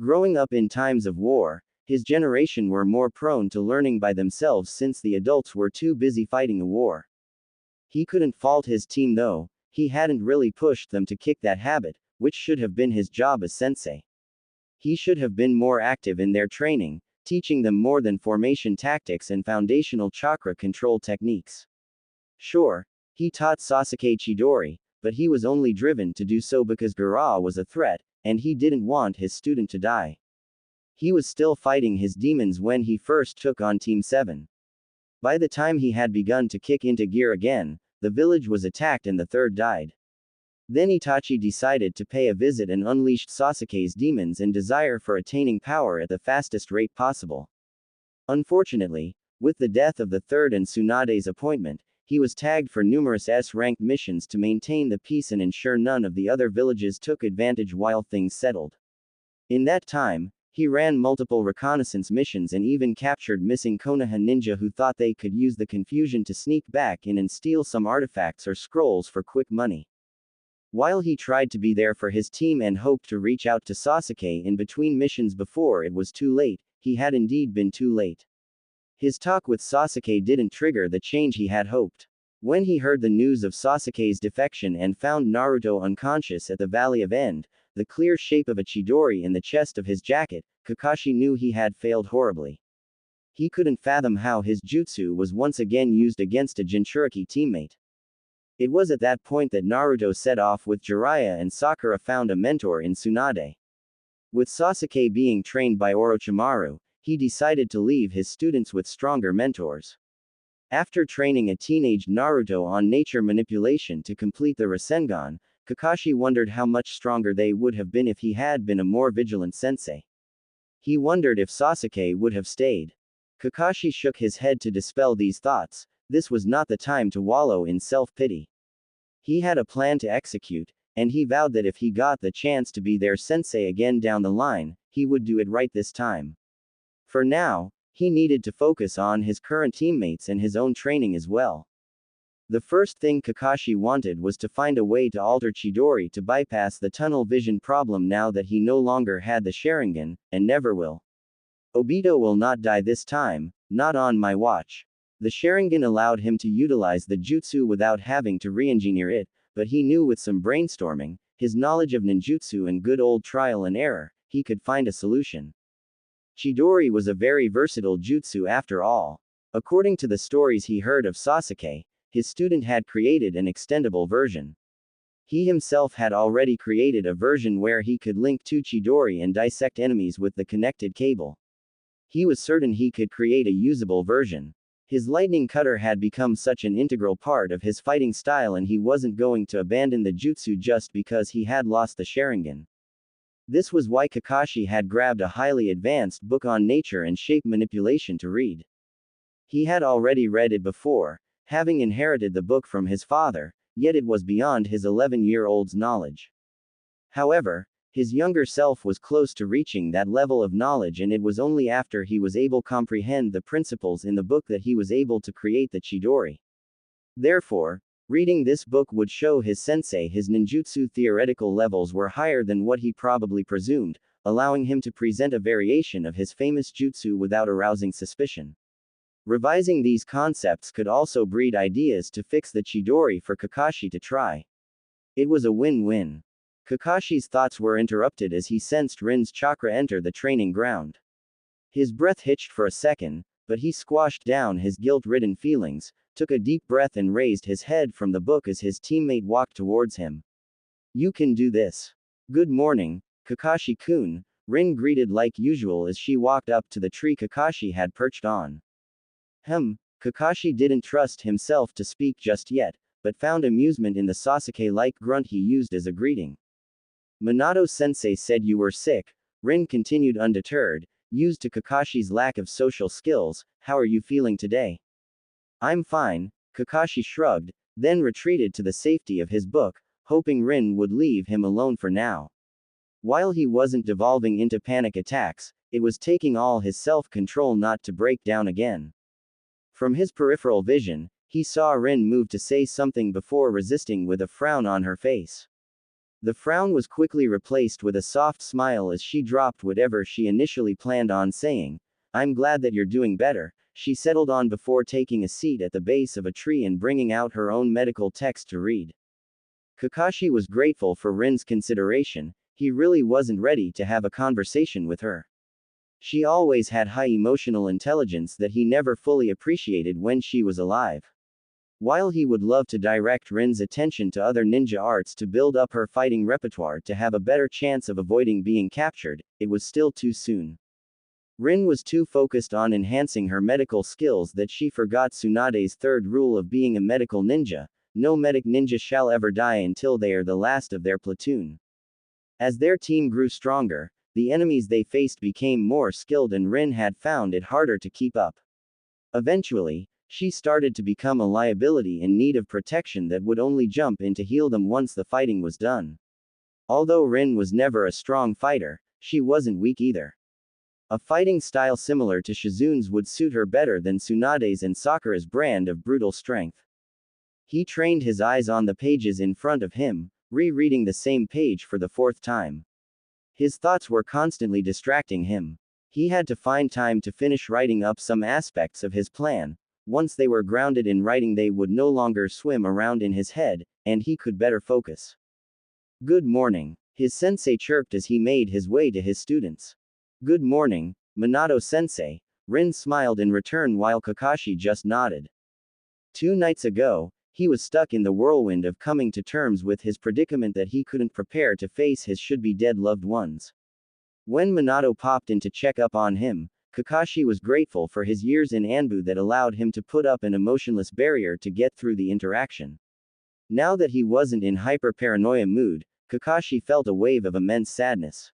Growing up in times of war, his generation were more prone to learning by themselves since the adults were too busy fighting a war. He couldn't fault his team though, he hadn't really pushed them to kick that habit, which should have been his job as sensei. He should have been more active in their training, teaching them more than formation tactics and foundational chakra control techniques. Sure, he taught Sasuke Chidori, but he was only driven to do so because Gaara was a threat, and he didn't want his student to die. He was still fighting his demons when he first took on Team 7. By the time he had begun to kick into gear again, the village was attacked and the third died. Then Itachi decided to pay a visit and unleashed Sasuke's demons and desire for attaining power at the fastest rate possible. Unfortunately, with the death of the third and Tsunade's appointment, he was tagged for numerous S-ranked missions to maintain the peace and ensure none of the other villages took advantage while things settled. In that time, he ran multiple reconnaissance missions and even captured missing Konoha ninja who thought they could use the confusion to sneak back in and steal some artifacts or scrolls for quick money. While he tried to be there for his team and hoped to reach out to Sasuke in between missions before it was too late, he had indeed been too late. His talk with Sasuke didn't trigger the change he had hoped. When he heard the news of Sasuke's defection and found Naruto unconscious at the Valley of End, the clear shape of a Chidori in the chest of his jacket, Kakashi knew he had failed horribly. He couldn't fathom how his jutsu was once again used against a Jinchuriki teammate. It was at that point that Naruto set off with Jiraiya and Sakura found a mentor in Tsunade. With Sasuke being trained by Orochimaru, he decided to leave his students with stronger mentors. After training a teenage Naruto on nature manipulation to complete the Rasengan, Kakashi wondered how much stronger they would have been if he had been a more vigilant sensei. He wondered if Sasuke would have stayed. Kakashi shook his head to dispel these thoughts. This was not the time to wallow in self-pity. He had a plan to execute, and he vowed that if he got the chance to be their sensei again down the line, he would do it right this time. For now, he needed to focus on his current teammates and his own training as well. The first thing Kakashi wanted was to find a way to alter Chidori to bypass the tunnel vision problem now that he no longer had the Sharingan, and never will. Obito will not die this time, not on my watch. The Sharingan allowed him to utilize the jutsu without having to re-engineer it, but he knew with some brainstorming, his knowledge of ninjutsu and good old trial and error, he could find a solution. Chidori was a very versatile jutsu after all. According to the stories he heard of Sasuke, his student had created an extendable version. He himself had already created a version where he could link two Chidori and dissect enemies with the connected cable. He was certain he could create a usable version. His lightning cutter had become such an integral part of his fighting style and he wasn't going to abandon the jutsu just because he had lost the Sharingan. This was why Kakashi had grabbed a highly advanced book on nature and shape manipulation to read. He had already read it before, having inherited the book from his father, yet it was beyond his 11-year-old's knowledge. However, his younger self was close to reaching that level of knowledge and it was only after he was able to comprehend the principles in the book that he was able to create the Chidori. Therefore, Reading this book would show his sensei his ninjutsu theoretical levels were higher than what he probably presumed, allowing him to present a variation of his famous jutsu without arousing suspicion. Revising these concepts could also breed ideas to fix the Chidori for Kakashi to try. It was a win-win. Kakashi's thoughts were interrupted as he sensed Rin's chakra enter the training ground. His breath hitched for a second, but he squashed down his guilt-ridden feelings, took a deep breath and raised his head from the book as his teammate walked towards him. "You can do this." "Good morning, Kakashi-kun," Rin greeted like usual as she walked up to the tree Kakashi had perched on. Kakashi didn't trust himself to speak just yet, but found amusement in the Sasuke-like grunt he used as a greeting. "Minato-sensei said you were sick," Rin continued undeterred, used to Kakashi's lack of social skills. "How are you feeling today?" "I'm fine," Kakashi shrugged, then retreated to the safety of his book, hoping Rin would leave him alone for now. While he wasn't devolving into panic attacks, it was taking all his self-control not to break down again. From his peripheral vision, he saw Rin move to say something before resisting with a frown on her face. The frown was quickly replaced with a soft smile as she dropped whatever she initially planned on saying. "I'm glad that you're doing better," she settled on before taking a seat at the base of a tree and bringing out her own medical text to read. Kakashi was grateful for Rin's consideration. He really wasn't ready to have a conversation with her. She always had high emotional intelligence that he never fully appreciated when she was alive. While he would love to direct Rin's attention to other ninja arts to build up her fighting repertoire to have a better chance of avoiding being captured, it was still too soon. Rin was too focused on enhancing her medical skills that she forgot Tsunade's third rule of being a medical ninja: no medic ninja shall ever die until they are the last of their platoon. As their team grew stronger, the enemies they faced became more skilled and Rin had found it harder to keep up. Eventually, she started to become a liability in need of protection that would only jump in to heal them once the fighting was done. Although Rin was never a strong fighter, she wasn't weak either. A fighting style similar to Shizune's would suit her better than Tsunade's and Sakura's brand of brutal strength. He trained his eyes on the pages in front of him, rereading the same page for the fourth time. His thoughts were constantly distracting him. He had to find time to finish writing up some aspects of his plan. Once they were grounded in writing, they would no longer swim around in his head, and he could better focus. "Good morning," his sensei chirped as he made his way to his students. "Good morning, Minato-sensei," Rin smiled in return while Kakashi just nodded. 2 nights ago, he was stuck in the whirlwind of coming to terms with his predicament that he couldn't prepare to face his should-be-dead loved ones. When Minato popped in to check up on him, Kakashi was grateful for his years in Anbu that allowed him to put up an emotionless barrier to get through the interaction. Now that he wasn't in hyper-paranoia mood, Kakashi felt a wave of immense sadness.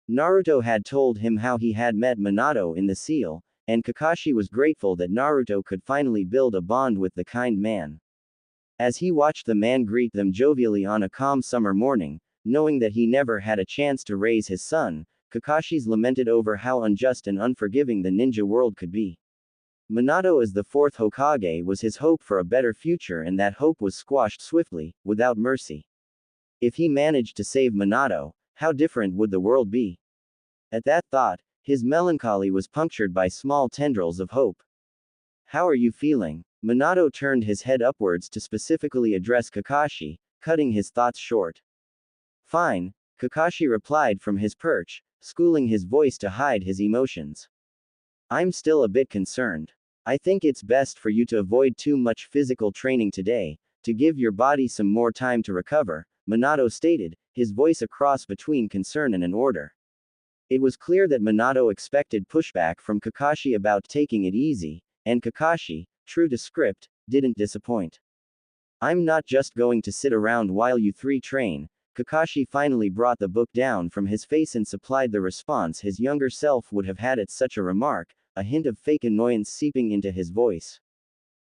Naruto had told him how he had met Minato in the seal, and Kakashi was grateful that Naruto could finally build a bond with the kind man. As he watched the man greet them jovially on a calm summer morning, knowing that he never had a chance to raise his son, Kakashi's lamented over how unjust and unforgiving the ninja world could be. Minato as the 4th Hokage was his hope for a better future, and that hope was squashed swiftly, without mercy. If he managed to save Minato, how different would the world be? At that thought, his melancholy was punctured by small tendrils of hope. "How are you feeling?" Minato turned his head upwards to specifically address Kakashi, cutting his thoughts short. "Fine," Kakashi replied from his perch, schooling his voice to hide his emotions. "I'm still a bit concerned. I think it's best for you to avoid too much physical training today, to give your body some more time to recover," Minato stated, his voice a cross between concern and an order. It was clear that Minato expected pushback from Kakashi about taking it easy, and Kakashi, true to script, didn't disappoint. "I'm not just going to sit around while you three train." Kakashi finally brought the book down from his face and supplied the response his younger self would have had at such a remark, a hint of fake annoyance seeping into his voice.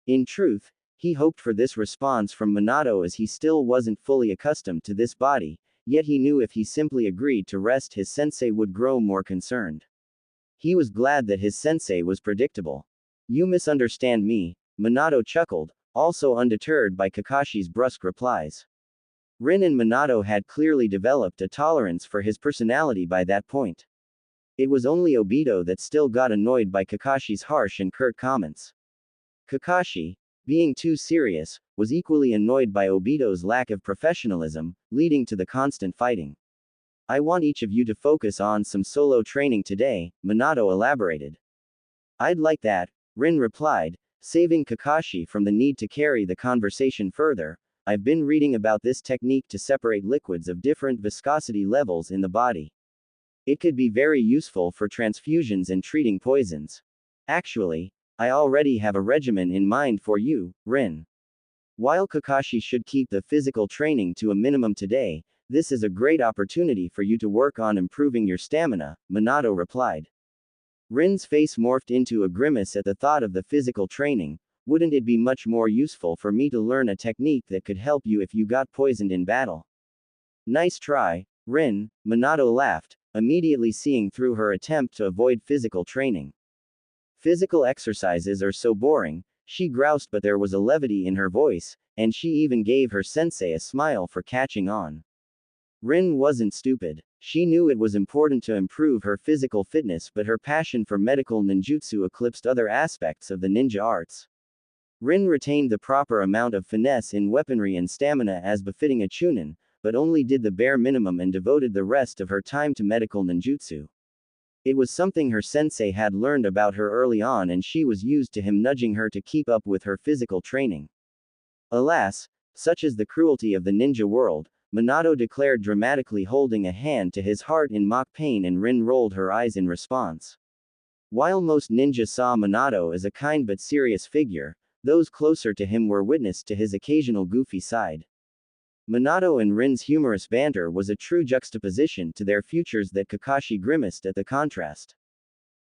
In truth, he hoped for this response from Minato as he still wasn't fully accustomed to this body, yet he knew if he simply agreed to rest his sensei would grow more concerned. He was glad that his sensei was predictable. "You misunderstand me," Minato chuckled, also undeterred by Kakashi's brusque replies. Rin and Minato had clearly developed a tolerance for his personality by that point. It was only Obito that still got annoyed by Kakashi's harsh and curt comments. Kakashi, being too serious, was equally annoyed by Obito's lack of professionalism, leading to the constant fighting. I want each of you to focus on some solo training today, Minato elaborated. I'd like that, Rin replied, saving Kakashi from the need to carry the conversation further. I've been reading about this technique to separate liquids of different viscosity levels in the body. It could be very useful for transfusions and treating poisons. Actually, I already have a regimen in mind for you, Rin. While Kakashi should keep the physical training to a minimum today, this is a great opportunity for you to work on improving your stamina, Minato replied. Rin's face morphed into a grimace at the thought of the physical training. Wouldn't it be much more useful for me to learn a technique that could help you if you got poisoned in battle? Nice try, Rin, Minato laughed, immediately seeing through her attempt to avoid physical training. Physical exercises are so boring, she groused, but there was a levity in her voice, and she even gave her sensei a smile for catching on. Rin wasn't stupid. She knew it was important to improve her physical fitness, but her passion for medical ninjutsu eclipsed other aspects of the ninja arts. Rin retained the proper amount of finesse in weaponry and stamina as befitting a chunin, but only did the bare minimum and devoted the rest of her time to medical ninjutsu. It was something her sensei had learned about her early on, and she was used to him nudging her to keep up with her physical training. Alas, such is the cruelty of the ninja world, Minato declared dramatically, holding a hand to his heart in mock pain, and Rin rolled her eyes in response. While most ninjas saw Minato as a kind but serious figure, those closer to him were witness to his occasional goofy side. Minato and Rin's humorous banter was a true juxtaposition to their futures that Kakashi grimaced at the contrast.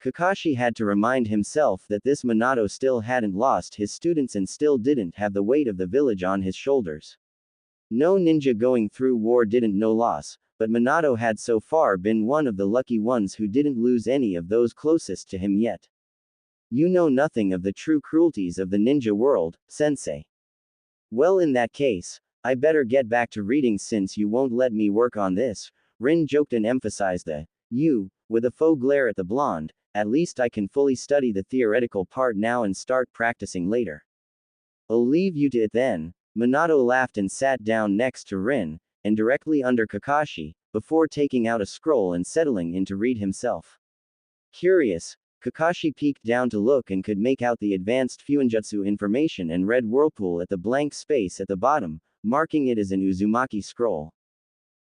Kakashi had to remind himself that this Minato still hadn't lost his students and still didn't have the weight of the village on his shoulders. No ninja going through war didn't know loss, but Minato had so far been one of the lucky ones who didn't lose any of those closest to him yet. You know nothing of the true cruelties of the ninja world, sensei. Well, in that case, I better get back to reading since you won't let me work on this, Rin joked and emphasized the you, with a faux glare at the blonde. At least I can fully study the theoretical part now and start practicing later. I'll leave you to it then. Minato laughed and sat down next to Rin, and directly under Kakashi, before taking out a scroll and settling in to read himself. Curious, Kakashi peeked down to look and could make out the advanced Fuinjutsu information and red whirlpool at the blank space at the bottom, marking it as an Uzumaki scroll.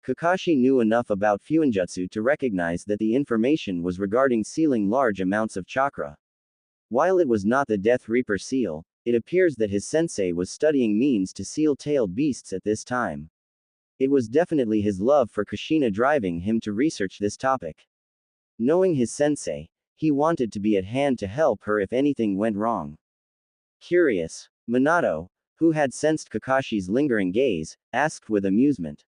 Kakashi knew enough about Fuinjutsu to recognize that the information was regarding sealing large amounts of chakra. While it was not the Death Reaper seal, it appears that his sensei was studying means to seal tailed beasts at this time. It was definitely his love for Kushina driving him to research this topic. Knowing his sensei, he wanted to be at hand to help her if anything went wrong. Curious, Minato, who had sensed Kakashi's lingering gaze, asked with amusement.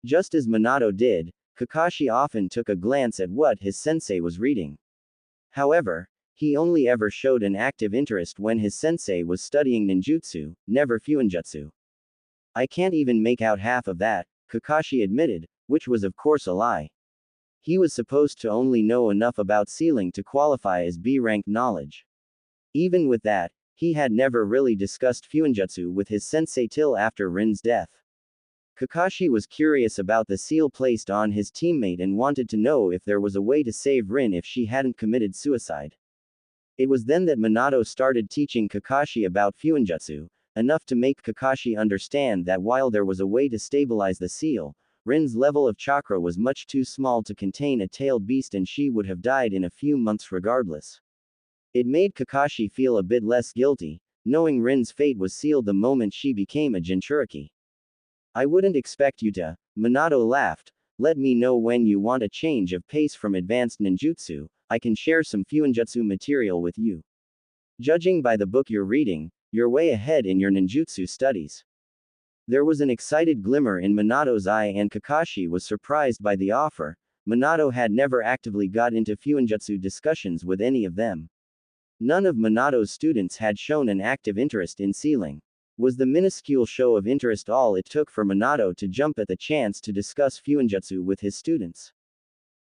Just as Minato did, Kakashi often took a glance at what his sensei was reading. However, he only ever showed an active interest when his sensei was studying ninjutsu, never Fuinjutsu. I can't even make out half of that, Kakashi admitted, which was of course a lie. He was supposed to only know enough about sealing to qualify as B-rank knowledge. Even with that, he had never really discussed Fuinjutsu with his sensei till after Rin's death. Kakashi was curious about the seal placed on his teammate and wanted to know if there was a way to save Rin if she hadn't committed suicide. It was then that Minato started teaching Kakashi about Fuinjutsu, enough to make Kakashi understand that while there was a way to stabilize the seal, Rin's level of chakra was much too small to contain a tailed beast and she would have died in a few months regardless. It made Kakashi feel a bit less guilty, knowing Rin's fate was sealed the moment she became a Jinchuriki. I wouldn't expect you to, Minato laughed. Let me know when you want a change of pace from advanced ninjutsu. I can share some Fuinjutsu material with you. Judging by the book you're reading, you're way ahead in your ninjutsu studies. There was an excited glimmer in Minato's eye and Kakashi was surprised by the offer. Minato had never actively got into Fuinjutsu discussions with any of them. None of Minato's students had shown an active interest in sealing. Was the minuscule show of interest all it took for Minato to jump at the chance to discuss Fuinjutsu with his students?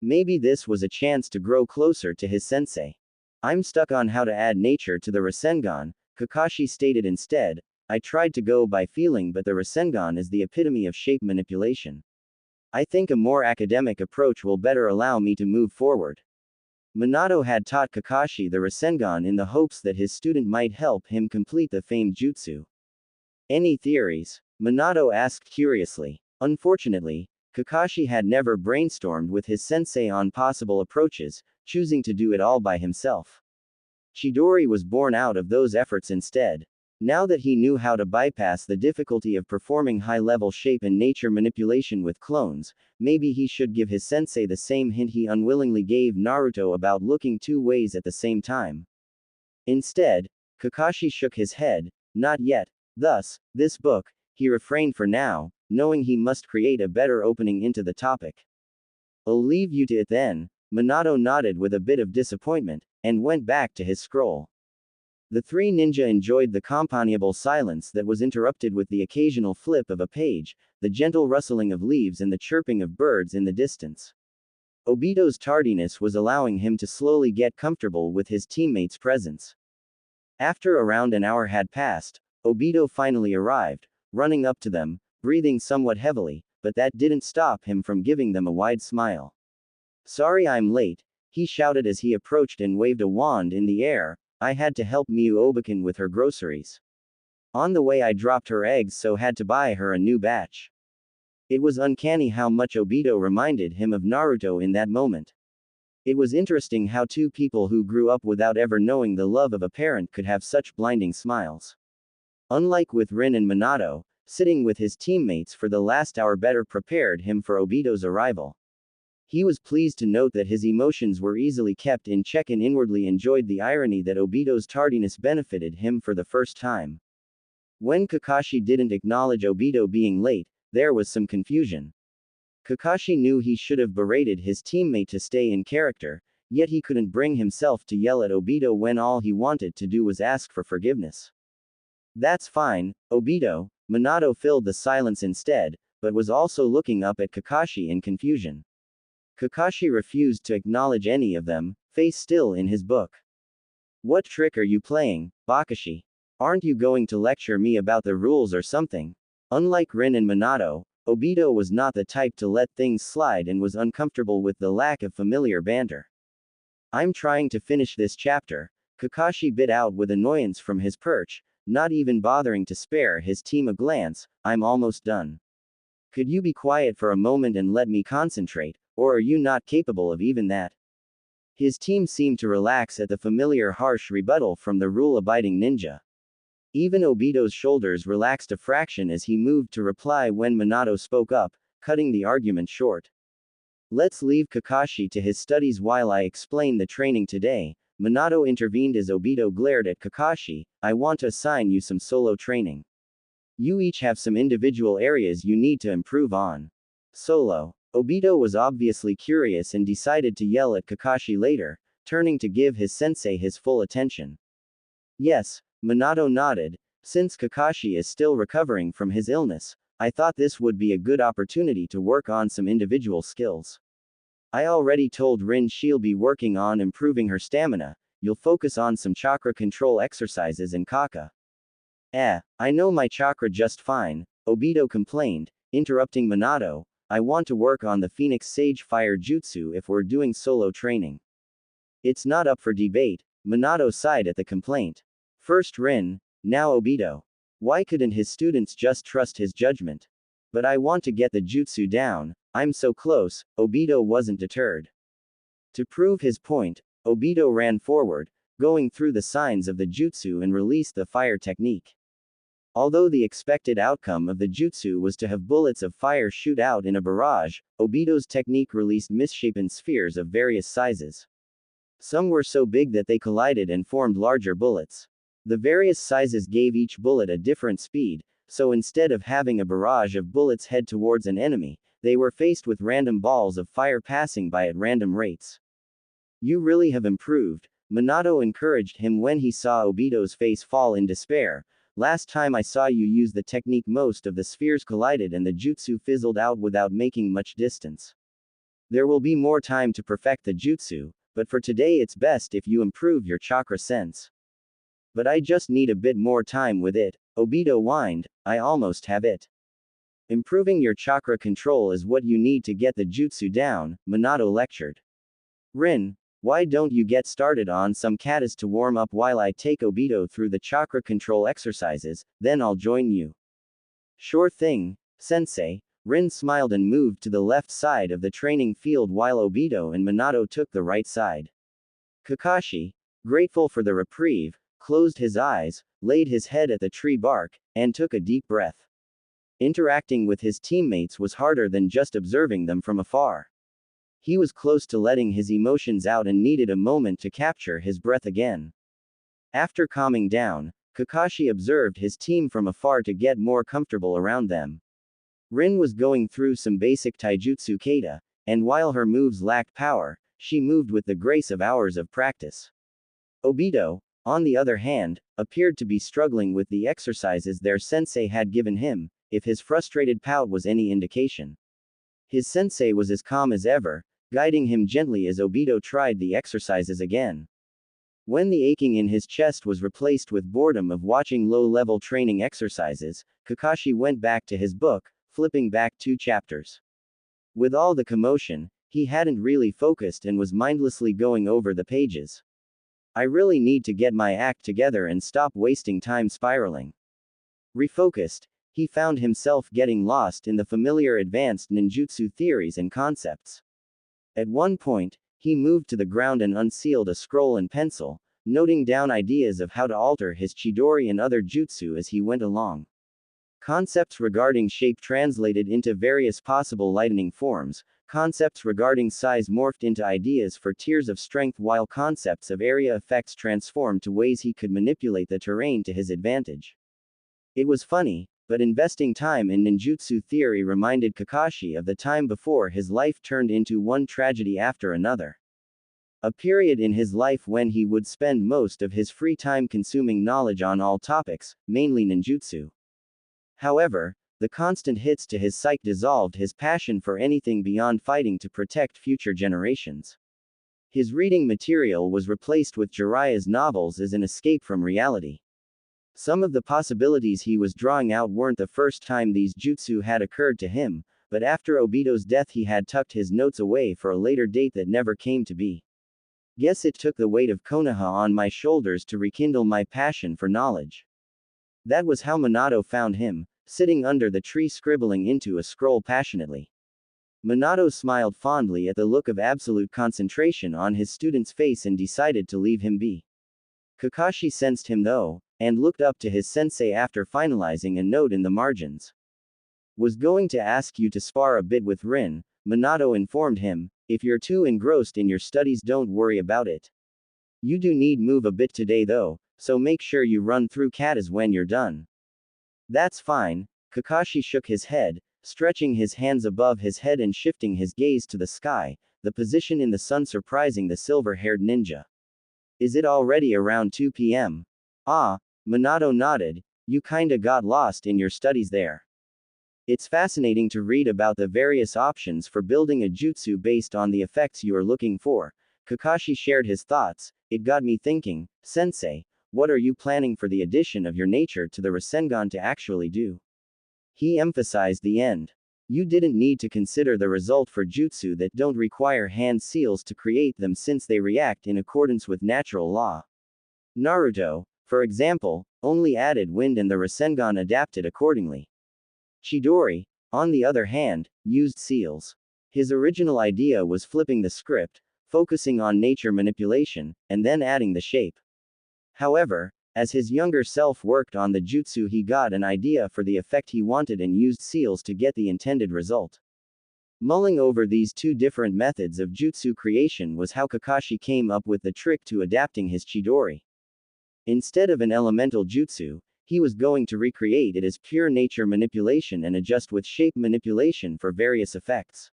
Maybe this was a chance to grow closer to his sensei. I'm stuck on how to add nature to the Rasengan, Kakashi stated instead. I tried to go by feeling, but the Rasengan is the epitome of shape manipulation. I think a more academic approach will better allow me to move forward. Minato had taught Kakashi the Rasengan in the hopes that his student might help him complete the famed jutsu. Any theories? Minato asked curiously. Unfortunately, Kakashi had never brainstormed with his sensei on possible approaches, choosing to do it all by himself. Chidori was born out of those efforts instead. Now that he knew how to bypass the difficulty of performing high-level shape and nature manipulation with clones, maybe he should give his sensei the same hint he unwillingly gave Naruto about looking two ways at the same time. Instead, Kakashi shook his head. Not yet. Thus, this book, he refrained for now, knowing he must create a better opening into the topic. I'll leave you to it then. Minato nodded with a bit of disappointment, and went back to his scroll. The three ninja enjoyed the companionable silence that was interrupted with the occasional flip of a page, the gentle rustling of leaves and the chirping of birds in the distance. Obito's tardiness was allowing him to slowly get comfortable with his teammates' presence. After around an hour had passed, Obito finally arrived, running up to them, breathing somewhat heavily, but that didn't stop him from giving them a wide smile. Sorry I'm late, he shouted as he approached and waved a wand in the air. I had to help Miu Obakan with her groceries. On the way I dropped her eggs, so had to buy her a new batch. It was uncanny how much Obito reminded him of Naruto in that moment. It was interesting how two people who grew up without ever knowing the love of a parent could have such blinding smiles. Unlike with Rin and Minato, sitting with his teammates for the last hour better prepared him for Obito's arrival. He was pleased to note that his emotions were easily kept in check and inwardly enjoyed the irony that Obito's tardiness benefited him for the first time. When Kakashi didn't acknowledge Obito being late, there was some confusion. Kakashi knew he should have berated his teammate to stay in character, yet he couldn't bring himself to yell at Obito when all he wanted to do was ask for forgiveness. That's fine, Obito. Minato filled the silence instead, but was also looking up at Kakashi in confusion. Kakashi refused to acknowledge any of them, face still in his book. What trick are you playing, Bakashi? Aren't you going to lecture me about the rules or something? Unlike Rin and Minato, Obito was not the type to let things slide and was uncomfortable with the lack of familiar banter. I'm trying to finish this chapter, Kakashi bit out with annoyance from his perch, not even bothering to spare his team a glance. I'm almost done. Could you be quiet for a moment and let me concentrate? Or are you not capable of even that? His team seemed to relax at the familiar harsh rebuttal from the rule-abiding ninja. Even Obito's shoulders relaxed a fraction as he moved to reply when Minato spoke up, cutting the argument short. Let's leave Kakashi to his studies while I explain the training today. Minato intervened as Obito glared at Kakashi. I want to assign you some solo training. You each have some individual areas you need to improve on. Solo. Obito was obviously curious and decided to yell at Kakashi later, turning to give his sensei his full attention. Yes, Minato nodded. Since Kakashi is still recovering from his illness, I thought this would be a good opportunity to work on some individual skills. I already told Rin she'll be working on improving her stamina. You'll focus on some chakra control exercises and kaka. I know my chakra just fine, Obito complained, interrupting Minato. I want to work on the Phoenix Sage Fire Jutsu if we're doing solo training. It's not up for debate, Minato sighed at the complaint. First Rin, now Obito. Why couldn't his students just trust his judgment? But I want to get the jutsu down, I'm so close. Obito wasn't deterred. To prove his point, Obito ran forward, going through the signs of the jutsu and released the fire technique. Although the expected outcome of the jutsu was to have bullets of fire shoot out in a barrage, Obito's technique released misshapen spheres of various sizes. Some were so big that they collided and formed larger bullets. The various sizes gave each bullet a different speed, so instead of having a barrage of bullets head towards an enemy, they were faced with random balls of fire passing by at random rates. You really have improved, Minato encouraged him when he saw Obito's face fall in despair, Last time I saw you use the technique, most of the spheres collided and the jutsu fizzled out without making much distance. There will be more time to perfect the jutsu, but for today it's best if you improve your chakra sense. But I just need a bit more time with it, Obito whined. I almost have it. Improving your chakra control is what you need to get the jutsu down, Minato lectured. Rin, why don't you get started on some katas to warm up while I take Obito through the chakra control exercises, then I'll join you. Sure thing, sensei. Rin smiled and moved to the left side of the training field while Obito and Minato took the right side. Kakashi, grateful for the reprieve, closed his eyes, laid his head at the tree bark, and took a deep breath. Interacting with his teammates was harder than just observing them from afar. He was close to letting his emotions out and needed a moment to capture his breath again. After calming down, Kakashi observed his team from afar to get more comfortable around them. Rin was going through some basic taijutsu kata, and while her moves lacked power, she moved with the grace of hours of practice. Obito, on the other hand, appeared to be struggling with the exercises their sensei had given him, if his frustrated pout was any indication. His sensei was as calm as ever, guiding him gently as Obito tried the exercises again. When the aching in his chest was replaced with boredom of watching low-level training exercises, Kakashi went back to his book, flipping back 2 chapters. With all the commotion, he hadn't really focused and was mindlessly going over the pages. I really need to get my act together and stop wasting time spiraling. Refocused, he found himself getting lost in the familiar advanced ninjutsu theories and concepts. At one point, he moved to the ground and unsealed a scroll and pencil, noting down ideas of how to alter his chidori and other jutsu as he went along. Concepts regarding shape translated into various possible lightning forms, concepts regarding size morphed into ideas for tiers of strength, while concepts of area effects transformed to ways he could manipulate the terrain to his advantage. It was funny, but investing time in ninjutsu theory reminded Kakashi of the time before his life turned into one tragedy after another. A period in his life when he would spend most of his free time consuming knowledge on all topics, mainly ninjutsu. However, the constant hits to his psyche dissolved his passion for anything beyond fighting to protect future generations. His reading material was replaced with Jiraiya's novels as an escape from reality. Some of the possibilities he was drawing out weren't the first time these jutsu had occurred to him, but after Obito's death he had tucked his notes away for a later date that never came to be. Guess it took the weight of Konoha on my shoulders to rekindle my passion for knowledge. That was how Minato found him, sitting under the tree scribbling into a scroll passionately. Minato smiled fondly at the look of absolute concentration on his student's face and decided to leave him be. Kakashi sensed him though, and looked up to his sensei after finalizing a note in the margins. Was going to ask you to spar a bit with Rin, Minato informed him. If you're too engrossed in your studies, don't worry about it. You do need move a bit today though, so make sure you run through katas when you're done. That's fine, Kakashi shook his head, stretching his hands above his head and shifting his gaze to the sky, the position in the sun surprising the silver-haired ninja. Is it already around 2 p.m.? Ah, Minato nodded, you kinda got lost in your studies there. It's fascinating to read about the various options for building a jutsu based on the effects you are looking for. Kakashi shared his thoughts. It got me thinking, Sensei, what are you planning for the addition of your nature to the Rasengan to actually do? He emphasized the end. You didn't need to consider the result for jutsu that don't require hand seals to create them since they react in accordance with natural law. Naruto, for example, only added wind and the Rasengan adapted accordingly. Chidori, on the other hand, used seals. His original idea was flipping the script, focusing on nature manipulation, and then adding the shape. However, as his younger self worked on the jutsu, he got an idea for the effect he wanted and used seals to get the intended result. Mulling over these two different methods of jutsu creation was how Kakashi came up with the trick to adapting his chidori. Instead of an elemental jutsu, he was going to recreate it as pure nature manipulation and adjust with shape manipulation for various effects.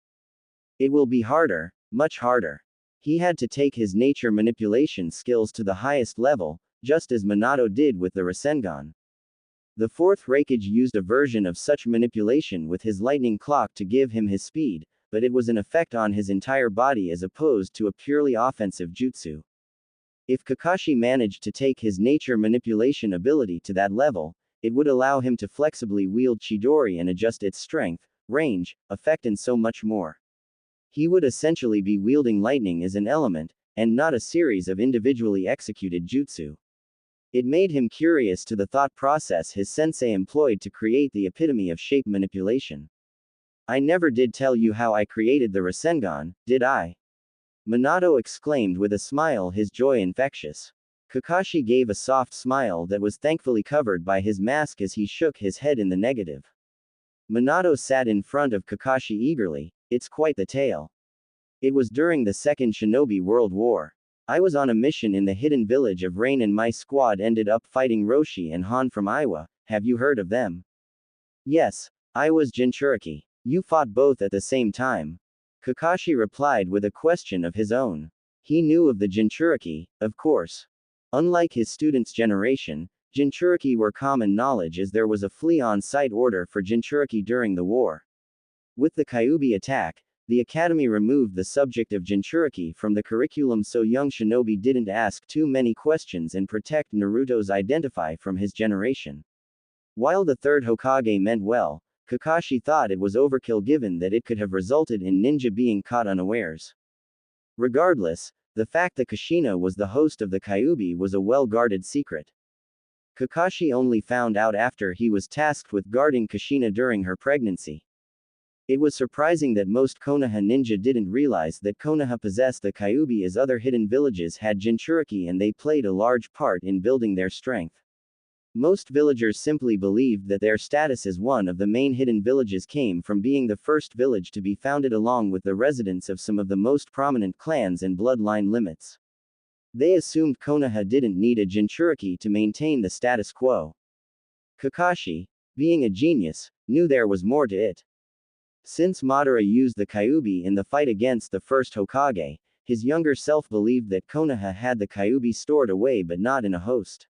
It will be harder, much harder. He had to take his nature manipulation skills to the highest level, just as Minato did with the Rasengan. The fourth Raikage used a version of such manipulation with his lightning clock to give him his speed, but it was an effect on his entire body as opposed to a purely offensive jutsu. If Kakashi managed to take his nature manipulation ability to that level, it would allow him to flexibly wield Chidori and adjust its strength, range, effect and so much more. He would essentially be wielding lightning as an element, and not a series of individually executed jutsu. It made him curious to the thought process his sensei employed to create the epitome of shape manipulation. I never did tell you how I created the Rasengan, did I? Minato exclaimed with a smile, his joy infectious. Kakashi gave a soft smile that was thankfully covered by his mask as he shook his head in the negative. Minato sat in front of Kakashi eagerly. It's quite the tale. It was during the Second Shinobi World War. I was on a mission in the hidden village of Rain and my squad ended up fighting Roshi and Han from Iwa. Have you heard of them? Yes, I was Jinchuriki. You fought both at the same time. Kakashi replied with a question of his own. He knew of the Jinchuriki, of course. Unlike his students' generation, Jinchuriki were common knowledge as there was a flee-on-site order for Jinchuriki during the war. With the Kyuubi attack, the academy removed the subject of Jinchuriki from the curriculum so young Shinobi didn't ask too many questions and protect Naruto's identity from his generation. While the third Hokage meant well, Kakashi thought it was overkill given that it could have resulted in ninja being caught unawares. Regardless, the fact that Kushina was the host of the Kyuubi was a well-guarded secret. Kakashi only found out after he was tasked with guarding Kushina during her pregnancy. It was surprising that most Konoha ninja didn't realize that Konoha possessed the Kyuubi as other hidden villages had Jinchuriki and they played a large part in building their strength. Most villagers simply believed that their status as one of the main hidden villages came from being the first village to be founded along with the residents of some of the most prominent clans and bloodline limits. They assumed Konoha didn't need a Jinchuriki to maintain the status quo. Kakashi, being a genius, knew there was more to it. Since Madara used the Kyuubi in the fight against the first Hokage, his younger self believed that Konoha had the Kyuubi stored away but not in a host.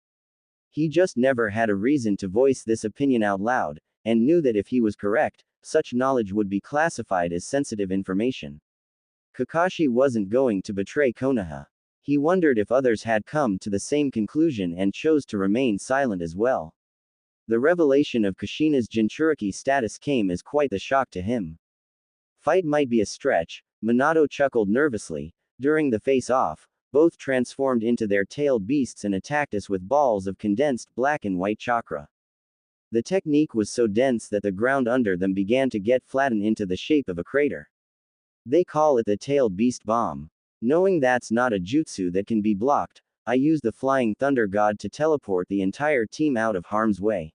He just never had a reason to voice this opinion out loud, and knew that if he was correct, such knowledge would be classified as sensitive information. Kakashi wasn't going to betray Konoha. He wondered if others had come to the same conclusion and chose to remain silent as well. The revelation of Kushina's Jinchuriki status came as quite the shock to him. Fight might be a stretch, Minato chuckled nervously. During the face-off, both transformed into their tailed beasts and attacked us with balls of condensed black and white chakra. The technique was so dense that the ground under them began to get flattened into the shape of a crater. They call it the tailed beast bomb. Knowing that's not a jutsu that can be blocked, I used the flying thunder god to teleport the entire team out of harm's way.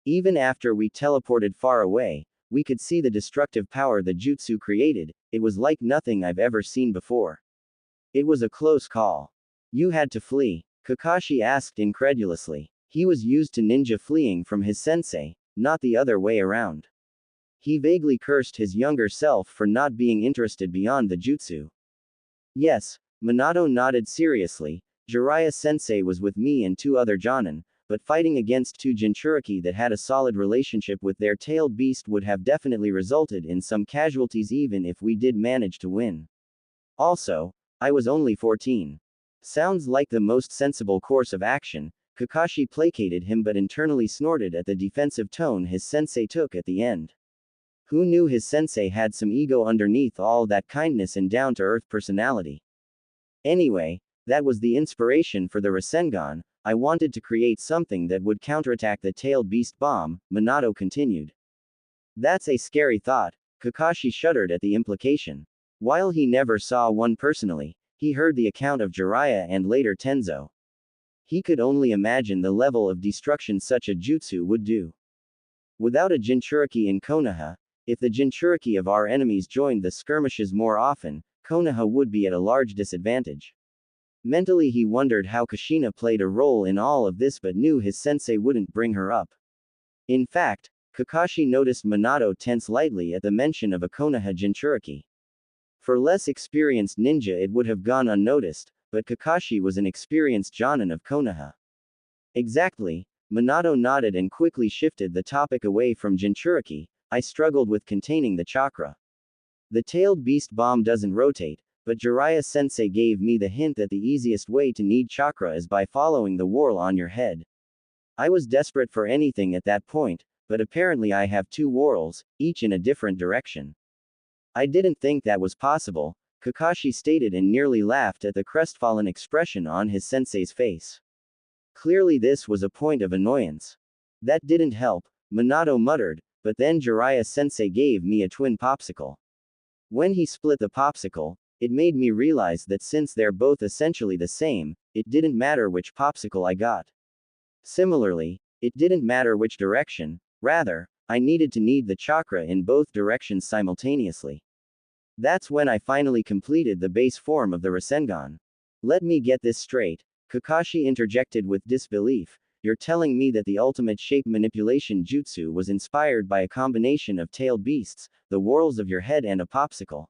Even after we teleported far away, we could see the destructive power the jutsu created. It was like nothing I've ever seen before. It was a close call. You had to flee? Kakashi asked incredulously. He was used to ninja fleeing from his sensei, not the other way around. He vaguely cursed his younger self for not being interested beyond the jutsu. Yes, Minato nodded seriously. Jiraiya-sensei was with me and two other Jonin, but fighting against two Jinchuriki that had a solid relationship with their tailed beast would have definitely resulted in some casualties even if we did manage to win. Also, I was only 14. Sounds like the most sensible course of action. Kakashi placated him but internally snorted at the defensive tone his sensei took at the end. Who knew his sensei had some ego underneath all that kindness and down-to-earth personality? Anyway, that was the inspiration for the Rasengan. I wanted to create something that would counterattack the tailed beast bomb, Minato continued. That's a scary thought. Kakashi shuddered at the implication. While he never saw one personally, he heard the account of Jiraiya and later Tenzo. He could only imagine the level of destruction such a jutsu would do. Without a Jinchuriki in Konoha, if the Jinchuriki of our enemies joined the skirmishes more often, Konoha would be at a large disadvantage. Mentally he wondered how Kushina played a role in all of this but knew his sensei wouldn't bring her up. In fact, Kakashi noticed Minato tense lightly at the mention of a Konoha Jinchuriki. For less experienced ninja it would have gone unnoticed, but Kakashi was an experienced Jonin of Konoha. Exactly, Minato nodded and quickly shifted the topic away from Jinchuriki. I struggled with containing the chakra. The tailed beast bomb doesn't rotate, but Jiraiya-sensei gave me the hint that the easiest way to need chakra is by following the whorl on your head. I was desperate for anything at that point, but apparently I have two whorls, each in a different direction. I didn't think that was possible, Kakashi stated and nearly laughed at the crestfallen expression on his sensei's face. Clearly this was a point of annoyance. That didn't help, Minato muttered, but then Jiraiya-sensei gave me a twin popsicle. When he split the popsicle, it made me realize that since they're both essentially the same, it didn't matter which popsicle I got. Similarly, it didn't matter which direction, rather, I needed to need the chakra in both directions simultaneously. That's when I finally completed the base form of the Rasengan. Let me get this straight, Kakashi interjected with disbelief. You're telling me that the ultimate shape manipulation jutsu was inspired by a combination of tailed beasts, the whorls of your head and a popsicle.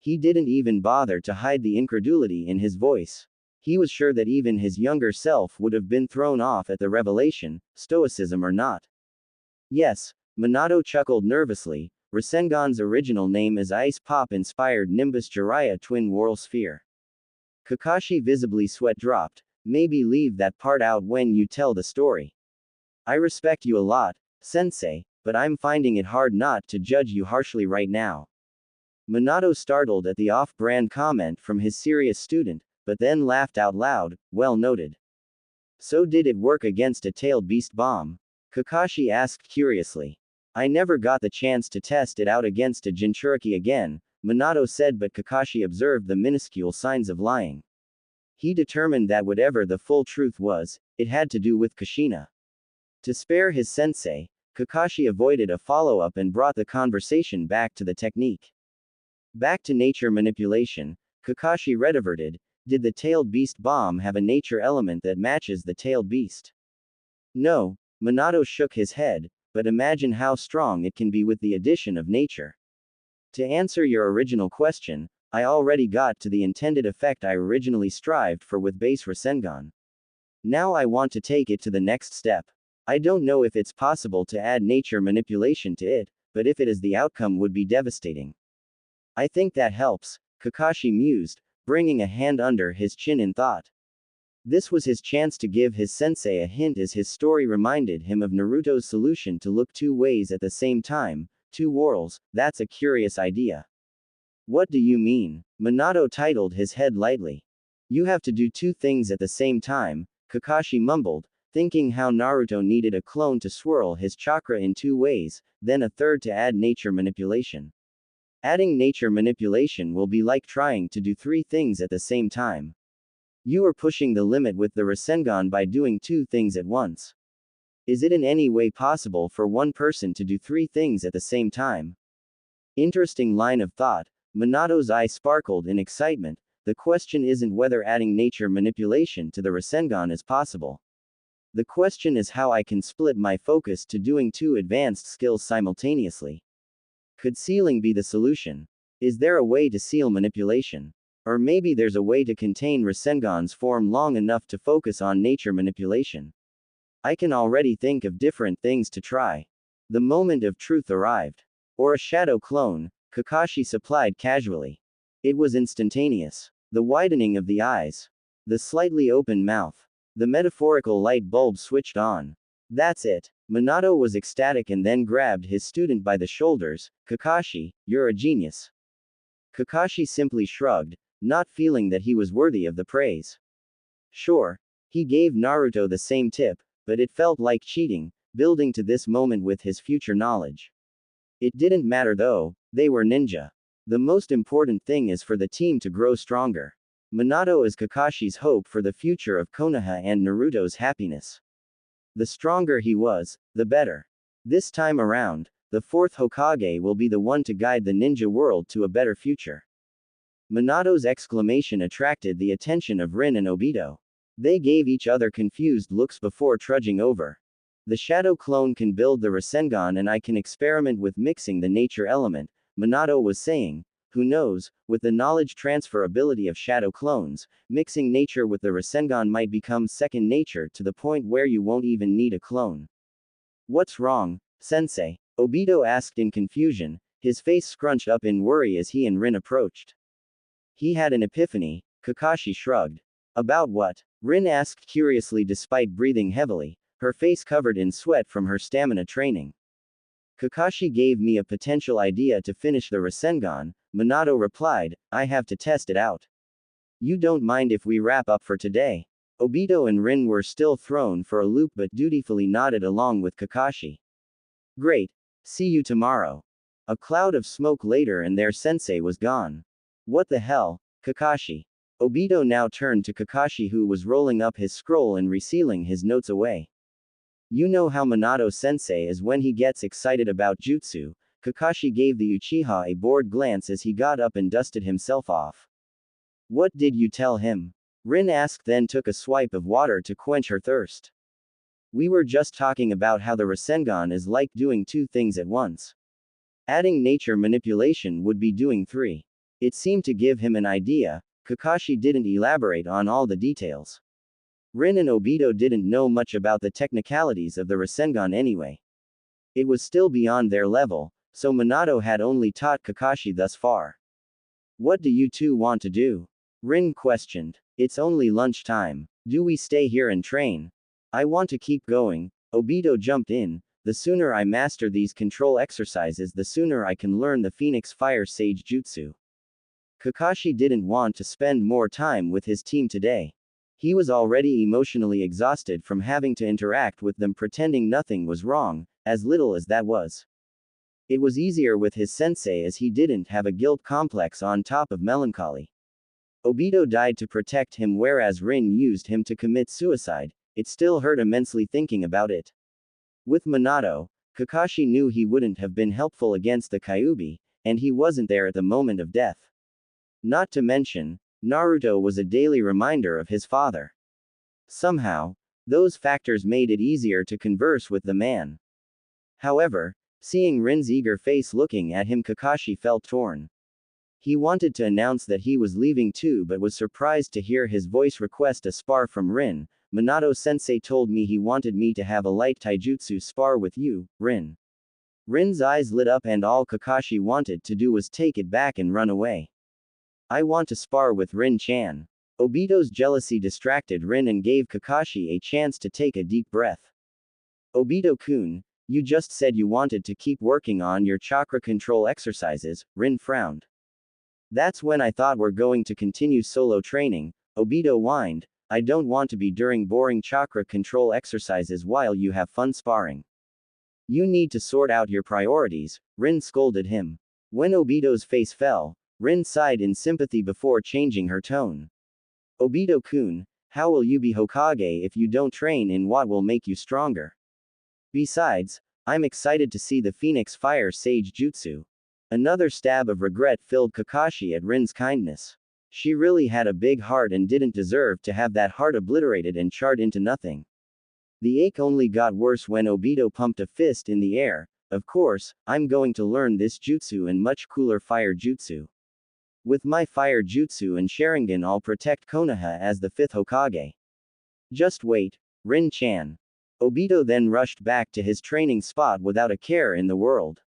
He didn't even bother to hide the incredulity in his voice. He was sure that even his younger self would have been thrown off at the revelation, stoicism or not. Yes, Minato chuckled nervously. Rasengan's original name is Ice Pop-inspired Nimbus Jiraiya Twin Whorl Sphere. Kakashi visibly sweat dropped. Maybe leave that part out when you tell the story. I respect you a lot, sensei, but I'm finding it hard not to judge you harshly right now. Minato startled at the off-brand comment from his serious student, but then laughed out loud. Well noted. So did it work against a tailed beast bomb? Kakashi asked curiously. I never got the chance to test it out against a Jinchuriki again, Minato said, but Kakashi observed the minuscule signs of lying. He determined that whatever the full truth was, it had to do with Kushina. To spare his sensei, Kakashi avoided a follow-up and brought the conversation back to the technique. Back to nature manipulation, Kakashi reverted. Did the tailed beast bomb have a nature element that matches the tailed beast? No, Minato shook his head, but imagine how strong it can be with the addition of nature. To answer your original question, I already got to the intended effect I originally strived for with base Rasengan. Now I want to take it to the next step. I don't know if it's possible to add nature manipulation to it, but if it is, the outcome would be devastating. I think that helps, Kakashi mused, bringing a hand under his chin in thought. This was his chance to give his sensei a hint, as his story reminded him of Naruto's solution to look two ways at the same time, two whorls. That's a curious idea. What do you mean? Minato titled his head lightly. You have to do two things at the same time, Kakashi mumbled, thinking how Naruto needed a clone to swirl his chakra in two ways, then a third to add nature manipulation. Adding nature manipulation will be like trying to do three things at the same time. You are pushing the limit with the Rasengan by doing two things at once. Is it in any way possible for one person to do three things at the same time? Interesting line of thought. Minato's eye sparkled in excitement. The question isn't whether adding nature manipulation to the Rasengan is possible. The question is how I can split my focus to doing two advanced skills simultaneously. Could sealing be the solution? Is there a way to seal manipulation? Or maybe there's a way to contain Rasengan's form long enough to focus on nature manipulation. I can already think of different things to try. The moment of truth arrived. Or a shadow clone, Kakashi supplied casually. It was instantaneous. The widening of the eyes. The slightly open mouth. The metaphorical light bulb switched on. That's it. Minato was ecstatic and then grabbed his student by the shoulders. Kakashi, you're a genius. Kakashi simply shrugged, not feeling that he was worthy of the praise. Sure, he gave Naruto the same tip, but it felt like cheating, building to this moment with his future knowledge. It didn't matter though, they were ninja. The most important thing is for the team to grow stronger. Minato is Kakashi's hope for the future of Konoha and Naruto's happiness. The stronger he was, the better. This time around, the fourth Hokage will be the one to guide the ninja world to a better future. Minato's exclamation attracted the attention of Rin and Obito. They gave each other confused looks before trudging over. The shadow clone can build the Rasengan and I can experiment with mixing the nature element, Minato was saying. Who knows, with the knowledge transfer ability of shadow clones, mixing nature with the Rasengan might become second nature to the point where you won't even need a clone. What's wrong, sensei? Obito asked in confusion, his face scrunched up in worry as he and Rin approached. He had an epiphany, Kakashi shrugged. About what? Rin asked curiously despite breathing heavily, her face covered in sweat from her stamina training. Kakashi gave me a potential idea to finish the Rasengan, Minato replied, I have to test it out. You don't mind if we wrap up for today? Obito and Rin were still thrown for a loop but dutifully nodded along with Kakashi. Great. See you tomorrow. A cloud of smoke later and their sensei was gone. What the hell, Kakashi? Obito now turned to Kakashi who was rolling up his scroll and resealing his notes away. You know how Minato-sensei is when he gets excited about jutsu. Kakashi gave the Uchiha a bored glance as he got up and dusted himself off. What did you tell him? Rin asked then took a swipe of water to quench her thirst. We were just talking about how the Rasengan is like doing two things at once. Adding nature manipulation would be doing three. It seemed to give him an idea. Kakashi didn't elaborate on all the details. Rin and Obito didn't know much about the technicalities of the Rasengan anyway. It was still beyond their level, so Minato had only taught Kakashi thus far. What do you two want to do? Rin questioned. It's only lunchtime. Do we stay here and train? I want to keep going. Obito jumped in. The sooner I master these control exercises, the sooner I can learn the Phoenix Fire Sage Jutsu. Kakashi didn't want to spend more time with his team today. He was already emotionally exhausted from having to interact with them pretending nothing was wrong, as little as that was. It was easier with his sensei as he didn't have a guilt complex on top of melancholy. Obito died to protect him whereas Rin used him to commit suicide. It still hurt immensely thinking about it. With Minato, Kakashi knew he wouldn't have been helpful against the Kyuubi, and he wasn't there at the moment of death. Not to mention, Naruto was a daily reminder of his father. Somehow, those factors made it easier to converse with the man. However, seeing Rin's eager face looking at him, Kakashi felt torn. He wanted to announce that he was leaving too but was surprised to hear his voice request a spar from Rin. Minato-sensei told me he wanted me to have a light taijutsu spar with you, Rin. Rin's eyes lit up and all Kakashi wanted to do was take it back and run away. I want to spar with Rin-chan. Obito's jealousy distracted Rin and gave Kakashi a chance to take a deep breath. Obito-kun, you just said you wanted to keep working on your chakra control exercises, Rin frowned. That's when I thought we're going to continue solo training, Obito whined. I don't want to be during boring chakra control exercises while you have fun sparring. You need to sort out your priorities, Rin scolded him. When Obito's face fell, Rin sighed in sympathy before changing her tone. Obito-kun, how will you be Hokage if you don't train in what will make you stronger? Besides, I'm excited to see the Phoenix Fire Sage Jutsu. Another stab of regret filled Kakashi at Rin's kindness. She really had a big heart and didn't deserve to have that heart obliterated and charred into nothing. The ache only got worse when Obito pumped a fist in the air. Of course, I'm going to learn this jutsu and much cooler fire jutsu. With my fire jutsu and Sharingan, I'll protect Konoha as the 5th Hokage. Just wait, Rin-chan. Obito then rushed back to his training spot without a care in the world.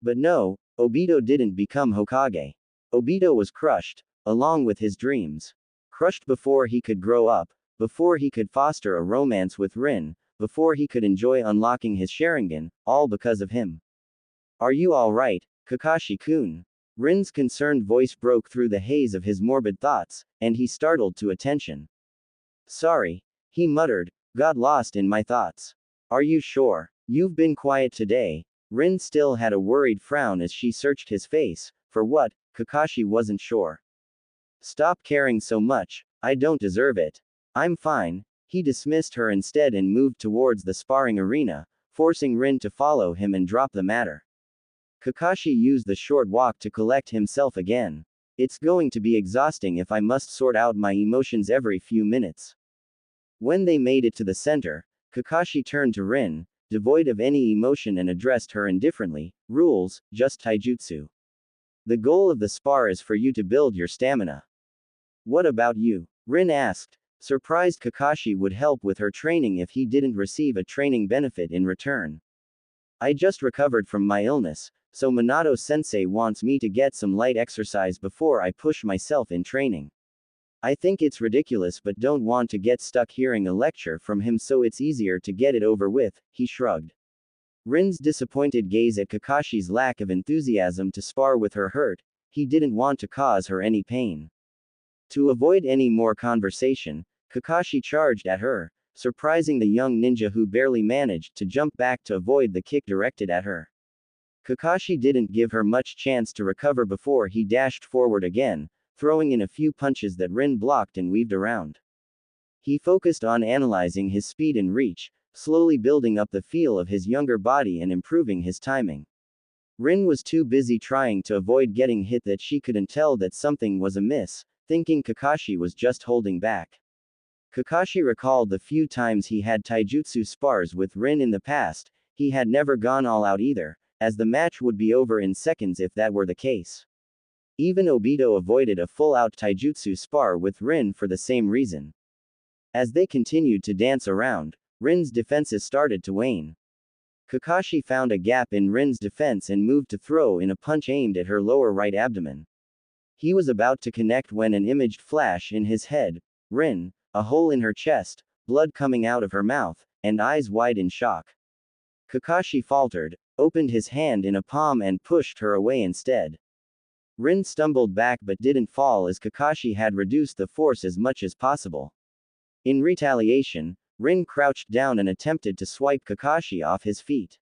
But no, Obito didn't become Hokage. Obito was crushed, along with his dreams. Crushed before he could grow up, before he could foster a romance with Rin, before he could enjoy unlocking his Sharingan, all because of him. Are you alright, Kakashi-kun? Rin's concerned voice broke through the haze of his morbid thoughts, and he startled to attention. Sorry, he muttered, got lost in my thoughts. Are you sure? You've been quiet today. Rin still had a worried frown as she searched his face. For what? Kakashi wasn't sure. Stop caring so much, I don't deserve it. I'm fine. He dismissed her instead and moved towards the sparring arena, forcing Rin to follow him and drop the matter. Kakashi used the short walk to collect himself again. It's going to be exhausting if I must sort out my emotions every few minutes. When they made it to the center, Kakashi turned to Rin, devoid of any emotion, and addressed her indifferently. Rules, just taijutsu. The goal of the spar is for you to build your stamina. What about you? Rin asked, surprised Kakashi would help with her training if he didn't receive a training benefit in return. I just recovered from my illness, so Minato-sensei wants me to get some light exercise before I push myself in training. I think it's ridiculous but don't want to get stuck hearing a lecture from him, so it's easier to get it over with, he shrugged. Rin's disappointed gaze at Kakashi's lack of enthusiasm to spar with her hurt. He didn't want to cause her any pain. To avoid any more conversation, Kakashi charged at her, surprising the young ninja who barely managed to jump back to avoid the kick directed at her. Kakashi didn't give her much chance to recover before he dashed forward again, throwing in a few punches that Rin blocked and weaved around. He focused on analyzing his speed and reach, slowly building up the feel of his younger body and improving his timing. Rin was too busy trying to avoid getting hit that she couldn't tell that something was amiss, thinking Kakashi was just holding back. Kakashi recalled the few times he had taijutsu spars with Rin in the past. He had never gone all out either, as the match would be over in seconds if that were the case. Even Obito avoided a full-out taijutsu spar with Rin for the same reason. As they continued to dance around, Rin's defenses started to wane. Kakashi found a gap in Rin's defense and moved to throw in a punch aimed at her lower right abdomen. He was about to connect when an image flashed in his head. Rin, a hole in her chest, blood coming out of her mouth, and eyes wide in shock. Kakashi faltered, opened his hand in a palm and pushed her away instead. Rin stumbled back but didn't fall as Kakashi had reduced the force as much as possible. In retaliation, Rin crouched down and attempted to swipe Kakashi off his feet.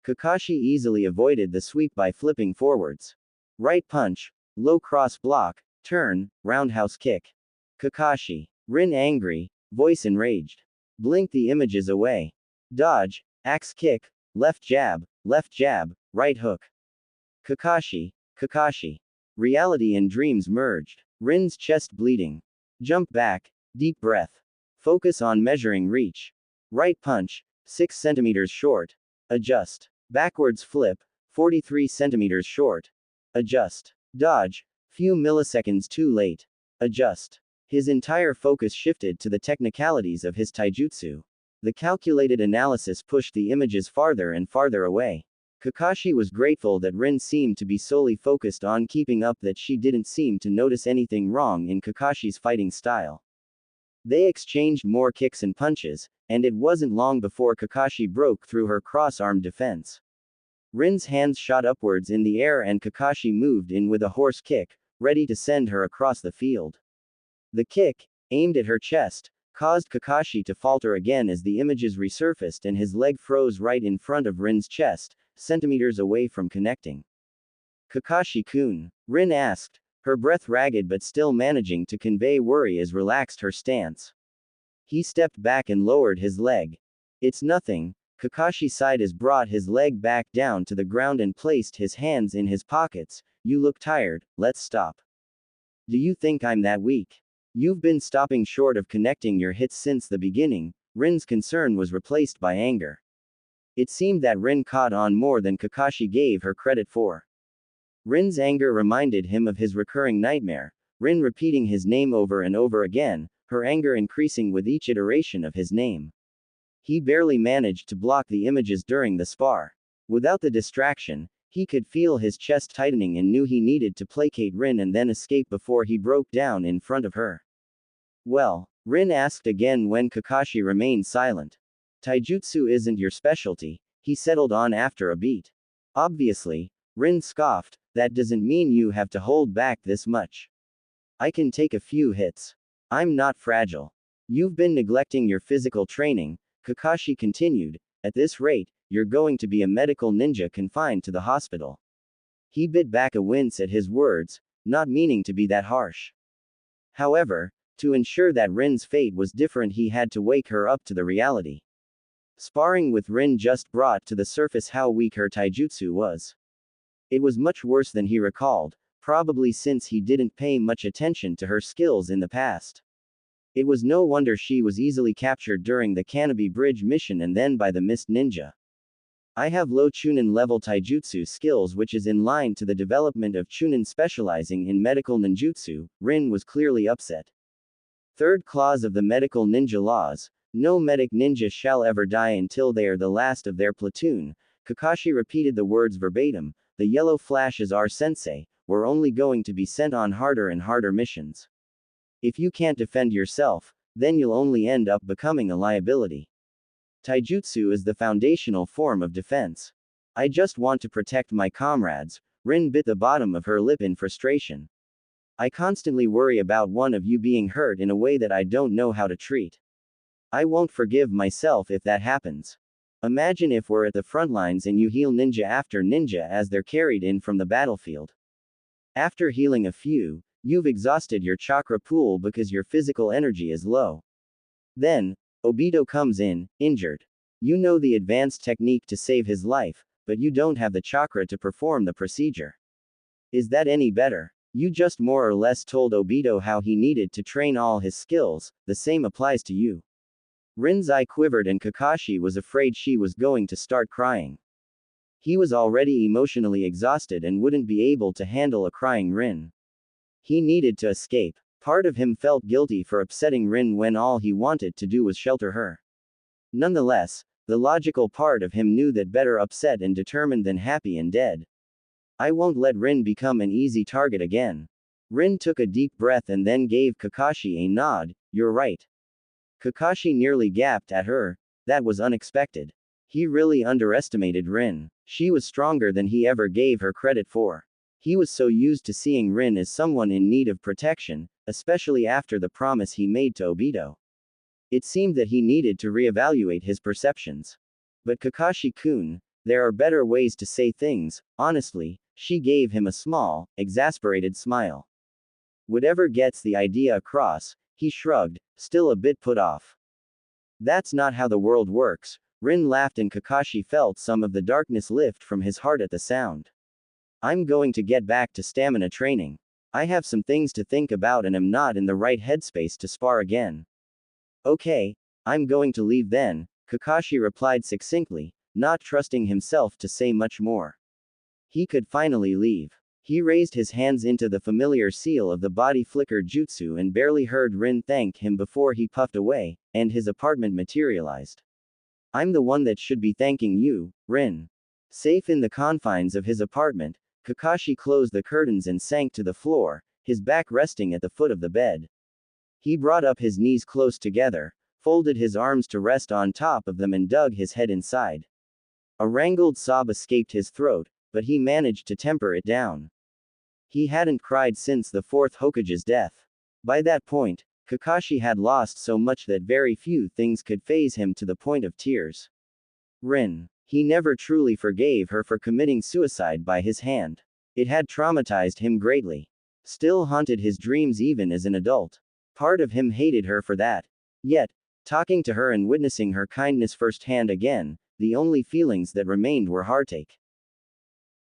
Kakashi easily avoided the sweep by flipping forwards. Right punch, low cross block, turn, roundhouse kick. Kakashi. Rin angry, voice enraged. Blinked the images away. Dodge, axe kick, left jab, right hook. Kakashi. Reality and dreams merged. Rin's chest bleeding. Jump back, deep breath. Focus on measuring reach. Right punch, 6 centimeters short. Adjust. Backwards flip, 43 centimeters short. Adjust. Dodge, few milliseconds too late. Adjust. His entire focus shifted to the technicalities of his taijutsu. The calculated analysis pushed the images farther and farther away. Kakashi was grateful that Rin seemed to be solely focused on keeping up, that she didn't seem to notice anything wrong in Kakashi's fighting style. They exchanged more kicks and punches, and it wasn't long before Kakashi broke through her cross-arm defense. Rin's hands shot upwards in the air and Kakashi moved in with a horse kick, ready to send her across the field. The kick, aimed at her chest, caused Kakashi to falter again as the images resurfaced and his leg froze right in front of Rin's chest, centimeters away from connecting. Kakashi-kun? Rin asked, her breath ragged but still managing to convey worry as relaxed her stance. He stepped back and lowered his leg. It's nothing, Kakashi sighed as brought his leg back down to the ground and placed his hands in his pockets. You look tired, let's stop. Do you think I'm that weak? You've been stopping short of connecting your hits since the beginning. Rin's concern was replaced by anger. It seemed that Rin caught on more than Kakashi gave her credit for. Rin's anger reminded him of his recurring nightmare, Rin repeating his name over and over again, her anger increasing with each iteration of his name. He barely managed to block the images during the spar. Without the distraction, he could feel his chest tightening and knew he needed to placate Rin and then escape before he broke down in front of her. Well? Rin asked again when Kakashi remained silent. Taijutsu isn't your specialty, he settled on after a beat. Obviously, Rin scoffed, that doesn't mean you have to hold back this much. I can take a few hits. I'm not fragile. You've been neglecting your physical training, Kakashi continued. At this rate, you're going to be a medical ninja confined to the hospital. He bit back a wince at his words, not meaning to be that harsh. However, to ensure that Rin's fate was different, he had to wake her up to the reality. Sparring with Rin just brought to the surface how weak her taijutsu was. It was much worse than he recalled, probably since he didn't pay much attention to her skills in the past. It was no wonder she was easily captured during the Canopy Bridge mission and then by the Mist Ninja. I have low Chunin level taijutsu skills, which is in line to the development of Chunin specializing in medical ninjutsu. Rin was clearly upset. Third clause of the medical ninja laws: no medic ninja shall ever die until they are the last of their platoon. Kakashi repeated the words verbatim. The yellow flashes are sensei, we're only going to be sent on harder and harder missions. If you can't defend yourself, then you'll only end up becoming a liability. Taijutsu is the foundational form of defense. I just want to protect my comrades. Rin bit the bottom of her lip in frustration. I constantly worry about one of you being hurt in a way that I don't know how to treat. I won't forgive myself if that happens. Imagine if we're at the front lines and you heal ninja after ninja as they're carried in from the battlefield. After healing a few, you've exhausted your chakra pool because your physical energy is low. Then, Obito comes in, injured. You know the advanced technique to save his life, but you don't have the chakra to perform the procedure. Is that any better? You just more or less told Obito how he needed to train all his skills. The same applies to you. Rin's eye quivered and Kakashi was afraid she was going to start crying. He was already emotionally exhausted and wouldn't be able to handle a crying Rin. He needed to escape. Part of him felt guilty for upsetting Rin when all he wanted to do was shelter her. Nonetheless, the logical part of him knew that better upset and determined than happy and dead. I won't let Rin become an easy target again. Rin took a deep breath and then gave Kakashi a nod. You're right. Kakashi nearly gaped at her. That was unexpected. He really underestimated Rin. She was stronger than he ever gave her credit for. He was so used to seeing Rin as someone in need of protection, especially after the promise he made to Obito. It seemed that he needed to reevaluate his perceptions. But Kakashi-kun, there are better ways to say things. Honestly, she gave him a small, exasperated smile. Whatever gets the idea across, he shrugged, still a bit put off. That's not how the world works. Rin laughed and Kakashi felt some of the darkness lift from his heart at the sound. I'm going to get back to stamina training. I have some things to think about and am not in the right headspace to spar again. Okay, I'm going to leave then, Kakashi replied succinctly, not trusting himself to say much more. He could finally leave. He raised his hands into the familiar seal of the body flicker jutsu and barely heard Rin thank him before he puffed away, and his apartment materialized. I'm the one that should be thanking you, Rin. Safe in the confines of his apartment, Kakashi closed the curtains and sank to the floor, his back resting at the foot of the bed. He brought up his knees close together, folded his arms to rest on top of them and dug his head inside. A wrangled sob escaped his throat, but he managed to temper it down. He hadn't cried since the fourth Hokage's death. By that point, Kakashi had lost so much that very few things could faze him to the point of tears. Rin. He never truly forgave her for committing suicide by his hand. It had traumatized him greatly. Still haunted his dreams even as an adult. Part of him hated her for that. Yet, talking to her and witnessing her kindness firsthand again, the only feelings that remained were heartache.